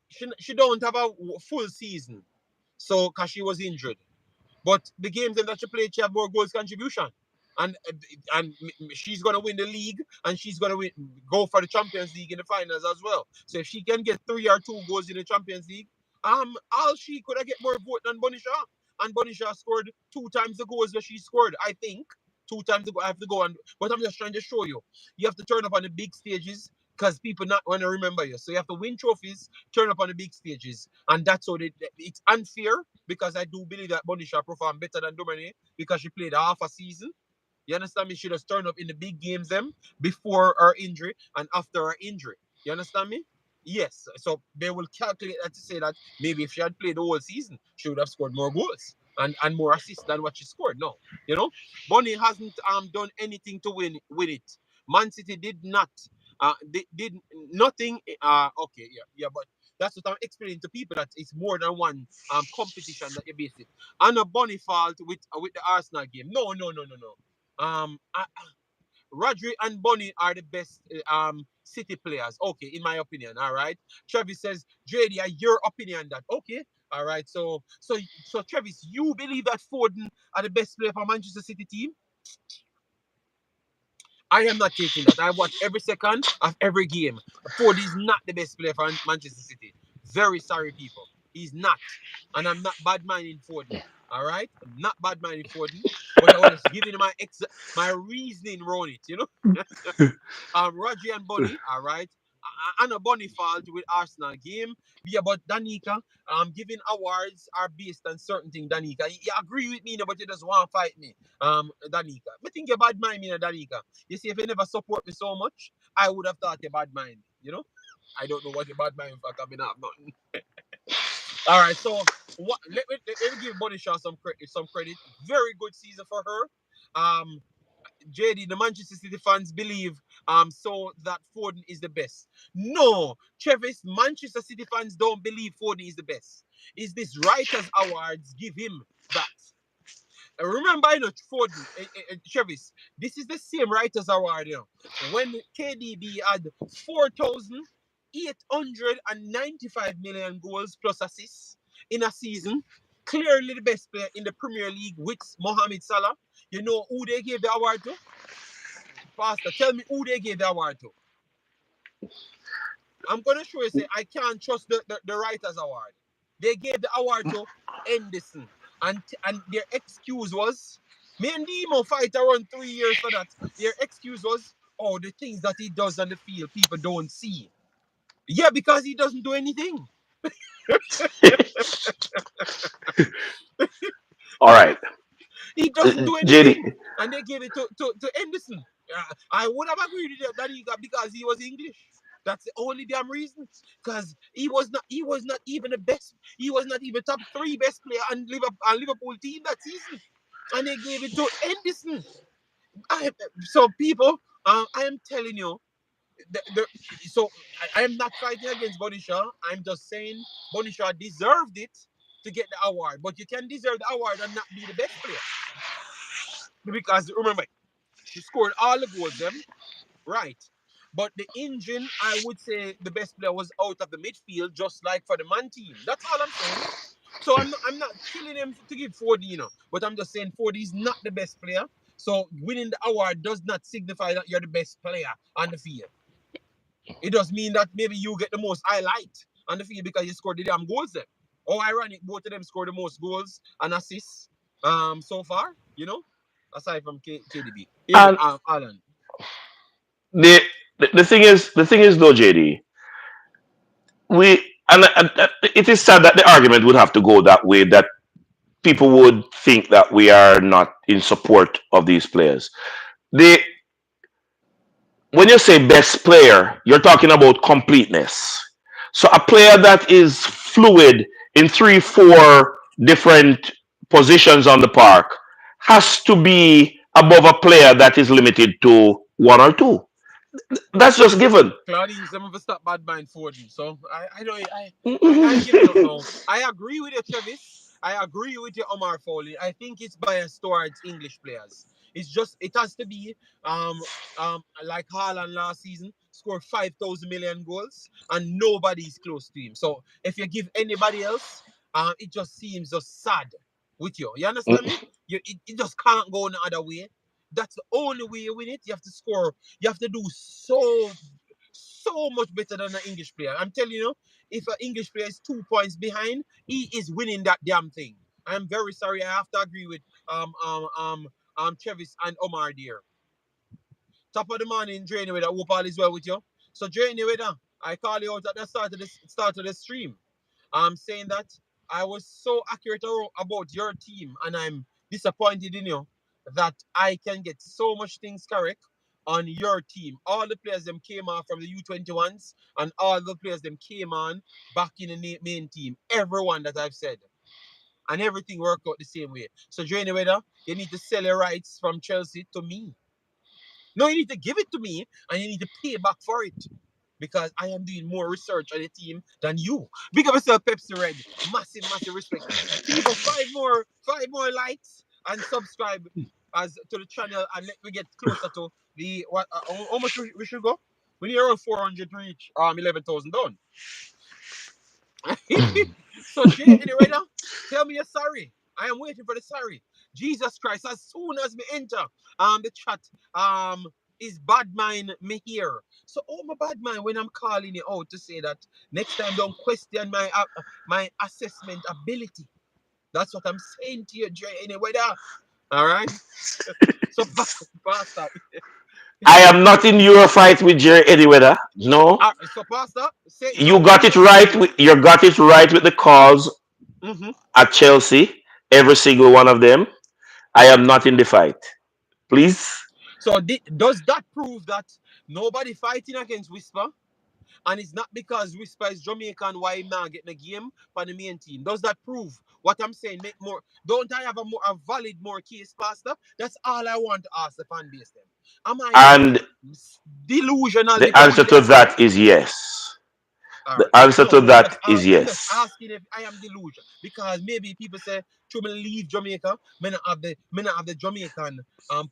she don't have a full season. So because she was injured. But the games that she played, she had more goals contribution. And she's gonna win the league, and she's gonna go for the Champions League in the finals as well. So if she can get 3 or 2 goals in the Champions League, all she could have get more vote than Bonisha. And Bonisha scored 2 times the goals that she scored. I think 2 times the goal. I have to go and, but I'm just trying to show you. You have to turn up on the big stages because people not want to remember you. So you have to win trophies, turn up on the big stages, and that's how it's unfair because I do believe that Bonisha performed better than Dominic because she played half a season. You understand me? She just turned up in the big games them before her injury and after her injury. You understand me? Yes. So they will calculate that to say that maybe if she had played the whole season, she would have scored more goals and more assists than what she scored. No. Bonnie hasn't done anything to win it. Man City did not did nothing. Okay, yeah, but that's what I'm explaining to people, that it's more than one competition that you base it. And a Bonnie fault with the Arsenal game. No, no, no, no, no. Rodri and Bonnie are the best City players. Okay, in my opinion. All right. Travis says, JD, your opinion that okay. All right. So Travis, you believe that Foden are the best player for Manchester City team? I am not taking that. I watch every second of every game. Ford is not the best player for Manchester City. Very sorry, people. He's not. And I'm not bad minding Foden. All right? I'm not bad minding Foden. But I was just giving my reasoning around it. Roger and Bonnie, all right. And a Bonnie fault with Arsenal game. Yeah, but Danica, giving awards are based on certain things, Danica. You agree with me, but you just want to fight me, Danica. I think you bad mind me, Danica. You see, if you never support me so much, I would have thought you bad mind. I don't know what you bad mind for coming up, nothing. All right, so let me give Bonnie Shaw some credit. Very good season for her. JD, the Manchester City fans believe so that Foden is the best. No, Travis, Manchester City fans don't believe Foden is the best. Is this Writers Awards give him that? Remember, Foden, Travis, this is the same Writers Award, when KDB had 4,895 million goals plus assists in a season, clearly the best player in the Premier League with Mohamed Salah. You know who they gave the award to? Pastor, tell me who they gave the award to. I'm gonna show you. Say I can't trust the Writers Award. They gave the award to Henderson, and their excuse was, me and Demo fight around 3 years for that. Their excuse was, oh, the things that he does on the field, people don't see. Yeah, because he doesn't do anything. All right, He doesn't do JD. anything, and they gave it to Henderson. I would have agreed with that he got because he was English. That's the only damn reason. Because he was not even the best. He was not even top three best player on Liverpool team that season, and they gave it to Henderson. So people, I am telling you, the, the, so I am not fighting against Bonisha. I'm just saying Bonisha deserved it to get the award, but you can deserve the award and not be the best player because remember she scored all the goals them. Right. But the engine, I would say the best player was out of the midfield, just like for the man team. That's all I'm saying. So I'm not killing him to give 40, but I'm just saying 40 is not the best player. So winning the award does not signify that you're the best player on the field. It does mean that maybe you get the most highlight on the field because you scored the damn goals then. Or ironic, both of them scored the most goals and assists so far, aside from KDB. Here, And Alan. the the thing is though, JD, we and it is sad that the argument would have to go that way. That people would think that we are not in support of these players. The When you say best player, you're talking about completeness. So a player that is fluid in three, four different positions on the park has to be above a player that is limited to one or two. That's just given. Claudine, some of us stop bad mind Foden. So I don't I give it up now. I agree with you, Travis. I agree with you, Omar Foley. I think it's biased towards English players. It has to be like Haaland last season, scored 5,000 million goals, and nobody's close to him. So if you give anybody else, it just seems just sad with you. You understand me? It just can't go no other way. That's the only way you win it. You have to score. You have to do so much better than an English player. I'm telling you, if an English player is 2 points behind, he is winning that damn thing. I'm very sorry. I have to agree with Travis and Omar there. Top of the morning, Drainy Weather. Hope all is well with you. So Drainy Weather, I call you out at the start of the stream. I'm saying that I was so accurate about your team, and I'm disappointed in you that I can get so much things correct on your team. All the players them came on from the U21s, and all the players them came on back in the main team. Everyone that I've said. And everything worked out the same way. So, Drainy Weather, you need to sell your rights from Chelsea to me. No, you need to give it to me and you need to pay back for it. Because I am doing more research on the team than you. Big up yourself, Pepsi Red. Massive, massive respect. People, five more likes and subscribe as to the channel and let me get closer to the what how much we should go? We need around 400 to reach 11,000 down. So Jay, anyway, now tell me you're sorry. I am waiting for the sorry. Jesus Christ, as soon as we enter the chat, is bad mind me here. So oh my bad mind when I'm calling you out to say that next time don't question my assessment ability. That's what I'm saying to you, Jay. Anyway, that. All right. So Pastor, I am not in your fight with Jerry Eddieweather. No, so Pastor, say it you now. When got you it right. You got it right with the calls mm-hmm. at Chelsea. Every single one of them. I am not in the fight. Please. So does that prove that nobody fighting against Whisper? And it's not because Whisper is Jamaican why him not getting a game for the main team. Does that prove what I'm saying? Make more. Don't I have a valid more case, Pastor? That's all I want to ask the fan base. Them. Am I And delusional the because answer maybe to I say that is yes. all The right. answer No, to that is I'm just yes. asking if I am delusional because maybe people say, "To me leave Jamaica, me not have the Jamaican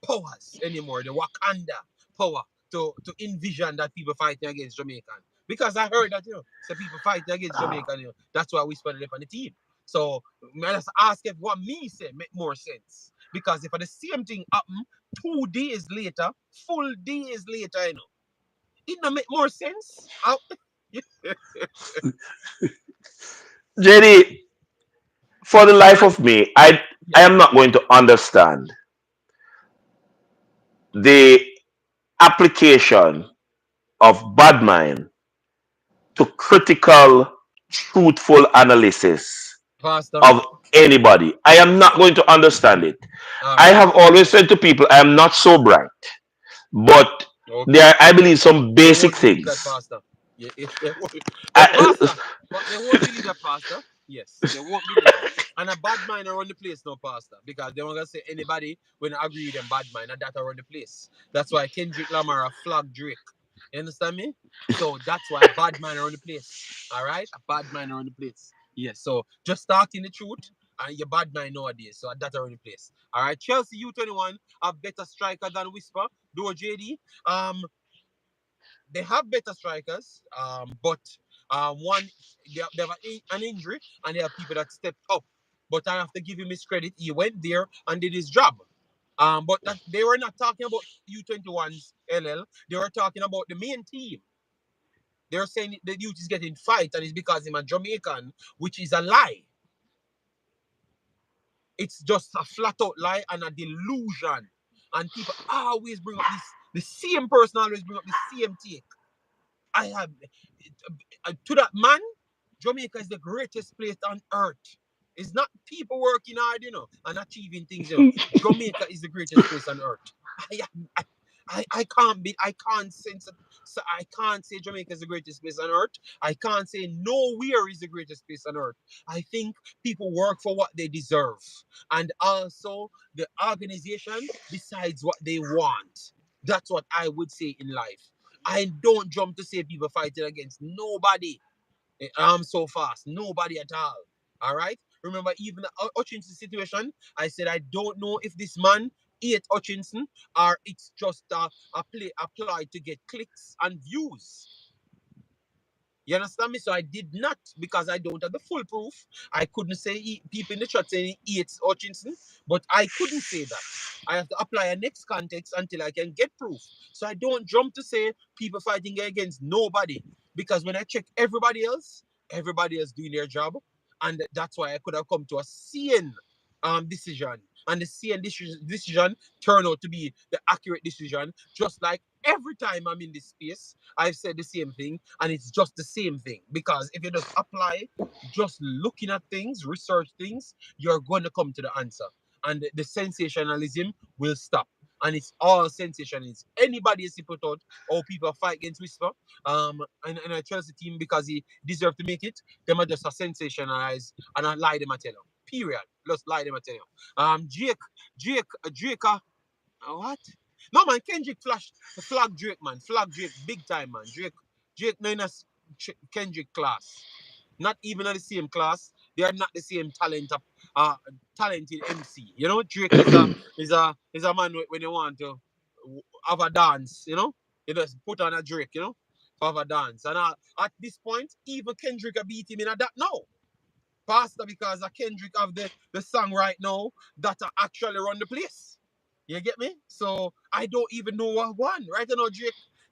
powers anymore, the Wakanda power to envision that people fighting against Jamaican." Because I heard that so people fighting against Jamaican, that's why we spend left on the team. So I just ask if what me say make more sense. Because if the same thing happen 2 days later, full days later, it don't make more sense. JD, for the life I of me, I am yes. not going to understand the application of bad mind to critical, truthful analysis Pastor. of anybody. I am not going to understand it. All I right. have always said to people, I am not so bright, but there Okay. are, I believe, some They basic won't believe that, things. Pastor. Yeah, they won't. But I, Pastor, but they won't believe that, Pastor. Yes, they won't believe it. And a bad mind around the place, no, Pastor, because they won't gonna say anybody when I agree with them bad mind, and that around the place. That's why Kendrick Lamar a flag Drake. You understand me? So that's why a bad mind around the place. All right, a bad mind around the place. Yes. So just talking the truth, and your bad mind nowadays. So that around the place. All right. Chelsea U21 have better striker than Whisper. Do JD. They have better strikers, but one they have an injury and they have people that stepped up. But I have to give him his credit. He went there and did his job. But that they were not talking about U21's LL. They were talking about the main team. They were saying the youth is getting fight and it's because he's a Jamaican, which is a lie. It's just a flat out lie and a delusion. And people always bring up this. The same person always bring up the same take. I have to that man. Jamaica is the greatest place on earth. It's not people working hard, and achieving things. Jamaica is the greatest place on earth. I, I, I can't sense it. So I can't say Jamaica is the greatest place on earth. I can't say nowhere is the greatest place on earth. I think people work for what they deserve. And also the organization decides what they want. That's what I would say in life. I don't jump to say people fighting against nobody. So fast. Nobody at all. All right. Remember, even the Hutchinson situation, I said I don't know if this man ate Hutchinson or it's just a play applied to get clicks and views. You understand me? So I did not, because I don't have the full proof. I couldn't say people in the chat saying he eats Hutchinson, but I couldn't say that. I have to apply a next context until I can get proof. So I don't jump to say people fighting against nobody, because when I check everybody else doing their job, and that's why I could have come to a sane decision, and the sane decision turned out to be the accurate decision, just like every time I'm in this space, I've said the same thing, and it's just the same thing. Because if you just apply, just looking at things, research things, you're going to come to the answer. And the sensationalism will stop. And it's all sensationalism. Anybody is put out, or people fight against Whisper, and I trust the team because he deserves to make it, them are just a sensationalize and I lie them I tell you. Period. Just lie them I tell you. Drake, what? No man, Kendrick flag Drake, man. Flag Drake big time, man. Drake no in a Kendrick class. Not even in the same class. They are not the same talented MC. Drake is a man when you want to have a dance, you just put on a Drake, to have a dance. And at this point, even Kendrick beat him in a that now. Faster, because Kendrick have the song right now that actually run the place. You get me? So I don't even know what one. Right now,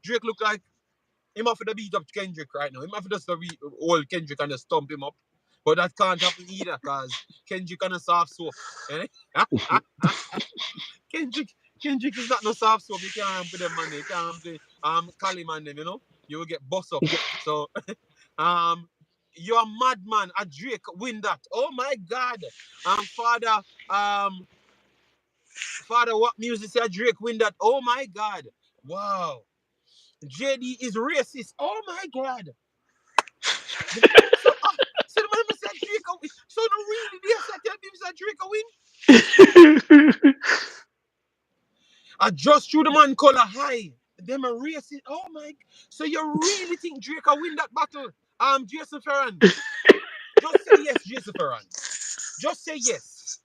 Drake look like him have to beat up Kendrick right now. Him have to just hold Kendrick and just stomp him up. But that can't happen either, because Kendrick on a soft soap. Eh? Kendrick is not no soft soap. You can't put them man. You can't play Cali man them, You will get boss up. So um you're a madman. A Drake win that. Oh my god. Father, Father, what music say Drake win that? Oh my god. Wow. JD is racist. Oh my god. So so the man said Drake a win. So no really they say tell me say Drake a win. I just threw the man color high. Them a racist. Oh my. So you really think Drake will win that battle? Jason Ferran. Just say yes, Jason Ferran. Just say yes.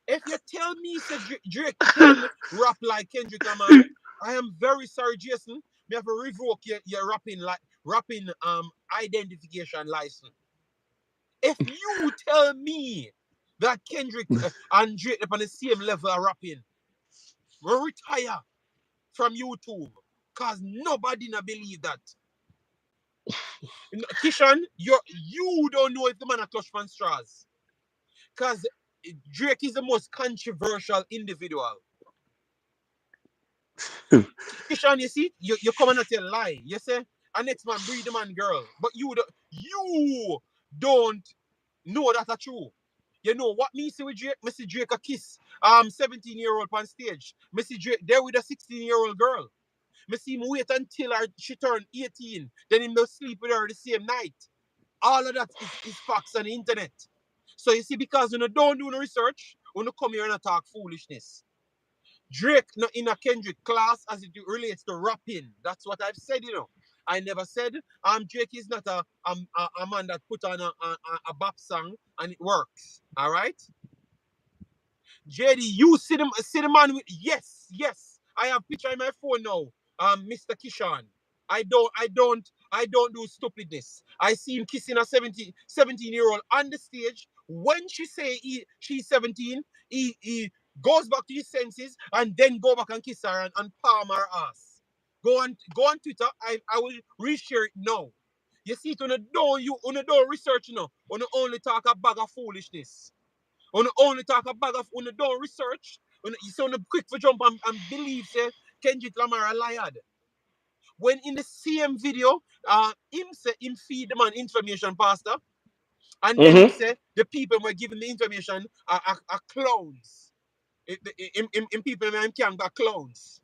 If you tell me say Drake can rap like Kendrick Lamar, I am very sorry, Jason. Me have to revoke your rapping identification license. If you tell me that Kendrick and Drake are on the same level of rapping, we retire from YouTube, because nobody na believe that. Kishan, you don't know if the man a touch fan straws, because Drake is the most controversial individual. Kishan, you see, you come and tell lie. You say a next man breed the man girl, but you don't know that are true. You know what me see with Drake? Me see Drake a kiss 17-year-old on stage. Me see Drake there with a 16-year-old girl. Me see him wait until she turned 18. Then him go sleep with her the same night. All of that is facts on the internet. So you see, because when you don't do no research, when you come here and talk foolishness. Drake not in a Kendrick class as it relates to rapping. That's what I've said, I never said Drake is not a man that put on a bap song and it works. All right? JD, you see the man with yes. I have picture in my phone now. Mr. Kishan. I don't do stupidness. I see him kissing a 17-year-old on the stage. When she say she's 17, he goes back to his senses, and then go back and kiss her and palm her ass. Go on Twitter. I will reshare it now. You see it on the don't research now. On the only talk a bag of foolishness. On the only talk a bag of on the don't research. You see on the quick for jump and believe say Kendrick Lamar a liar. When in the same video, him say him feed the man information, pastor, and then him Mm-hmm. say the people were giving the information are clowns. In people him can are clowns.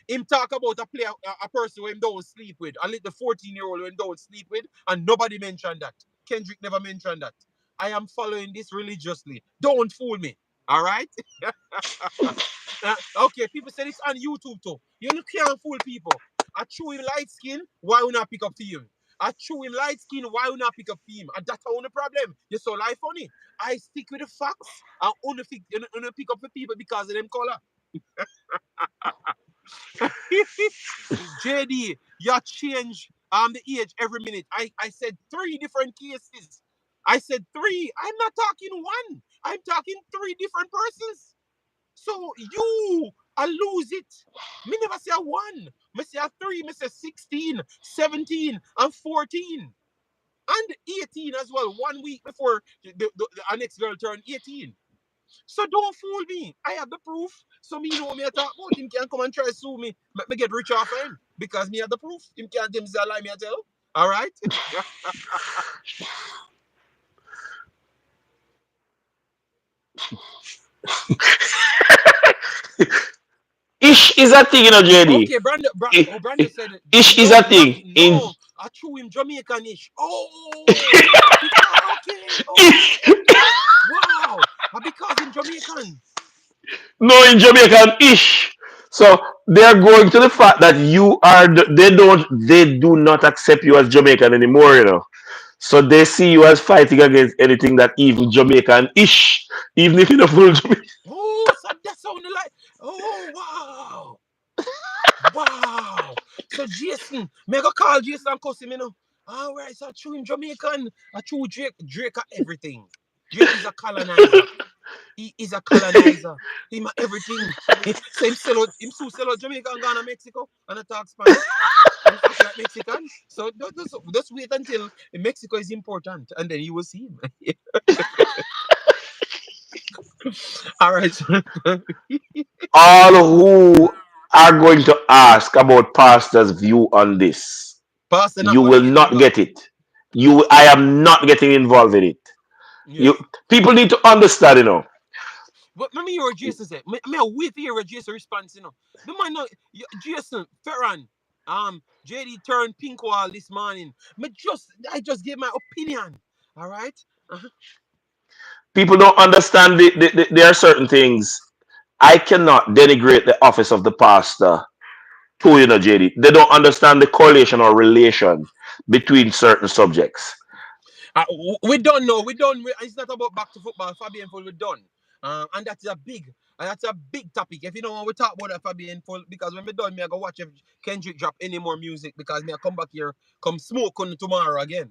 Him talk about a person who him don't sleep with, a little 14-year-old who him don't sleep with, and nobody mentioned that. Kendrick never mentioned that. I am following this religiously. Don't fool me. All right? Okay, people say this on YouTube too. You can't fool people. I chew him light skin, why we not pick up to him? I chew him light skin, why we not pick up to him? And that's our only problem. You so life funny. I stick with the facts and only pick up the people because of them color. JD, you change the age every minute. I said three different cases. I said three. I'm not talking one. I'm talking three different persons. So you I lose it. Me never say a one. Me say a three. Me say 16, 17, and 14. And 18 as well. 1 week before our next girl turned 18. So don't fool me. I have the proof. So me know me I talk about. Him can come and try to sue me. Make me get rich off of him. Because me have the proof. Him can't tell me say a lie me I tell. Alright? Ish is a thing, JD. Okay, Brandon said Ish is no, a not thing. In no. I threw him Jamaican-ish. Oh, because okay, ish, okay. Wow. Because him Jamaican. no, in Jamaican ish. So they are going to the fact that they do not accept you as Jamaican anymore, So they see you as fighting against anything that even Jamaican ish, even if you're not full Jamaican. Oh, so that sounded like oh wow. Wow. So Jason, me go call Jason and cuss him, All right, so I chew him Jamaican. I chew Drake. Drake are everything. Drake is a colonizer. He is a colonizer. Him a everything. So him sell out Jamaica and Ghana, Mexico, and I talk Spanish. And act like Mexican. So just wait until Mexico is important, and then you will see him. All right. All who are going to ask about Pastor's view on this, Pastor not you gonna will get not involved. get it. I am not getting involved in it. You Yes. people need to understand, But let me hear what Jason said. Me wait to hear what Jason response, The man know Jason, Ferran, JD turned pink wall this morning. I just gave my opinion. All right? Uh-huh. People don't understand there are certain things. I cannot denigrate the office of the pastor to JD. They don't understand the correlation or relation between certain subjects. We don't know. We don't. It's not about back to football. Fabian Full, we're done. And that's a big topic. If you don't want to talk about that Fabian Full, because when we're done, me I go watch if Kendrick drop any more music because me I come back here, come smoke on tomorrow again.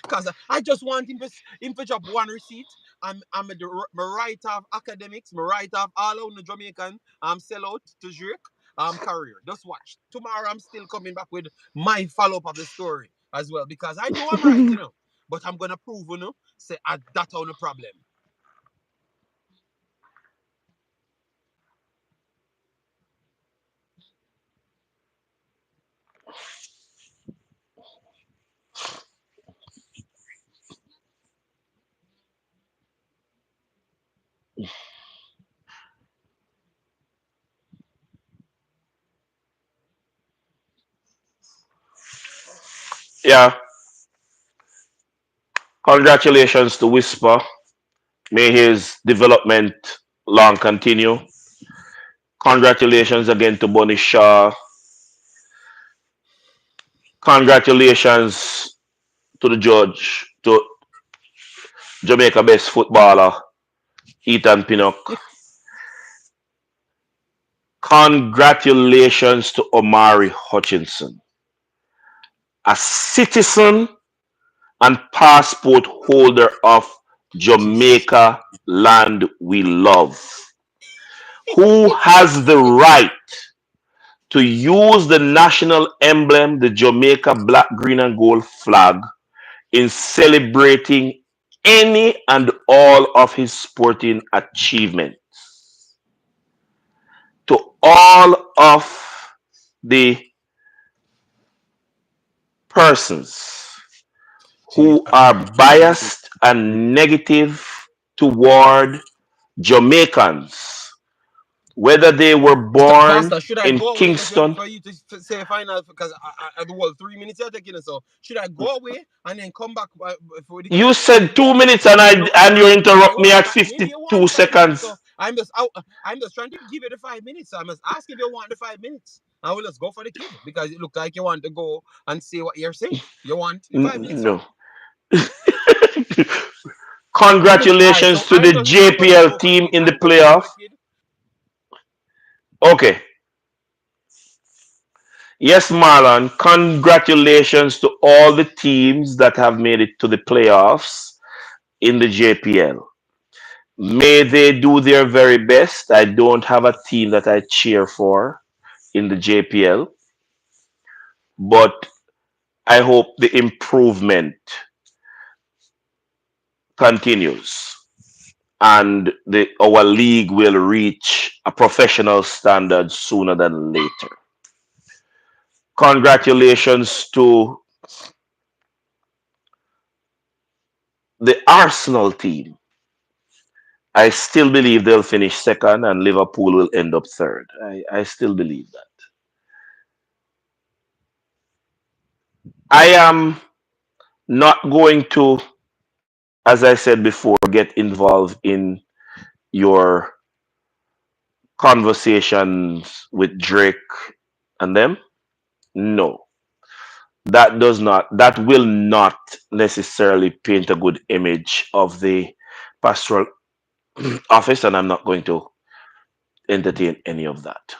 Because I just want him to drop one receipt. I'm a write off academics, my write off all on the Jamaican sell out to Drake career. Just watch. Tomorrow I'm still coming back with my follow-up of the story as well. Because I know I'm right, But I'm gonna prove, say that's on the problem. Yeah, congratulations to Whisper. May his development long continue. Congratulations again to Bonnie Shaw. Congratulations to the judge, to Jamaica best footballer, Ethan Pinnock. Congratulations to Omari Hutchinson, a citizen and passport holder of Jesus. Jamaica land we love. who has the right to use the national emblem, the Jamaica black, green, and gold flag, in celebrating any and all of his sporting achievements. To all of the persons Gee, who are biased and negative toward Jamaicans, whether they were so, born Pastor, should I in go away Kingston. for you to say final? Because I the whole 3 minutes you're taking, so should I go away and then come back for the You kid? said 2 minutes and No, you I interrupt me want at maybe you 52 want 5 minutes, seconds. so I'm just trying to give you the 5 minutes. So I must ask if you want the 5 minutes. I will just go for the kid because it looks like you want to go and say what you're saying. You want the 5 minutes, so No. all right. So Congratulations to the I'm gonna JPL go for the team kid. in the I'm gonna go for playoff. the kid. Okay. Yes, Marlon. Congratulations to all the teams that have made it to the playoffs in the JPL. May they do their very best. I don't have a team that I cheer for in the JPL, but I hope the improvement continues and our league will reach a professional standard sooner than later. Congratulations to the Arsenal team. I still believe they'll finish second and Liverpool will end up third. I still believe that. I am not going to, as I said before, get involved in your conversations with Drake and them. No, that will not necessarily paint a good image of the pastoral office, and I'm not going to entertain any of that.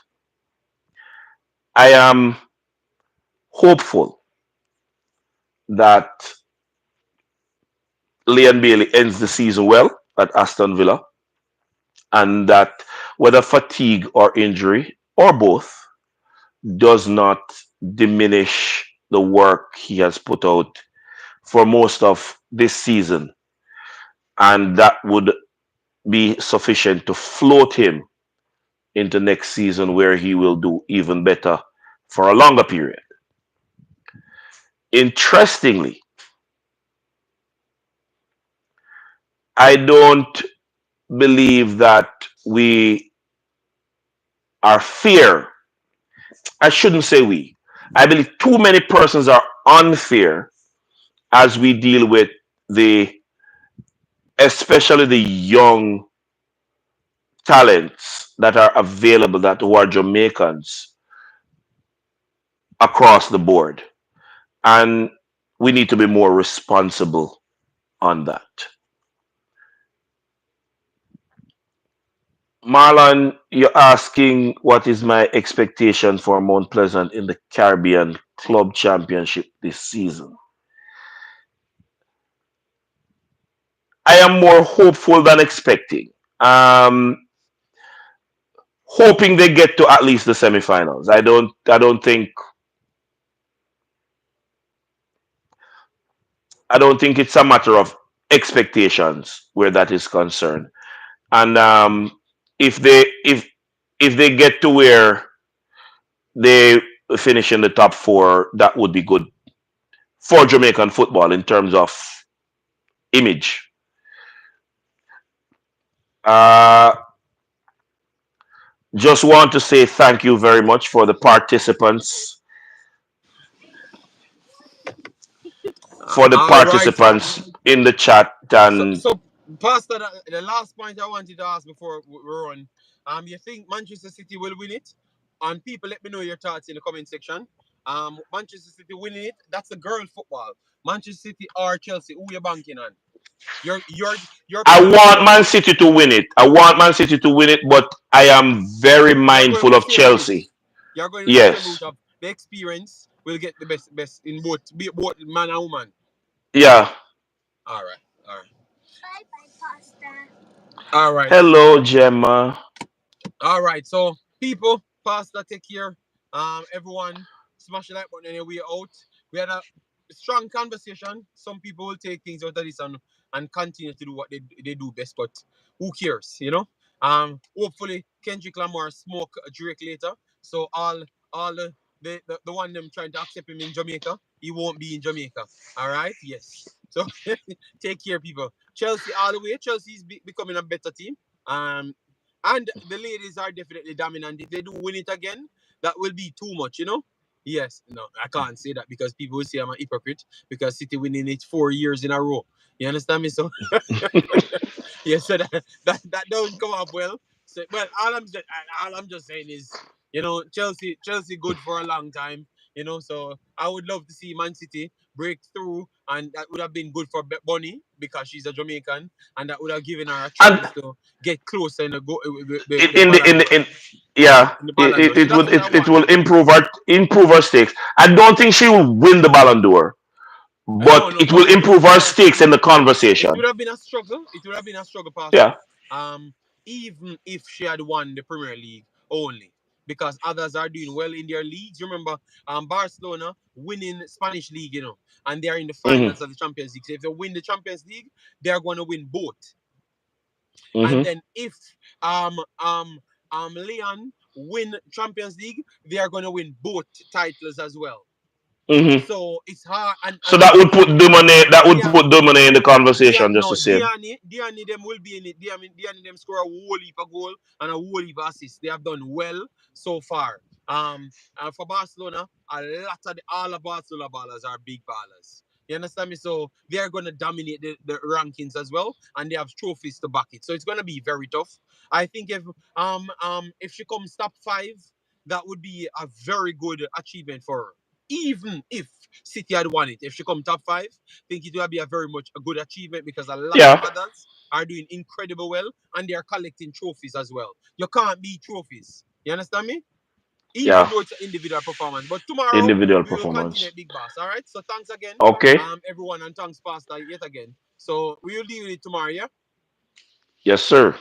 I am hopeful that Leon Bailey ends the season well at Aston Villa, and that whether fatigue or injury or both does not diminish the work he has put out for most of this season, and that would be sufficient to float him into next season where he will do even better for a longer period. Interestingly, I don't believe that we are fair. I shouldn't say we. I believe too many persons are unfair as we deal with the, especially the young talents that are available that who are Jamaicans across the board. And we need to be more responsible on that. Marlon, you're asking what is my expectation for Mount Pleasant in the Caribbean Club Championship this season. I am more hopeful than expecting. Um, Hoping they get to at least the semifinals. I don't think it's a matter of expectations where that is concerned. And if they if if they get to where they finish in the top four, that would be good for Jamaican football in terms of image. Uh, just want to say thank you very much for the All right. participants in the chat So, and Pastor, the last point I wanted to ask before we run, you think Manchester City will win it? And people, let me know your thoughts in the comment section. Manchester City winning it. That's the girl football. Manchester City or Chelsea. Who you banking on? Your I prediction. want Man City to win it. I want Man City to win it, but I am very You're going mindful with the of same route. Chelsea. You're going with the same Yes. route of the experience will get the best in both man and woman. Yeah. All right. All right. All right. Hello, Gemma. All right, so people, Pastor, take care. Everyone, smash the like button on your way out. We had a strong conversation. Some people will take things out of this and continue to do what they do best, but who cares, you know? Hopefully Kendrick Lamar smoke Drake later. So all the one them trying to accept him in Jamaica, he won't be in Jamaica. All right, yes. So take care, people. Chelsea all the way. Chelsea's becoming a better team. Um, and the ladies are definitely dominant. If they do win it again, that will be too much, you know? Yes, no, I can't say that because people will say I'm a hypocrite because City winning it 4 years in a row. You understand me? So yeah, so that don't come up well. So well, all I'm just saying is, you know, Chelsea good for a long time. You know, so I would love to see Man City break through, and that would have been good for Bonnie because she's a Jamaican, and that would have given her a And chance to get closer in the go the in the Ballon d'Or. yeah, In the Ballon d'Or. So it that's will what I it want. will improve her stakes. I don't think she will win the Ballon d'Or, No, but no, it but will improve her yeah, stakes in the it conversation. would have been a struggle. It would have been a struggle, Pastor. Yeah. Um, even if she had won the Premier League only, because others are doing well in their leagues. Remember, Barcelona winning Spanish league, you know, and they are in the Hmm. finals of the Champions League. So if they win the Champions League, they are going to win both. And Hmm. then if um um Leon win Champions League, they are going to win both titles as well. Hmm. So it's hard, So and that would put Dumone yeah, in the conversation just No, the same. Diani them will be in it. Diani them score a whole heap of goal and a whole heap of assists. They have done well so far. And for Barcelona, a lot of all the Barcelona ballers are big ballers. You understand me? So they are going to dominate the rankings as well, and they have trophies to back it. So it's going to be very tough. I think if she comes top five, that would be a very good achievement for her. Even if City had won it, if she come top five, think it will be a very much a good achievement because a lot of Yeah. others are doing incredible well and they are collecting trophies as well. You can't beat trophies. You understand me? Even Yeah. though it's an individual performance. But tomorrow Individual we will continue performance. at Big Boss. All right. So thanks again, Okay. everyone, and thanks, Pastor, yet again. So we will deal with it tomorrow. Yeah. Yes, sir.